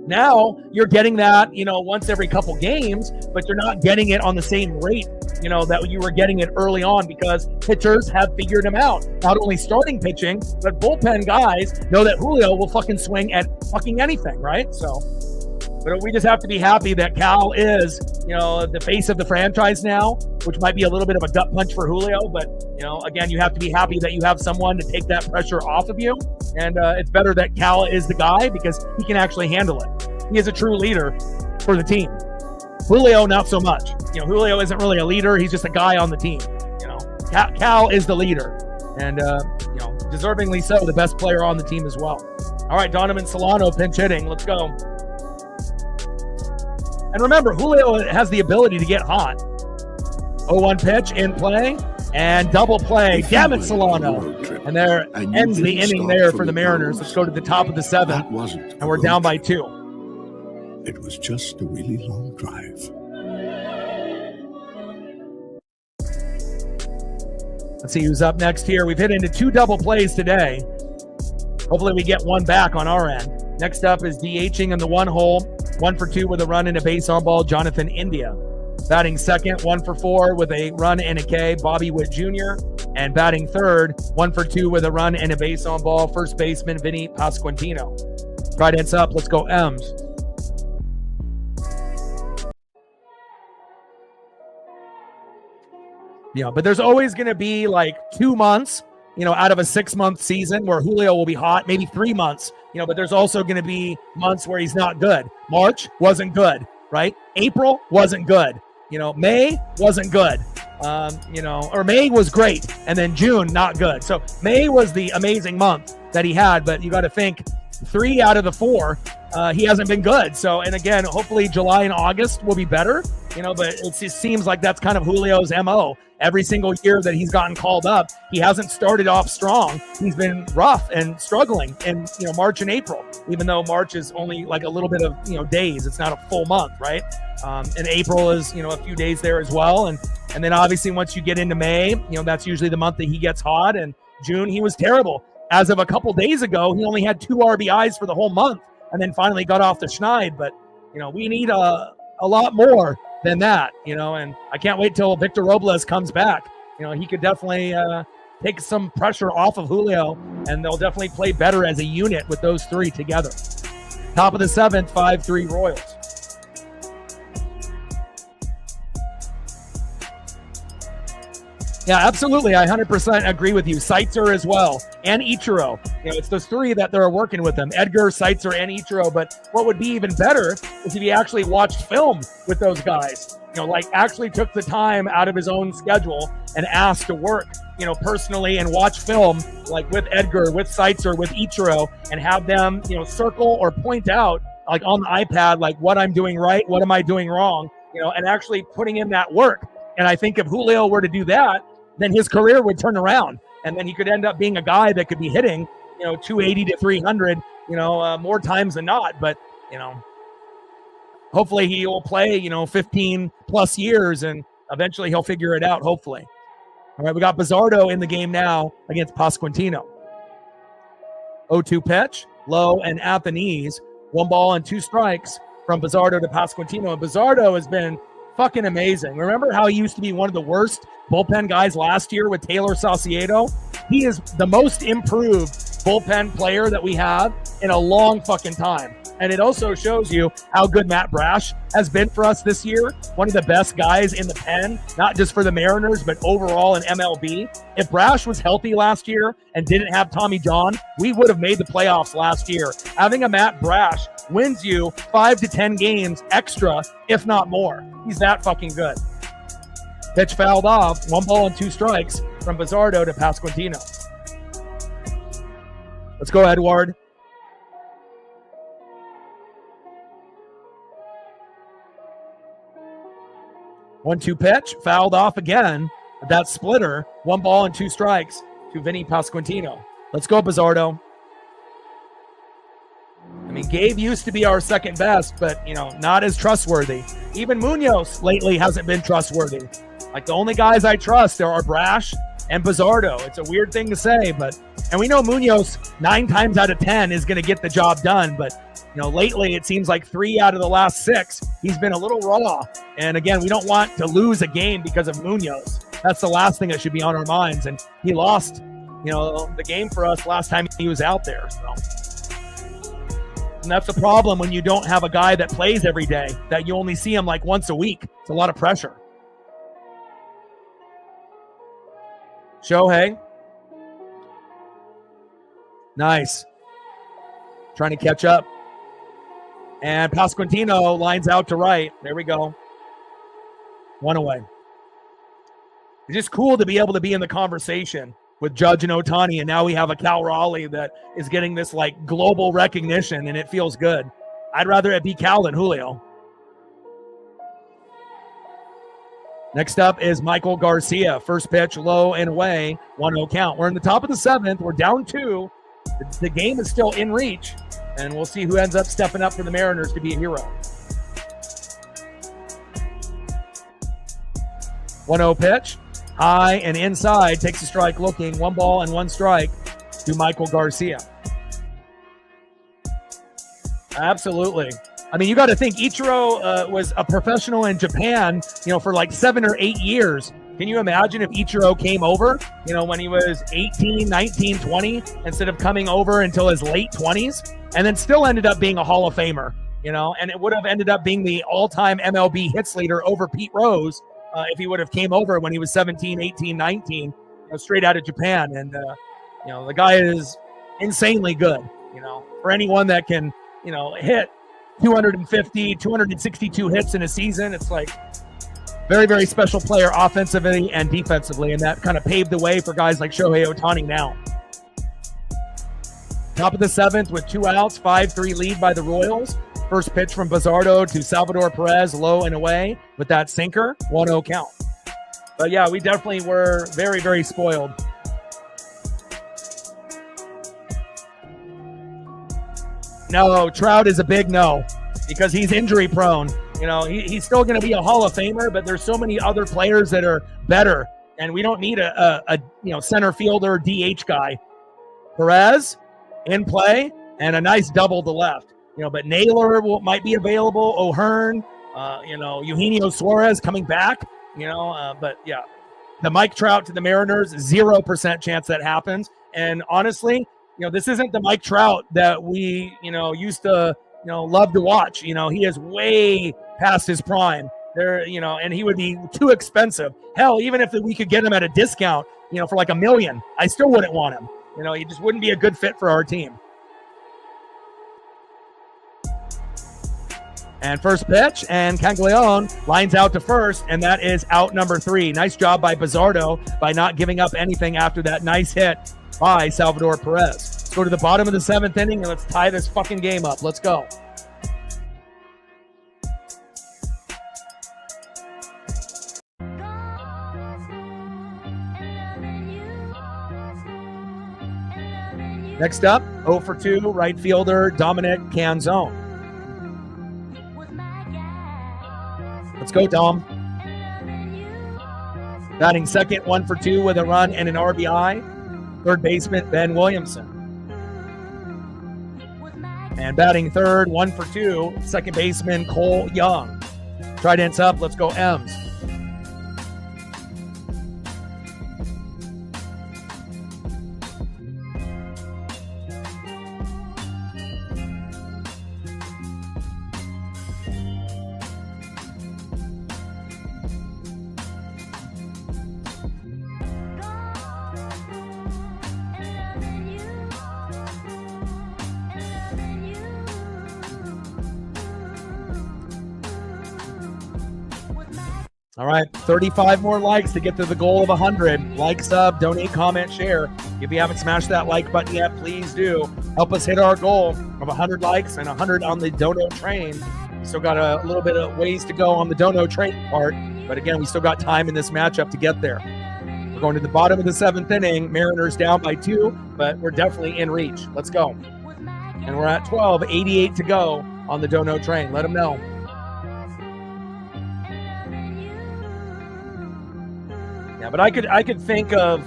Now you're getting that, you know, once every couple games, but you're not getting it on the same rate, you know, that you were getting it early on, because pitchers have figured him out. Not only starting pitching, but bullpen guys know that Julio will fucking swing at fucking anything, right? So, but we just have to be happy that Cal is, you know, the face of the franchise now, which might be a little bit of a gut punch for Julio. But, you know, again, you have to be happy that you have someone to take that pressure off of you. And it's better that Cal is the guy, because he can actually handle it. He is a true leader for the team. Julio, not so much. You know, Julio isn't really a leader. He's just a guy on the team. You know, Cal is the leader. And, you know, deservingly so, the best player on the team as well. All right, Donovan Solano pinch hitting. Let's go. And remember, Julio has the ability to get hot. 0-1 pitch in play and double play. Damn it, Solano. And there ends the inning there for the Mariners. Let's go to the top of the seventh. And we're down by 2. It was just a really long drive. Let's see who's up next here. We've hit into 2 double plays today. Hopefully we get one back on our end. Next up is DHing in the 1 hole. 1 for 2 with a run and a base on ball, Jonathan India. Batting second, 1 for 4 with a run and a K, Bobby Witt Jr. And batting third, 1 for 2 with a run and a base on ball, first baseman Vinny Pasquantino. Trident's up. Let's go M's. Yeah, but there's always going to be like 2 months, you know, out of a 6-month season where Julio will be hot, maybe 3 months, you know, but there's also going to be months where he's not good. March wasn't good, right? April wasn't good. You know, May wasn't good. You know, or May was great. And then June, not good. So May was the amazing month that he had, but you got to think 3 out of the 4, he hasn't been good. So, and again, hopefully July and August will be better, you know, but it just seems like that's kind of Julio's MO. Every single year that he's gotten called up, he hasn't started off strong. He's been rough and struggling in, you know, March and April, even though March is only like a little bit of, you know, days. It's not a full month, right? And April is, you know, a few days there as well. And then obviously once you get into May, you know, that's usually the month that he gets hot. And June, he was terrible. As of a couple days ago, he only had 2 RBIs for the whole month and then finally got off the schneid. But, you know, we need a lot more than that, you know, and I can't wait till Victor Robles comes back. You know, he could definitely take some pressure off of Julio, and they'll definitely play better as a unit with those 3 together. Top of the 7th, 5-3 Royals. Yeah, absolutely. I 100% agree with you. Seitzer as well, and Ichiro. You know, it's those 3 that they're working with them: Edgar, Seitzer, and Ichiro. But what would be even better is if he actually watched film with those guys. You know, like actually took the time out of his own schedule and asked to work, you know, personally and watch film, like with Edgar, with Seitzer, with Ichiro, and have them, you know, circle or point out, like on the iPad, like what I'm doing right, what am I doing wrong, you know, and actually putting in that work. And I think if Julio were to do that, then his career would turn around, and then he could end up being a guy that could be hitting, you know, 280 to 300, you know, more times than not. But, you know, hopefully he will play, you know, 15 plus years, and eventually he'll figure it out, hopefully. All right, we got Bizzardo in the game now against Pasquantino. 0-2 pitch, low and at the knees. 1 ball and 2 strikes from Bizzardo to Pasquantino. And Bizzardo has been fucking amazing. Remember how he used to be one of the worst bullpen guys last year with Taylor Saucedo? He is the most improved bullpen player that we have in a long fucking time. And it also shows you how good Matt Brash has been for us this year. One of the best guys in the pen, not just for the Mariners, but overall in MLB. If Brash was healthy last year and didn't have Tommy John, we would have made the playoffs last year. Having a Matt Brash wins you 5 to 10 games extra, if not more. He's that fucking good. Pitch fouled off. 1 ball and 2 strikes from Bizzardo to Pasquantino. Let's go, Edward. One-two pitch, fouled off again. That splitter, 1 ball and 2 strikes to Vinny Pasquantino. Let's go, Bizzardo. I mean, Gabe used to be our second best, but, you know, not as trustworthy. Even Munoz lately hasn't been trustworthy. Like, the only guys I trust are Brash and Bizzardo. It's a weird thing to say, and we know Munoz 9 times out of 10 is going to get the job done. But, lately it seems like 3 out of the last 6, he's been a little raw. And again, we don't want to lose a game because of Munoz. That's the last thing that should be on our minds. And he lost, the game for us last time he was out there. So. And that's the problem when you don't have a guy that plays every day, that you only see him like once a week. It's a lot of pressure. Shohei. Nice. Trying to catch up. And Pasquantino lines out to right. There we go. 1 away. It's just cool to be able to be in the conversation with Judge and Ohtani, and now we have a Cal Raleigh that is getting this like global recognition, and it feels good. I'd rather it be Cal than Julio. Next up is Michael Garcia. First pitch, low and away, 1-0 count. We're in the top of the 7th. We're down 2. The game is still in reach, and we'll see who ends up stepping up for the Mariners to be a hero. 1-0 pitch, high and inside, takes a strike looking. 1 ball and 1 strike to Michael Garcia. Absolutely. I mean, you got to think Ichiro was a professional in Japan, for like 7 or 8 years. Can you imagine if Ichiro came over, when he was 18, 19, 20, instead of coming over until his late 20s, and then still ended up being a Hall of Famer, and it would have ended up being the all-time MLB hits leader over Pete Rose if he would have came over when he was 17, 18, 19, straight out of Japan. And, the guy is insanely good, for anyone that can, hit 250, 262 hits in a season. It's like very, very special player offensively and defensively, and that kind of paved the way for guys like Shohei Ohtani now. Top of the 7th with 2 outs, 5-3 lead by the Royals. First pitch from Bizzardo to Salvador Perez, low and away with that sinker, 1-0 count. But yeah, we definitely were very, very spoiled. No, Trout is a big no because he's injury prone. He's still going to be a Hall of Famer, but there's so many other players that are better, and we don't need a center fielder DH guy. Perez in play and a nice double to left. But Naylor might be available. O'Hearn, Eugenio Suarez coming back. But yeah, the Mike Trout to the Mariners, 0% chance that happens. And honestly, this isn't the Mike Trout that we, used to, love to watch. He is way past his prime there, and he would be too expensive. Hell, even if we could get him at a discount, for like $1 million, I still wouldn't want him. He just wouldn't be a good fit for our team. And first pitch, and Caglione lines out to first, and that is out number 3. Nice job by Bizzardo by not giving up anything after that nice hit by Salvador Perez. Let's go to the bottom of the 7th inning, and let's tie this fucking game up. Let's go. Next up, 0 for 2, right fielder Dominic Canzone. Let's go, Dom. Batting second, 1 for 2 with a run and an RBI. Third baseman, Ben Williamson. And batting third, 1 for 2, second baseman, Cole Young. Trident's up. Let's go, M's. All right, 35 more likes to get to the goal of 100. Like, sub, donate, comment, share. If you haven't smashed that like button yet, please do. Help us hit our goal of 100 likes and 100 on the Dono train. We still got a little bit of ways to go on the Dono train part, but again, we still got time in this matchup to get there. We're going to the bottom of the 7th inning. Mariners down by 2, but we're definitely in reach. Let's go. And we're at 12, 88 to go on the Dono train. Let them know. but I could think of,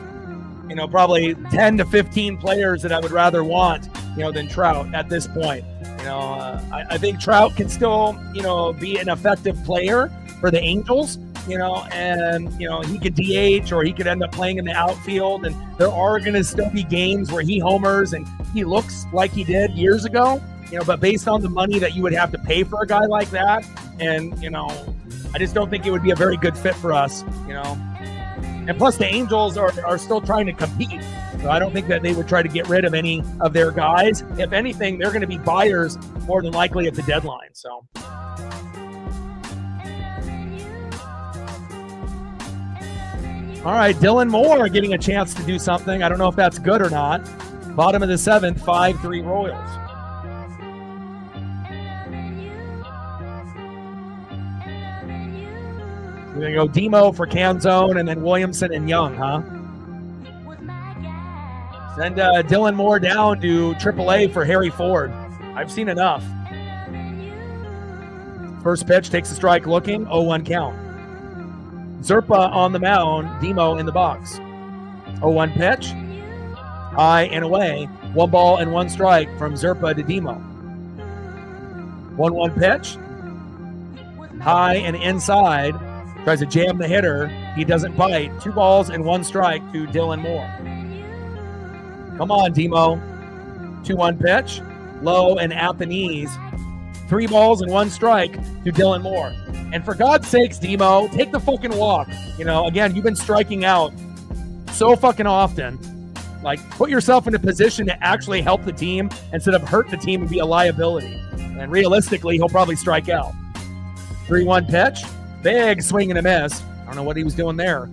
probably 10 to 15 players that I would rather want, than Trout at this point. I think Trout can still, be an effective player for the Angels, and, he could DH or he could end up playing in the outfield. And there are going to still be games where he homers and he looks like he did years ago, but based on the money that you would have to pay for a guy like that. And, I just don't think it would be a very good fit for us, And plus the Angels are still trying to compete. So I don't think that they would try to get rid of any of their guys. If anything, they're going to be buyers more than likely at the deadline. So. All right, Dylan Moore getting a chance to do something. I don't know if that's good or not. Bottom of the 7th, 5-3 Royals. We're going to go Demo for Canzone and then Williamson and Young, huh? Send Dylan Moore down to AAA for Harry Ford. I've seen enough. First pitch, takes a strike looking, 0-1 count. Zerpa on the mound, Demo in the box. 0-1 pitch, high and away, 1 ball and 1 strike from Zerpa to Demo. 1-1 pitch, high and inside, tries to jam the hitter, he doesn't bite, 2 balls and 1 strike to Dylan Moore. Come on, Demo. 2-1 pitch, low and at the knees, 3 balls and 1 strike to Dylan Moore. And for God's sakes, Demo, take the fucking walk. Again, you've been striking out so fucking often. Like, put yourself in a position to actually help the team instead of hurt the team and be a liability. And realistically, he'll probably strike out. 3-1 pitch, big swing and a miss. I don't know what he was doing there.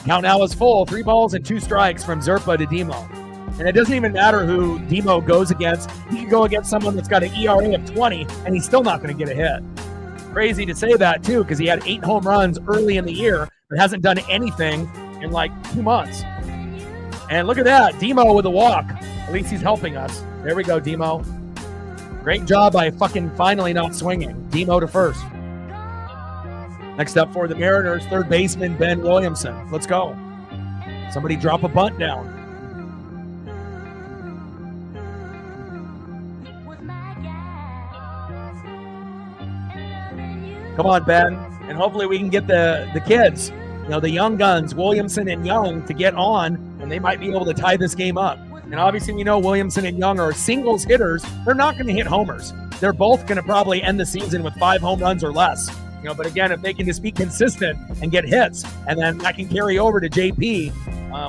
Count now is full, 3 balls and 2 strikes from Zerpa to Demo. And it doesn't even matter who Demo goes against. He can go against someone that's got an ERA of 20, and he's still not going to get a hit. Crazy to say that, too, because he had 8 home runs early in the year, but hasn't done anything in like 2 months. And look at that, Demo with a walk. At least he's helping us. There we go, Demo. Great job by fucking finally not swinging. Demo to first. Next up for the Mariners, third baseman Ben Williamson. Let's go. Somebody drop a bunt down. Come on, Ben. And hopefully we can get the kids, the young guns, Williamson and Young, to get on, and they might be able to tie this game up. And obviously we know Williamson and Young are singles hitters. They're not going to hit homers. They're both going to probably end the season with 5 home runs or less. But again, if they can just be consistent and get hits, and then that can carry over to JP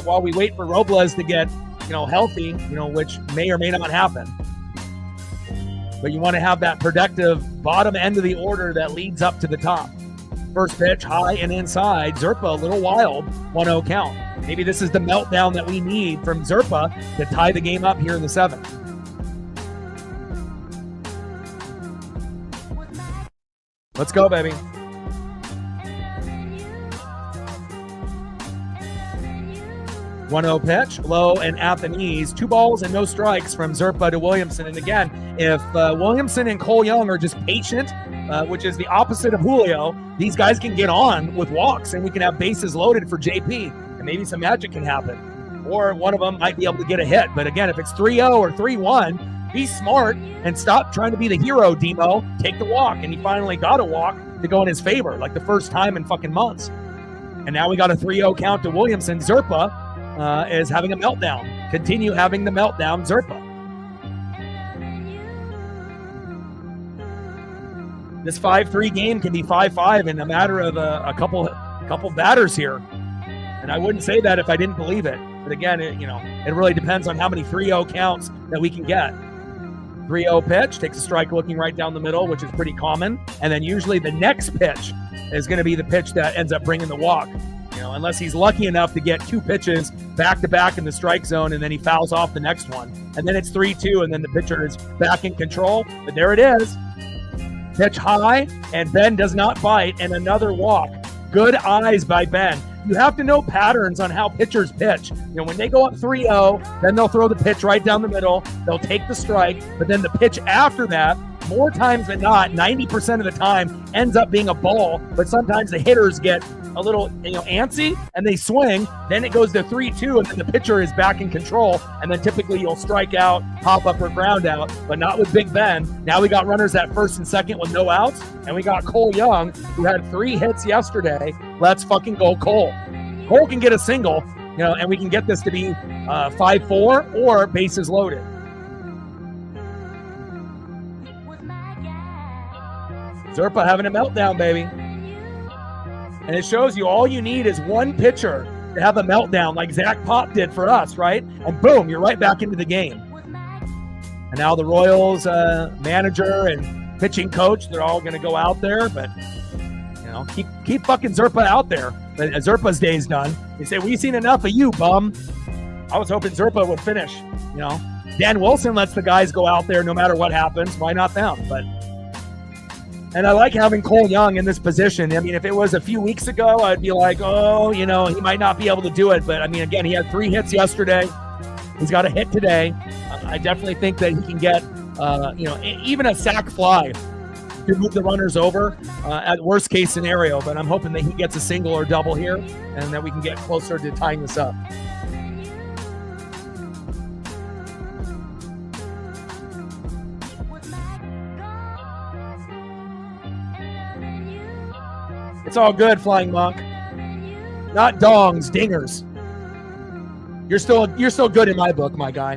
while we wait for Robles to get, healthy, which may or may not happen. But you want to have that productive bottom end of the order that leads up to the top. First pitch, high and inside. Zerpa, a little wild, 1-0 count. Maybe this is the meltdown that we need from Zerpa to tie the game up here in the 7th. Let's go, baby. 1-0 pitch, low and at the knees. 2 balls and no strikes from Zerpa to Williamson. And again, if Williamson and Cole Young are just patient, which is the opposite of Julio, these guys can get on with walks and we can have bases loaded for JP. And maybe some magic can happen. Or one of them might be able to get a hit. But again, if it's 3-0 or 3-1, be smart and stop trying to be the hero, Demo. Take the walk. And he finally got a walk to go in his favor, like the first time in fucking months. And now we got a 3-0 count to Williamson. Zerpa is having a meltdown. Continue having the meltdown, Zerpa. This 5-3 game can be 5-5 in a matter of a couple batters here. And I wouldn't say that if I didn't believe it. But again, it really depends on how many 3-0 counts that we can get. 3-0 pitch, takes a strike looking right down the middle, which is pretty common. And then usually the next pitch is going to be the pitch that ends up bringing the walk. Unless he's lucky enough to get 2 pitches back-to-back in the strike zone, and then he fouls off the next one. And then it's 3-2, and then the pitcher is back in control. But there it is. Pitch high, and Ben does not bite, and another walk. Good eyes by Ben. You have to know patterns on how pitchers pitch. When they go up 3-0, then they'll throw the pitch right down the middle. They'll take the strike, but then the pitch after that, more times than not, 90% of the time, ends up being a ball, but sometimes the hitters get a little, antsy and they swing, then it goes to 3-2 and then the pitcher is back in control. And then typically you'll strike out, pop up or ground out, but not with Big Ben. Now we got runners at first and second with no outs. And we got Cole Young, who had 3 hits yesterday. Let's fucking go Cole. Cole can get a single, and we can get this to be 5-4 or bases loaded. Zerpa having a meltdown, baby. And it shows you all you need is one pitcher to have a meltdown like Zach Pop did for us, right? And boom, you're right back into the game. And now the Royals manager and pitching coach, they're all going to go out there, but keep fucking Zerpa out there. But Zerpa's day's done. They say, we've seen enough of you, bum. I was hoping Zerpa would finish, Dan Wilson lets the guys go out there no matter what happens. Why not them? And I like having Cole Young in this position. I mean, if it was a few weeks ago, I'd be like, he might not be able to do it. But, I mean, again, he had 3 hits yesterday. He's got a hit today. I definitely think that he can get, even a sac fly to move the runners over at worst case scenario. But I'm hoping that he gets a single or double here and that we can get closer to tying this up. It's all good, Flying Monk. Not dongs, dingers. You're still good in my book, my guy.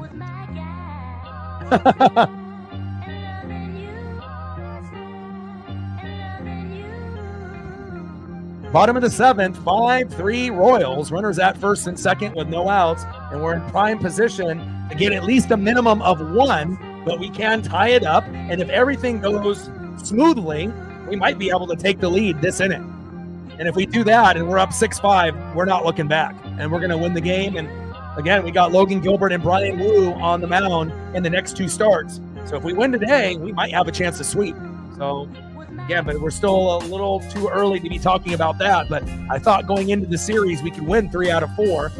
Bottom of the 7th, 5-3 Royals. Runners at first and second with no outs, and we're in prime position to get at least a minimum of 1, but we can tie it up. And if everything goes smoothly, we might be able to take the lead this inning. And if we do that and we're up 6-5, we're not looking back. And we're going to win the game. And again, we got Logan Gilbert and Brian Wu on the mound in the next 2 starts. So if we win today, we might have a chance to sweep. So, yeah, but we're still a little too early to be talking about that. But I thought going into the series, we could win 3 out of 4,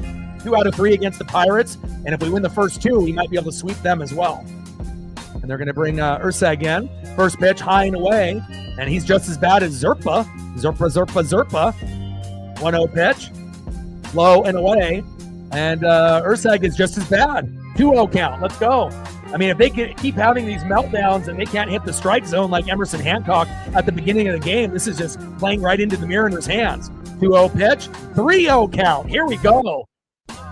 2 out of 3 against the Pirates. And if we win the first 2, we might be able to sweep them as well. And they're going to bring Ursag in. First pitch, high and away. And he's just as bad as Zerpa. Zerpa. 1-0 pitch. Low and away. And Ursag is just as bad. 2-0 count. Let's go. I mean, if they keep having these meltdowns and they can't hit the strike zone like Emerson Hancock at the beginning of the game, this is just playing right into the Mariners' hands. 2-0 pitch. 3-0 count. Here we go.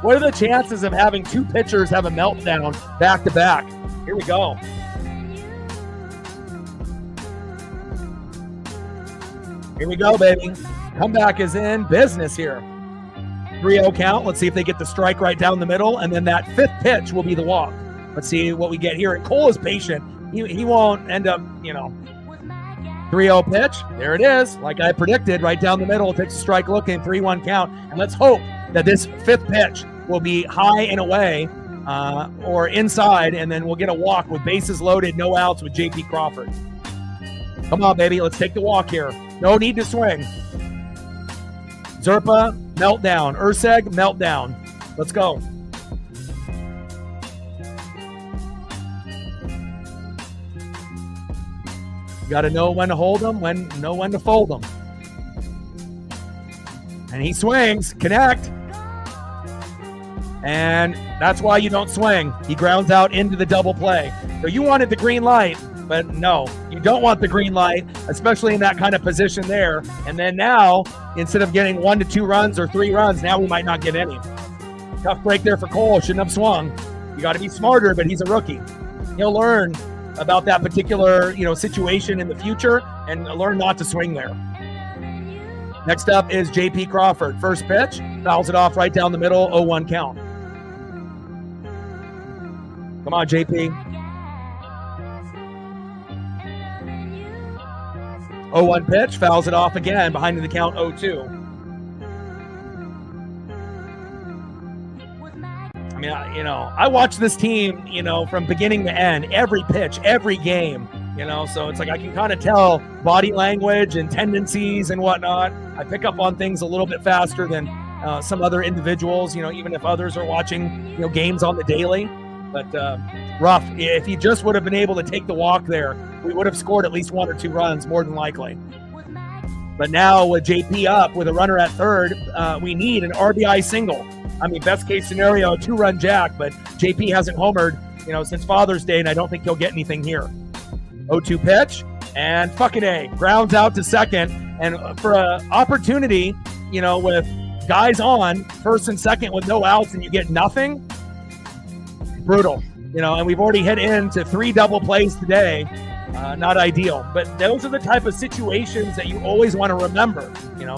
What are the chances of having 2 pitchers have a meltdown back-to-back? Here we go. Here we go, baby. Comeback is in business here. 3-0 count. Let's see if they get the strike right down the middle, and then that 5th pitch will be the walk. Let's see what we get here. And Cole is patient. He won't end up, 3-0 pitch. There it is. Like I predicted, right down the middle. Takes a strike looking, 3-1 count. And let's hope that this 5th pitch will be high and away or inside, and then we'll get a walk with bases loaded, no outs with J.P. Crawford. Come on, baby. Let's take the walk here. No need to swing. Zerpa, meltdown. Urseg, meltdown. Let's go. You got to know when to hold them, know when to fold them. And he swings. Connect. And that's why you don't swing. He grounds out into the double play. So you wanted the green light. But no, you don't want the green light, especially in that kind of position there. And then now, instead of getting 1 to 2 runs or 3 runs, now we might not get any. Tough break there for Cole. Shouldn't have swung. You got to be smarter, but he's a rookie. He'll learn about that particular, situation in the future and learn not to swing there. Next up is J.P. Crawford. First pitch, fouls it off right down the middle, 0-1 count. Come on, J.P. 0-1 pitch, fouls it off again, behind the count 0-2. I mean, I watch this team, from beginning to end, every pitch, every game, so it's like I can kind of tell body language and tendencies and whatnot. I pick up on things a little bit faster than some other individuals, even if others are watching, games on the daily. But rough. If he just would have been able to take the walk there, we would have scored at least 1 or 2 runs, more than likely. But now with JP up with a runner at third, we need an RBI single. I mean, best case scenario, a 2-run jack, but JP hasn't homered, since Father's Day, and I don't think he'll get anything here. 0-2 pitch, and fucking A. Grounds out to second, and for an opportunity, with guys on first and second with no outs and you get nothing, brutal. And we've already hit into 3 double plays today. Not ideal, but those are the type of situations that you always want to remember.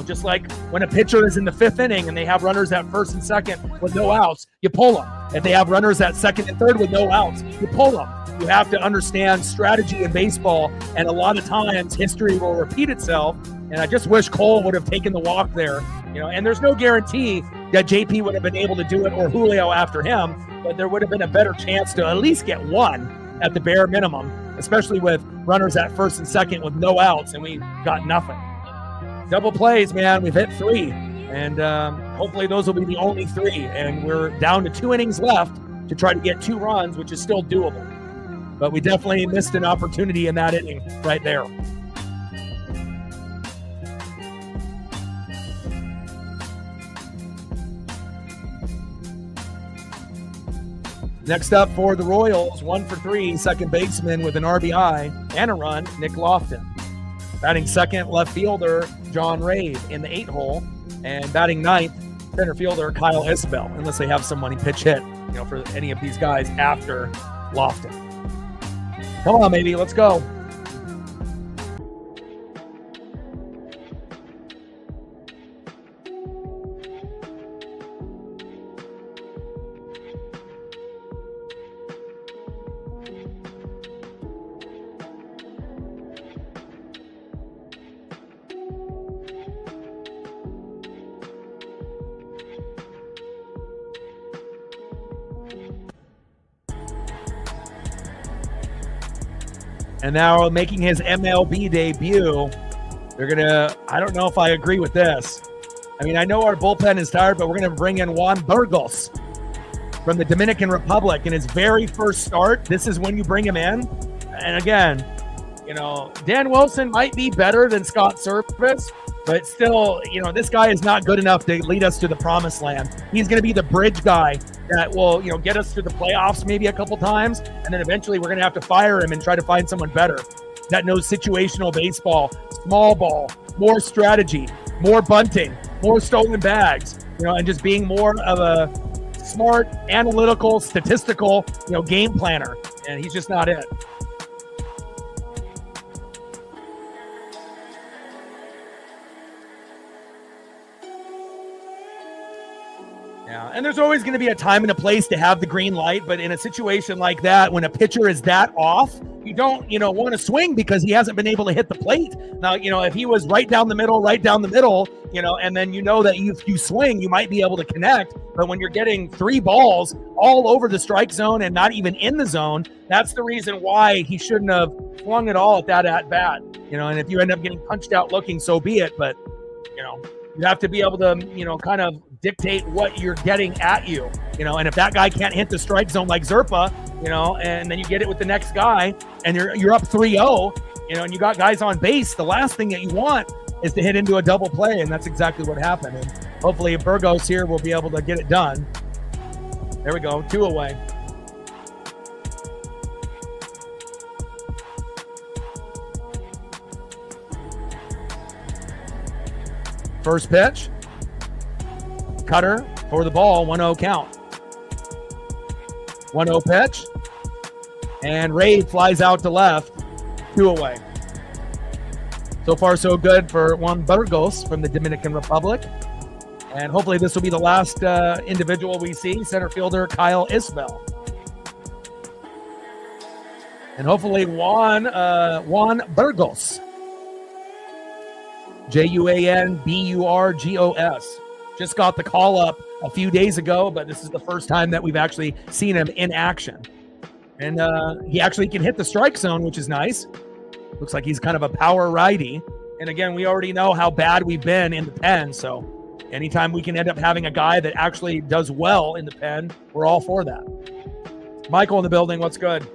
Just like when a pitcher is in the 5th inning and they have runners at first and second with no outs, you pull them. If they have runners at second and third with no outs, you pull them. You have to understand strategy in baseball, and a lot of times history will repeat itself. And I just wish Cole would have taken the walk there. And there's no guarantee that JP would have been able to do it or Julio after him, but there would have been a better chance to at least get one at the bare minimum, especially with runners at first and second with no outs, and we got nothing. Double plays, man. We've hit 3, and hopefully those will be the only 3, and we're down to 2 innings left to try to get 2 runs, which is still doable. But we definitely missed an opportunity in that inning right there. Next up for the Royals, 1 for 3, second baseman with an RBI and a run, Nick Lofton. Batting second, left fielder John Rave in the 8-hole, and batting ninth, center fielder Kyle Isbell, unless they have somebody pitch hit, for any of these guys after Lofton. Come on, baby, let's go. And now making his MLB debut, I don't know if I agree with this. I mean, I know our bullpen is tired, but we're going to bring in Juan Burgos from the Dominican Republic in his very first start. This is when you bring him in. And again, Dan Wilson might be better than Scott Servais, but still, this guy is not good enough to lead us to the promised land. He's going to be the bridge guy that will, get us to the playoffs maybe a couple times, and then eventually we're going to have to fire him and try to find someone better that knows situational baseball, small ball, more strategy, more bunting, more stolen bags, and just being more of a smart, analytical, statistical, game planner. And he's just not it. Yeah, and there's always going to be a time and a place to have the green light, but in a situation like that, when a pitcher is that off, you don't, want to swing because he hasn't been able to hit the plate. Now, if he was right down the middle, and then that if you swing, you might be able to connect. But when you're getting 3 balls all over the strike zone and not even in the zone, that's the reason why he shouldn't have swung it all at that at-bat. And if you end up getting punched out looking, so be it. But, you have to be able to, kind of dictate what you're getting at you, and if that guy can't hit the strike zone like Zerpa, and then you get it with the next guy and you're up 3-0, and you got guys on base, the last thing that you want is to hit into a double play, and that's exactly what happened. And hopefully Burgos here will be able to get it done. There we go, 2 away. First pitch. Cutter for the ball, 1-0 count. 1-0 pitch. And Raid flies out to left, 2 away. So far, so good for Juan Burgos from the Dominican Republic. And hopefully this will be the last individual we see, center fielder Kyle Isbell. And hopefully Juan Burgos. Juanburgos. Just got the call up a few days ago, but this is the first time that we've actually seen him in action. And he actually can hit the strike zone, which is nice. Looks like he's kind of a power righty. And again, we already know how bad we've been in the pen. So anytime we can end up having a guy that actually does well in the pen, we're all for that. Michael in the building, what's good?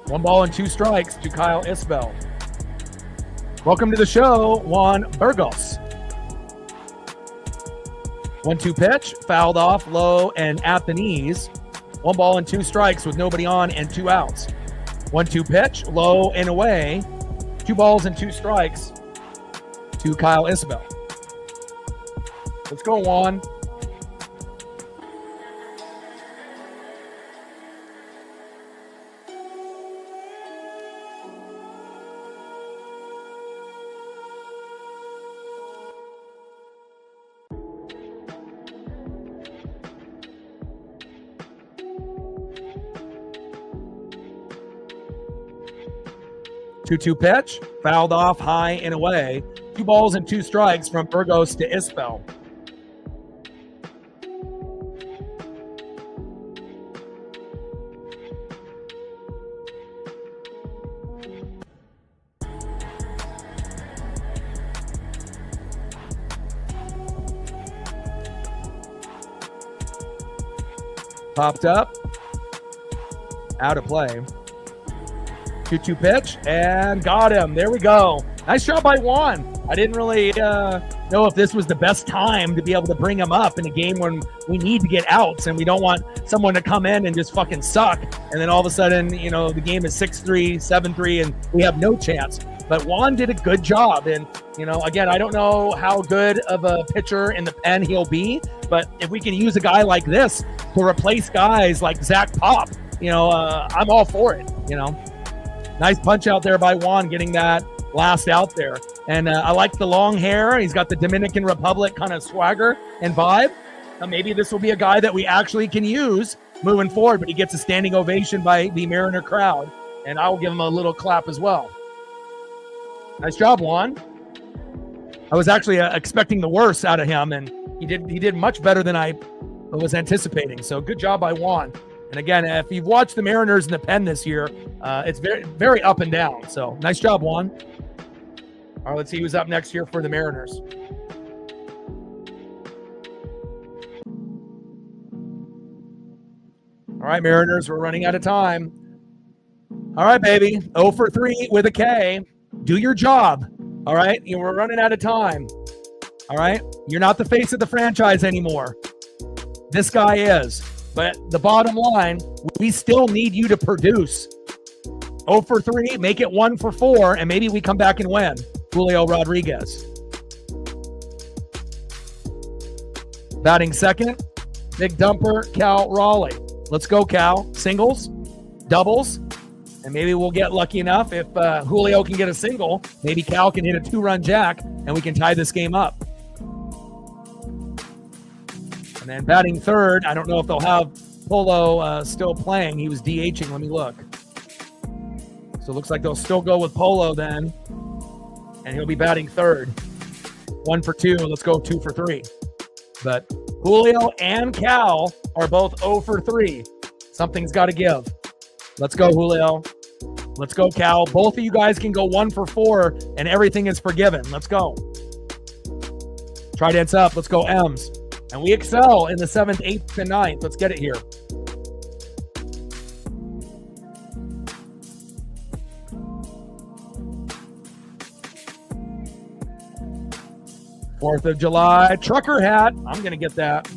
1 ball and 2 strikes to Kyle Isbell. Welcome to the show, Juan Burgos. 1-2 pitch, fouled off low and at the knees. 1 ball and 2 strikes with nobody on and 2 outs. 1-2 pitch, low and away. 2 balls and 2 strikes to Kyle Isbell. Let's go, Juan. Two pitch, fouled off high and away. 2 balls and 2 strikes from Burgos to Isbell. Popped up, out of play. 2-2 pitch, and got him. There we go. Nice job by Juan. I didn't really know if this was the best time to be able to bring him up in a game when we need to get outs and we don't want someone to come in and just fucking suck. And then all of a sudden, you know, the game is 6-3, 7-3, and we have no chance. But Juan did a good job. And, you know, again, I don't know how good of a pitcher in the pen he'll be, but if we can use a guy like this to replace guys like Zach Pop, you know, I'm all for it, you know. Nice punch out there by Juan, getting that last out there. And I like the long hair. He's got the Dominican Republic kind of swagger and vibe. Maybe this will be a guy that we actually can use moving forward, but he gets a standing ovation by the Mariner crowd. And I will give him a little clap as well. Nice job, Juan. I was actually expecting the worst out of him, and he did much better than I was anticipating. So good job by Juan. And again, if you've watched the Mariners in the pen this year, it's very, very up and down. So nice job, Juan. All right, let's see who's up next here for the Mariners. All right, Mariners, we're running out of time. All right, baby. 0 for 3 with a K. Do your job. All right, we're running out of time. All right, you're not the face of the franchise anymore. This guy is. But the bottom line, we still need you to produce. 0 for 3, make it 1 for 4, and maybe we come back and win. Julio Rodriguez. Batting second, big dumper, Cal Raleigh. Let's go, Cal. Singles, doubles, and maybe we'll get lucky enough if Julio can get a single. Maybe Cal can hit a 2-run jack, and we can tie this game up. And then batting third, I don't know if they'll have Polo still playing. He was DHing. Let me look. So it looks like they'll still go with Polo then. And he'll be batting third. 1 for 2. Let's go 2 for 3. But Julio and Cal are both 0 for 3. Something's got to give. Let's go, Julio. Let's go, Cal. Both of you guys can go 1 for 4, and everything is forgiven. Let's go. Trident's up. Let's go, M's. And we excel in the 7th, 8th, and 9th. Let's get it here. Fourth of July trucker hat. I'm going to get that.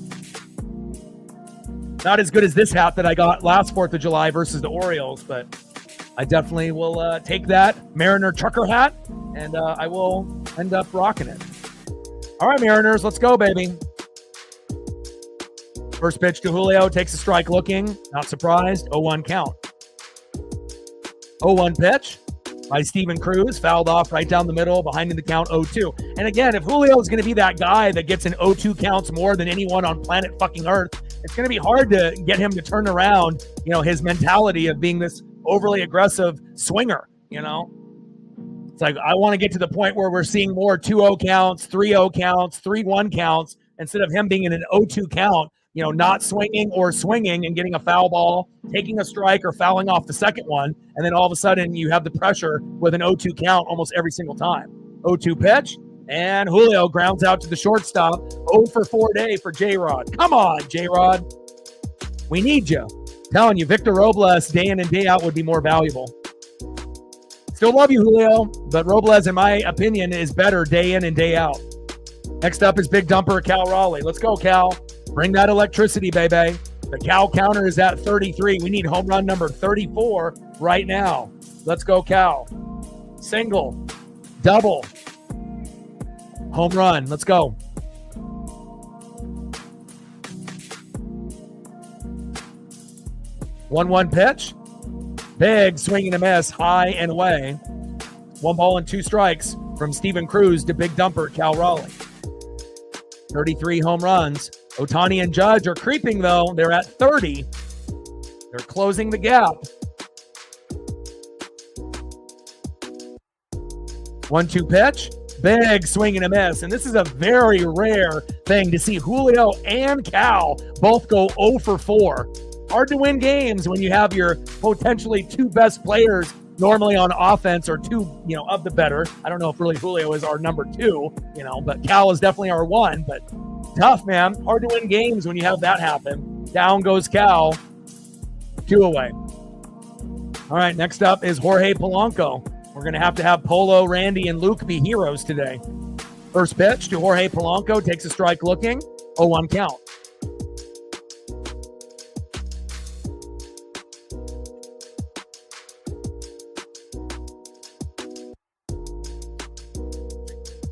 Not as good as this hat that I got last 4th of July versus the Orioles, but I definitely will take that Mariner trucker hat, and I will end up rocking it. All right, Mariners, let's go, baby. First pitch to Julio, takes a strike looking, not surprised, 0-1 count. 0-1 pitch by Steven Cruz, fouled off right down the middle, behind in the count 0-2. And again, if Julio is going to be that guy that gets in 0-2 counts more than anyone on planet fucking Earth, it's going to be hard to get him to turn around, you know, his mentality of being this overly aggressive swinger, you know? It's like, I want to get to the point where we're seeing more 2-0 counts, 3-0 counts, 3-1 counts, instead of him being in an 0-2 count, you know, not swinging or swinging and getting a foul ball, taking a strike or fouling off the second one, and then all of a sudden you have the pressure with an 0-2 count almost every single time. 0-2 pitch, and Julio grounds out to the shortstop. 0 for 4 day for J-Rod. Come on, J-Rod. We need you. I'm telling you, Victor Robles day in and day out would be more valuable. Still love you, Julio, but Robles, in my opinion, is better day in and day out. Next up is Big Dumper Cal Raleigh. Let's go, Cal. Bring that electricity, baby. The Cal counter is at 33. We need home run number 34 right now. Let's go, Cal. Single, double, home run. Let's go. One pitch. Big swing and a miss, high and away. 1 ball and 2 strikes from Steven Cruz to Big Dumper Cal Raleigh. 33 home runs. Ohtani and Judge are creeping, though. They're at 30. They're closing the gap. 1-2 pitch. Big swing and a miss. And this is a very rare thing to see Julio and Cal both go 0 for 4. Hard to win games when you have your potentially 2 best players normally on offense, or 2, of the better. I don't know if really Julio is our number 2, but Cal is definitely our 1. But tough, man. Hard to win games when you have that happen. Down goes Cal. 2 away. All right, next up is Jorge Polanco. We're going to have Polo, Randy, and Luke be heroes today. First pitch to Jorge Polanco. Takes a strike looking. 0-1 count.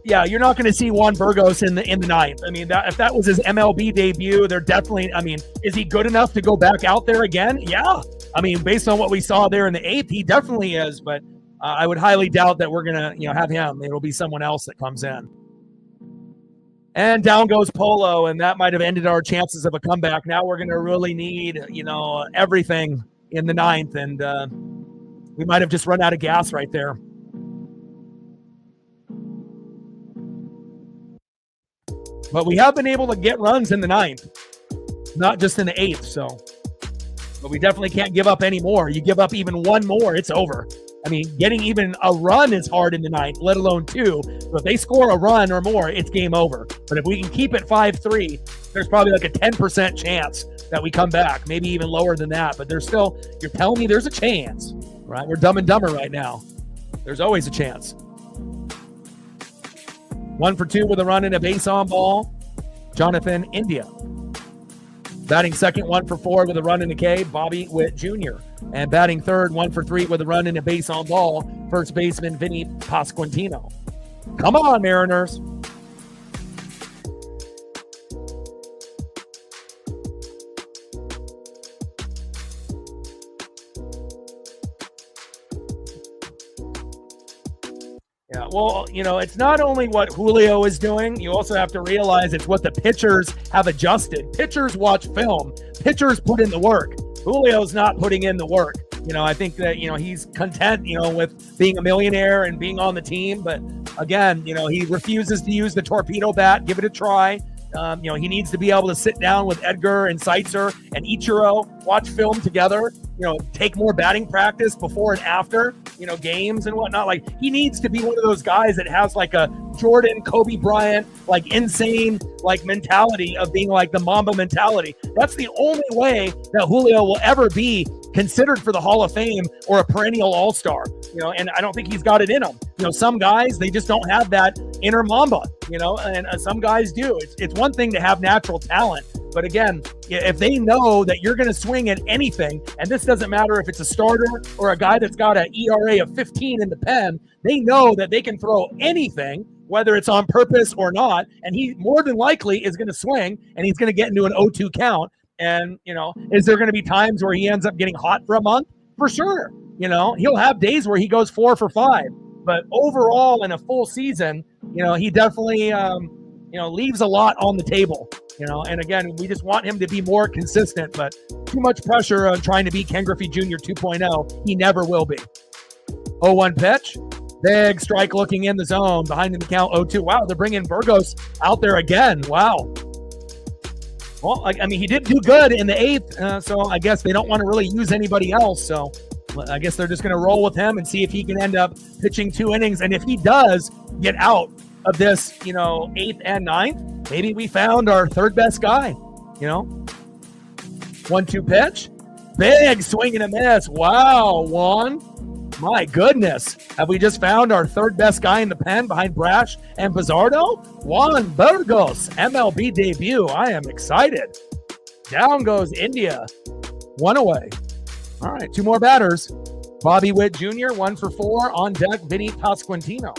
Yeah, you're not going to see Juan Burgos in the ninth. I mean, if that was his MLB debut, they're definitely. I mean, is he good enough to go back out there again? Yeah. I mean, based on what we saw there in the 8th, he definitely is. But I would highly doubt that we're going to, have him. It'll be someone else that comes in. And down goes Polo, and that might have ended our chances of a comeback. Now we're going to really need, everything in the 9th, and we might have just run out of gas right there. But we have been able to get runs in the 9th, not just in the 8th. So, but we definitely can't give up any more. You give up even 1 more, it's over. I mean, getting even a run is hard in the 9th, let alone 2. So if they score a run or more, it's game over. But if we can keep it 5-3, there's probably like a 10% chance that we come back, maybe even lower than that. But there's still, you're telling me there's a chance, right? We're Dumb and Dumber right now. There's always a chance. 1 for 2 with a run and a base on ball. Jonathan India. Batting second, 1 for 4 with a run and a K. Bobby Witt Jr. And batting third, 1 for 3 with a run and a base on ball. First baseman Vinny Pasquantino. Come on, Mariners. Yeah, well, it's not only what Julio is doing. You also have to realize it's what the pitchers have adjusted. Pitchers watch film. Pitchers put in the work. Julio's not putting in the work. I think that, he's content, with being a millionaire and being on the team. But again, he refuses to use the torpedo bat. Give it a try. He needs to be able to sit down with Edgar and Seitzer and Ichiro, watch film together, take more batting practice before and after, games and whatnot. Like, he needs to be one of those guys that has like a Jordan, Kobe Bryant, like insane, like mentality of being like the Mamba mentality. That's the only way that Julio will ever be considered for the Hall of Fame or a perennial all-star, and I don't think he's got it in him. Some guys, they just don't have that inner Mamba, and some guys do. It's one thing to have natural talent, but again, if they know that you're going to swing at anything, and this doesn't matter if it's a starter or a guy that's got an ERA of 15 in the pen, they know that they can throw anything, whether it's on purpose or not, and he more than likely is going to swing, and he's going to get into an 0-2 count. And, is there going to be times where he ends up getting hot for a month? For sure. He'll have days where he goes 4 for 5. But overall, in a full season, he definitely, leaves a lot on the table. And again, we just want him to be more consistent. But too much pressure on trying to be Ken Griffey Jr. 2.0. He never will be. 0-1 pitch. Big strike looking in the zone. Behind the count 0-2. Wow, they're bringing Burgos out there again. Wow. Well, he did do good in the 8th, so I guess they don't want to really use anybody else. So I guess they're just going to roll with him and see if he can end up pitching 2 innings. And if he does get out of this, 8th and 9th, maybe we found our third best guy, 1-2 pitch. Big swing and a miss. Wow, Juan. My goodness. Have we just found our third best guy in the pen behind Brash and Bizardo? Juan Burgos, MLB debut. I am excited. Down goes India. One away. All right, two more batters. Bobby Witt Jr., 1 for 4. On deck, Vinny Pasquantino.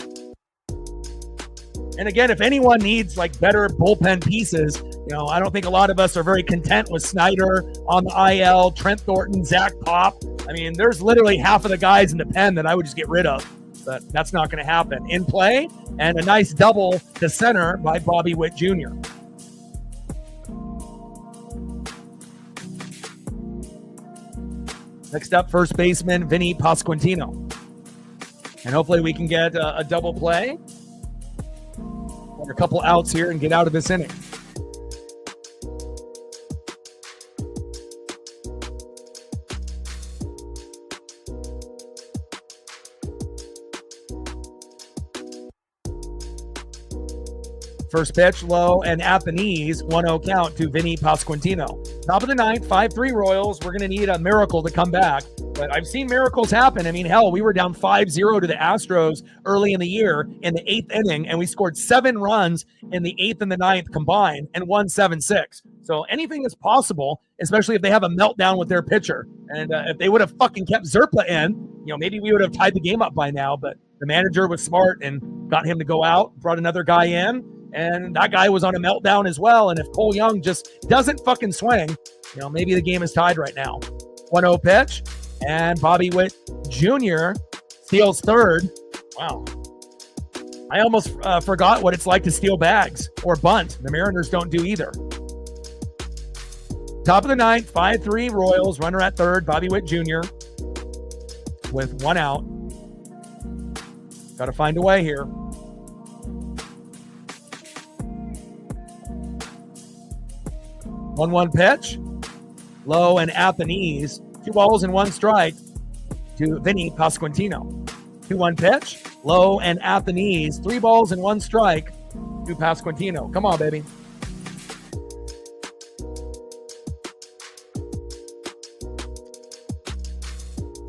And again, if anyone needs like better bullpen pieces, I don't think a lot of us are very content with Snyder on the IL, Trent Thornton, Zach Pop. I mean, there's literally half of the guys in the pen that I would just get rid of, but that's not going to happen. In play, and a nice double to center by Bobby Witt Jr. Next up, first baseman, Vinny Pasquantino. And hopefully we can get a double play. A couple outs here and get out of this inning. First pitch, low and at the knees, 1-0 count to Vinny Pasquantino. Top of the ninth, 5-3 Royals. We're going to need a miracle to come back, but I've seen miracles happen. I mean, hell, we were down 5-0 to the Astros early in the year in the 8th inning, and we scored 7 runs in the 8th and the 9th combined and won 7-6. So anything is possible, especially if they have a meltdown with their pitcher. And if they would have fucking kept Zerpa in, maybe we would have tied the game up by now, but the manager was smart and got him to go out, brought another guy in. And that guy was on a meltdown as well. And if Cole Young just doesn't fucking swing, maybe the game is tied right now. 1-0 pitch. And Bobby Witt Jr. steals third. Wow. I almost forgot what it's like to steal bags or bunt. The Mariners don't do either. Top of the ninth, 5-3 Royals. Runner at third, Bobby Witt Jr. with 1 out. Got to find a way here. 1-1 pitch, low and at the knees. 2 balls and 1 strike to Vinny Pasquantino. 2-1 pitch, low and at the knees. 3 balls and 1 strike to Pasquantino. Come on, baby.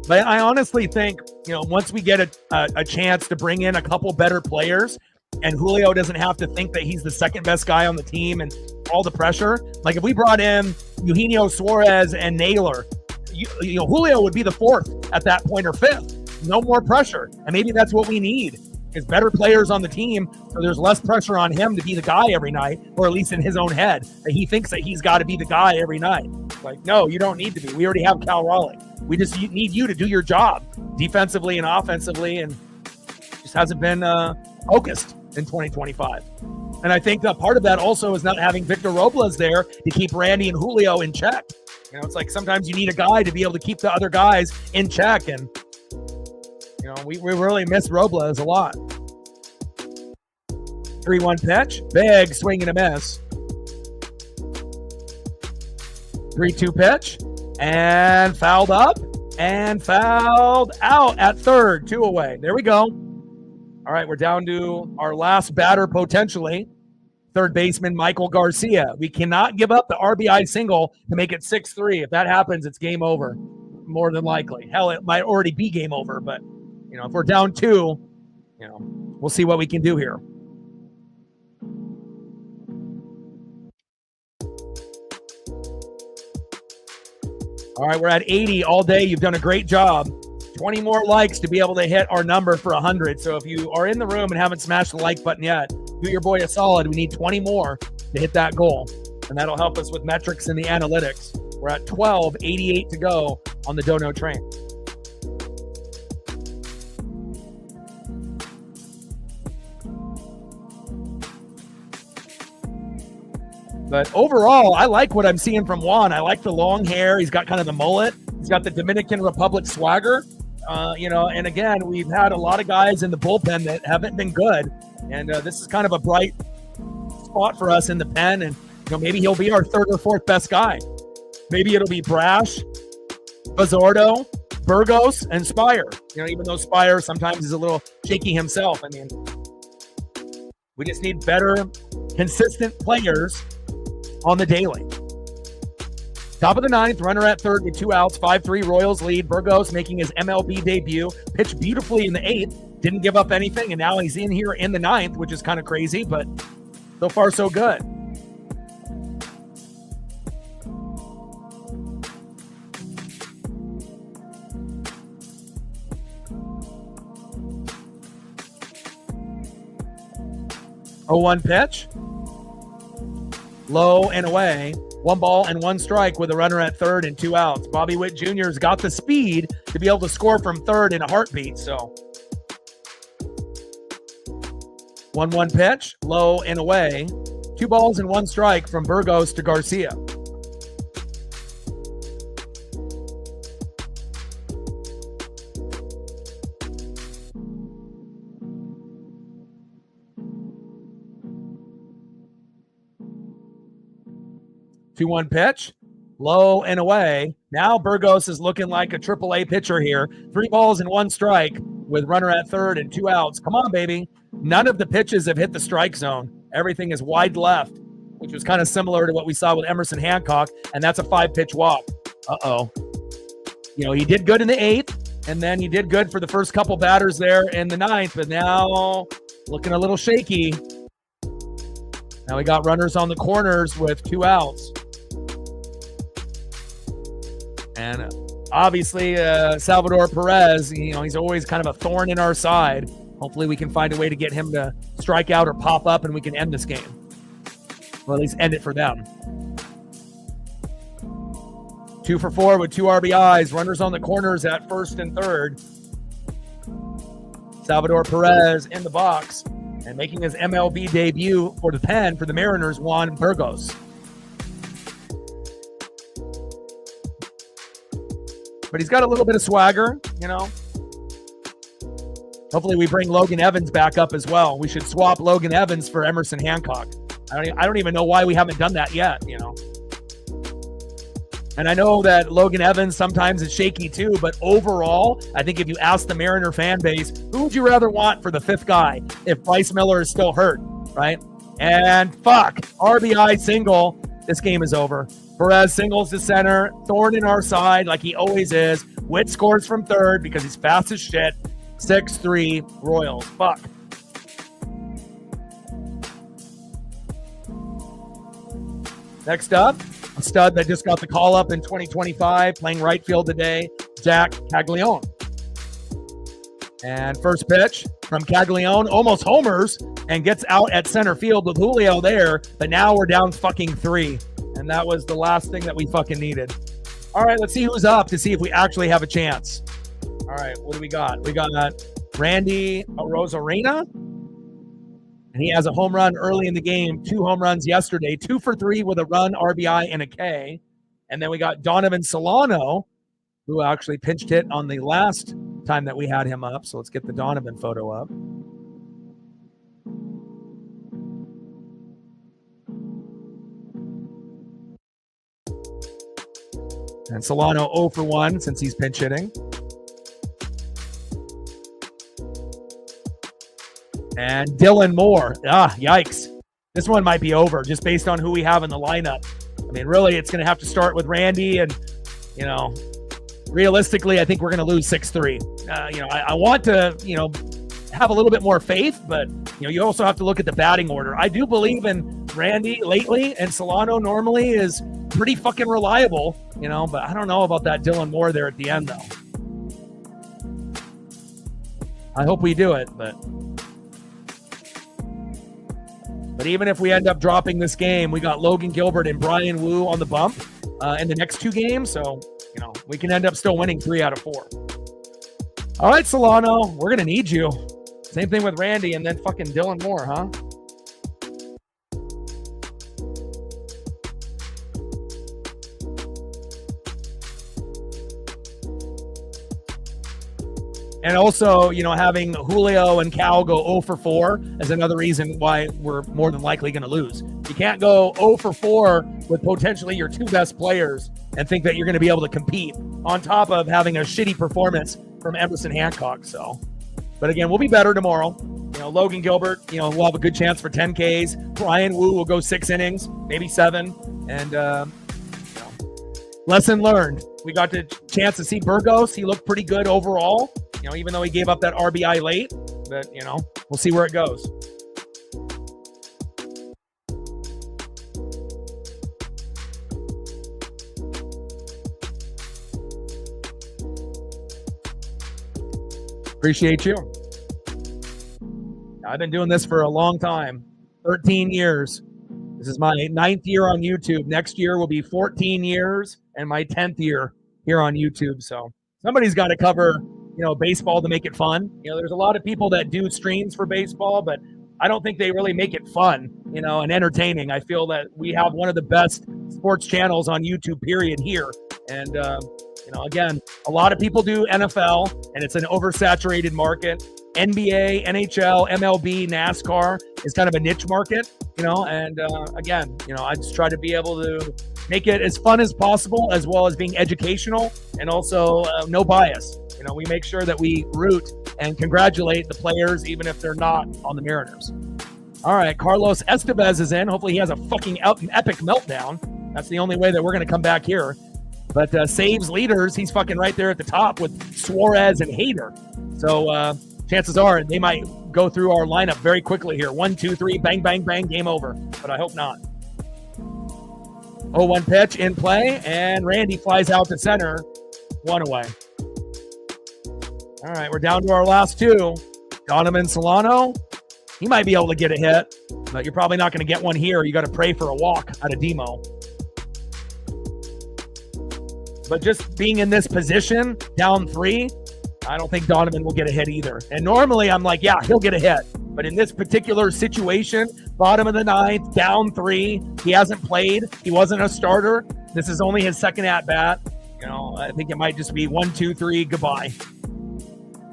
But I honestly think, once we get a chance to bring in a couple better players, and Julio doesn't have to think that he's the second best guy on the team and all the pressure. Like if we brought in Eugenio Suarez and Naylor, Julio would be the 4th at that point or 5th. No more pressure. And maybe that's what we need is better players on the team so there's less pressure on him to be the guy every night, or at least in his own head, that he thinks that he's got to be the guy every night. Like, no, you don't need to be. We already have Cal Raleigh. We just need you to do your job defensively and offensively, and just hasn't been focused in 2025. And I think that part of that also is not having Victor Robles there to keep Randy and Julio in check. It's like sometimes you need a guy to be able to keep the other guys in check. And, we really miss Robles a lot. 3-1 pitch, big swing and a miss. 3-2 pitch, and fouled up and fouled out at third. 2 away. There we go. All right, we're down to our last batter potentially, third baseman Michael Garcia. We cannot give up the RBI single to make it 6-3. If that happens, it's game over, more than likely. Hell, it might already be game over, but, if we're down 2, we'll see what we can do here. All right, we're at 80 all day. You've done a great job. 20 more likes to be able to hit our number for 100. So if you are in the room and haven't smashed the like button yet, do your boy a solid. We need 20 more to hit that goal. And that'll help us with metrics and the analytics. We're at 12, 88 to go on the Dono train. But overall, I like what I'm seeing from Juan. I like the long hair. He's got kind of the mullet. He's got the Dominican Republic swagger. And again, we've had a lot of guys in the bullpen that haven't been good. And this is kind of a bright spot for us in the pen. And, maybe he'll be our 3rd or 4th best guy. Maybe it'll be Brash, Bazardo, Burgos, and Spire. Even though Spire sometimes is a little shaky himself. I mean, we just need better, consistent players on the daily. Top of the ninth, runner at third with 2 outs, 5-3 Royals lead. Burgos making his MLB debut, pitched beautifully in the 8th, didn't give up anything, and now he's in here in the 9th, which is kind of crazy, but so far so good. Oh, 1 pitch. Low and away. 1 ball and 1 strike with a runner at third and 2 outs. Bobby Witt Jr.'s got the speed to be able to score from third in a heartbeat. So 1-1 pitch, low and away. 2 balls and 1 strike from Burgos to Garcia. Two-one pitch, low and away. Now Burgos is looking like a AAA pitcher here. 3 balls and 1 strike with runner at third and 2 outs. Come on, baby. None of the pitches have hit the strike zone. Everything is wide left, which was kind of similar to what we saw with Emerson Hancock, and that's a 5-pitch walk. Uh-oh. You know, he did good in the 8th, and then he did good for the first couple batters there in the 9th, but now looking a little shaky. Now we got runners on the corners with 2 outs. And obviously, Salvador Perez, you know, he's always kind of a thorn in our side. Hopefully we can find a way to get him to strike out or pop up and we can end this game. Or at least end it for them. 2 for 4 with 2 RBIs. Runners on the corners at first and third. Salvador Perez in the box. And making his MLB debut for the pen for the Mariners, Juan Burgos. But he's got a little bit of swagger, you know. Hopefully we bring Logan Evans back up as well. We should swap Logan Evans for Emerson Hancock. I don't even know why we haven't done that yet, you know. And I know that Logan Evans sometimes is shaky too, but overall, I think if you ask the Mariner fan base, who would you rather want for the 5th guy if Bryce Miller is still hurt, right? And fuck, RBI single. This game is over. Perez singles to center, thorn in our side like he always is. Witt scores from third because he's fast as shit. 6-3 Royals. Fuck. Next up, a stud that just got the call up in 2025, playing right field today, Jack Caglione. And first pitch from Caglione, almost homers and gets out at center field with Julio there, but now we're down fucking 3. And that was the last thing that we fucking needed. All right, let's see who's up to see if we actually have a chance. All right, what do we got? We got Randy Rosarena. And he has a home run early in the game, 2 home runs yesterday, 2 for 3 with a run, RBI, and a K. And then we got Donovan Solano, who actually pinched hit on the last time that we had him up. So let's get the Donovan photo up. And Solano 0 for 1 since he's pinch hitting. And Dylan Moore. Yikes. This one might be over just based on who we have in the lineup. I mean, really, it's going to have to start with Randy. And, you know, realistically, I think we're going to lose 6-3. You know, I want to, you know, have a little bit more faith, but, you know, you also have to look at the batting order. I do believe in Randy lately, and Solano normally is pretty fucking reliable, you know, but I don't know about that Dylan Moore there at the end, though. I hope we do it, but even if we end up dropping this game, we got Logan Gilbert and Brian Wu on the bump in the next 2 games, so, you know, we can end up still winning 3 out of 4. All right, Solano, we're going to need you. Same thing with Randy and then fucking Dylan Moore, huh? And also, you know, having Julio and Cal go 0 for 4 is another reason why we're more than likely going to lose. You can't go 0 for 4 with potentially your 2 best players and think that you're going to be able to compete on top of having a shitty performance from Emerson Hancock. So, but again, we'll be better tomorrow. You know, Logan Gilbert, you know, will have a good chance for 10 Ks. Brian Wu will go 6 innings, maybe 7. And, you know, lesson learned. We got the chance to see Burgos. He looked pretty good overall, even though he gave up that RBI late. But, we'll see where it goes. Appreciate you. I've been doing this for a long time, 13 years. This is my 9th year on YouTube. Next year will be 14 years and my 10th year here on YouTube. So somebody's got to cover, baseball to make it fun. There's a lot of people that do streams for baseball, but I don't think they really make it fun, and entertaining. I feel that we have one of the best sports channels on YouTube, period, here. And, again, a lot of people do NFL, and it's an oversaturated market. NBA, NHL, MLB, NASCAR is kind of a niche market, and again, I just try to be able to make it as fun as possible, as well as being educational, and also no bias. We make sure that we root and congratulate the players, even if they're not on the Mariners. All right, Carlos Estevez is in. Hopefully he has a fucking epic meltdown. That's the only way that we're going to come back here. But saves leaders, he's fucking right there at the top with Suarez and Hader. So chances are they might go through our lineup very quickly here. 1, 2, 3, bang, bang, bang, game over. But I hope not. 0-1 pitch in play, and Randy flies out to center. 1 away. All right, we're down to our last 2. Donovan Solano, he might be able to get a hit, but you're probably not going to get one here. You got to pray for a walk out of Demo. But just being in this position, down 3, I don't think Donovan will get a hit either. And normally I'm like, yeah, he'll get a hit. But in this particular situation, bottom of the 9th, down 3, he hasn't played. He wasn't a starter. This is only his second at-bat. I think it might just be 1, 2, 3, goodbye.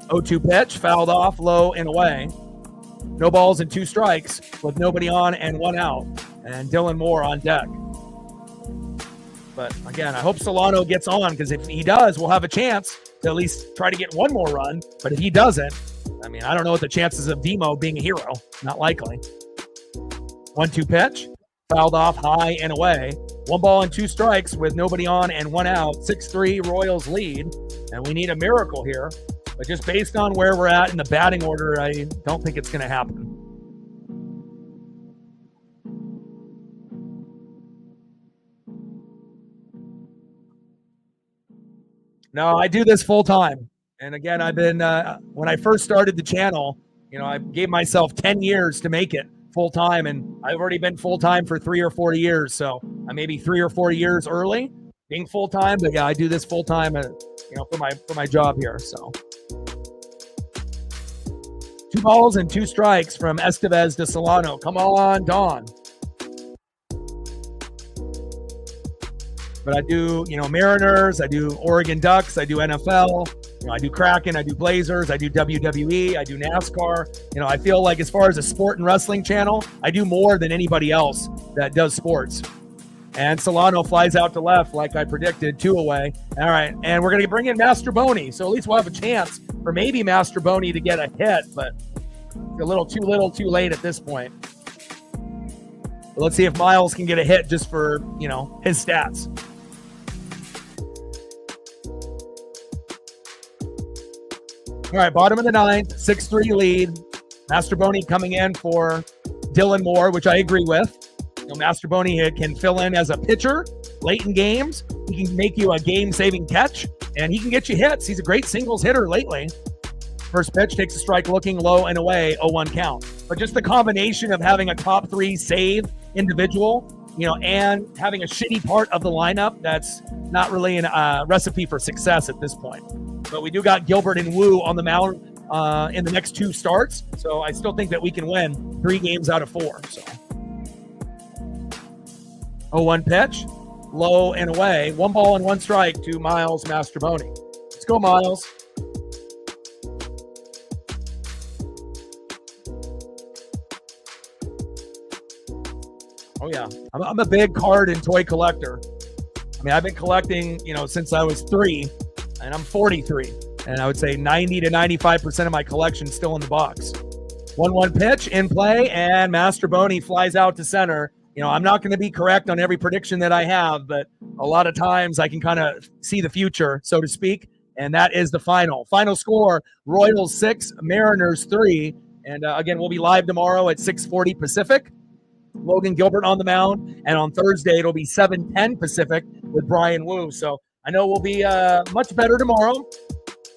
0-2 pitch, fouled off, low and away. No balls and 2 strikes with nobody on and 1 out. And Dylan Moore on deck. But again, I hope Solano gets on, because if he does, we'll have a chance to at least try to get one more run. But if he doesn't, I don't know what the chances of Demo being a hero. Not likely. 1-2 pitch, fouled off high and away. 1 ball and 2 strikes with nobody on and 1 out. 6-3 Royals lead. And we need a miracle here. But just based on where we're at in the batting order, I don't think it's going to happen. No, I do this full time. And again, I've been, when I first started the channel, I gave myself 10 years to make it full time. And I've already been full time for 3 or 4 years. So I may be 3 or 4 years early being full time. But yeah, I do this full time, for my job here. So 2 balls and 2 strikes from Estevez to Solano. Come on, Don. But I do, Mariners, I do Oregon Ducks, I do NFL, I do Kraken, I do Blazers, I do WWE, I do NASCAR. I feel like as far as a sport and wrestling channel, I do more than anybody else that does sports. And Solano flies out to left like I predicted, 2 away. All right, and we're going to bring in Mastroboni, so at least we'll have a chance for maybe Mastroboni to get a hit, but a little, too late at this point. But let's see if Miles can get a hit just for, his stats. All right, bottom of the 9th, 6-3 lead. Mastroboni coming in for Dylan Moore, which I agree with. Mastroboni can fill in as a pitcher late in games. He can make you a game-saving catch, and he can get you hits. He's a great singles hitter lately. First pitch takes a strike, looking low and away, 0-1 count. But just the combination of having a top 3 save individual, and having a shitty part of the lineup, that's not really a recipe for success at this point. But we do got Gilbert and Wu on the mound in the next 2 starts. So I still think that we can win 3 games out of 4. So 0-1 pitch, low and away. 1 ball and 1 strike to Miles Mastroboni. Let's go, Miles. Oh, yeah. I'm a big card and toy collector. I've been collecting, since I was 3, and I'm 43. And I would say 90 to 95% of my collection still in the box. 1-1 pitch in play, and Mastroboni flies out to center. I'm not going to be correct on every prediction that I have, but a lot of times I can kind of see the future, so to speak. And that is the final score: Royals 6, Mariners 3. And again, we'll be live tomorrow at 6:40 Pacific. Logan Gilbert on the mound, and on Thursday it'll be 7:10 Pacific with Brian Wu. So I know we'll be much better tomorrow.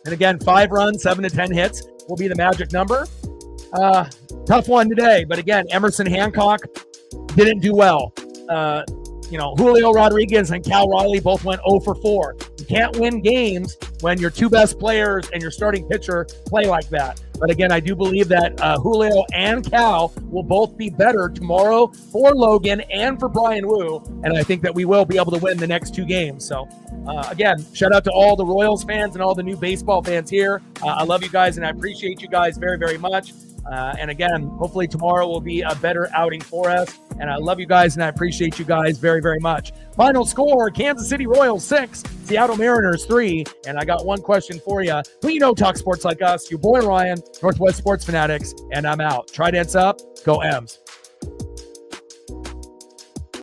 And again, 5 runs, 7 to 10 hits will be the magic number. Tough one today, but again, Emerson Hancock didn't do well. Julio Rodriguez and Cal Riley both went 0 for 4. You can't win games when your 2 best players and your starting pitcher play like that. But again, I do believe that Julio and Cal will both be better tomorrow for Logan and for Brian Wu. And I think that we will be able to win the next 2 games. So again, shout out to all the Royals fans and all the new baseball fans here. I love you guys and I appreciate you guys very, very much. And again, hopefully tomorrow will be a better outing for us. And I love you guys and I appreciate you guys very, very much. Final score: Kansas City Royals 6, Seattle Mariners 3. And I got one question for you. Who talk sports like us? Your boy Ryan, Northwest Sports Fanatics, and I'm out. Tridents up. Go M's.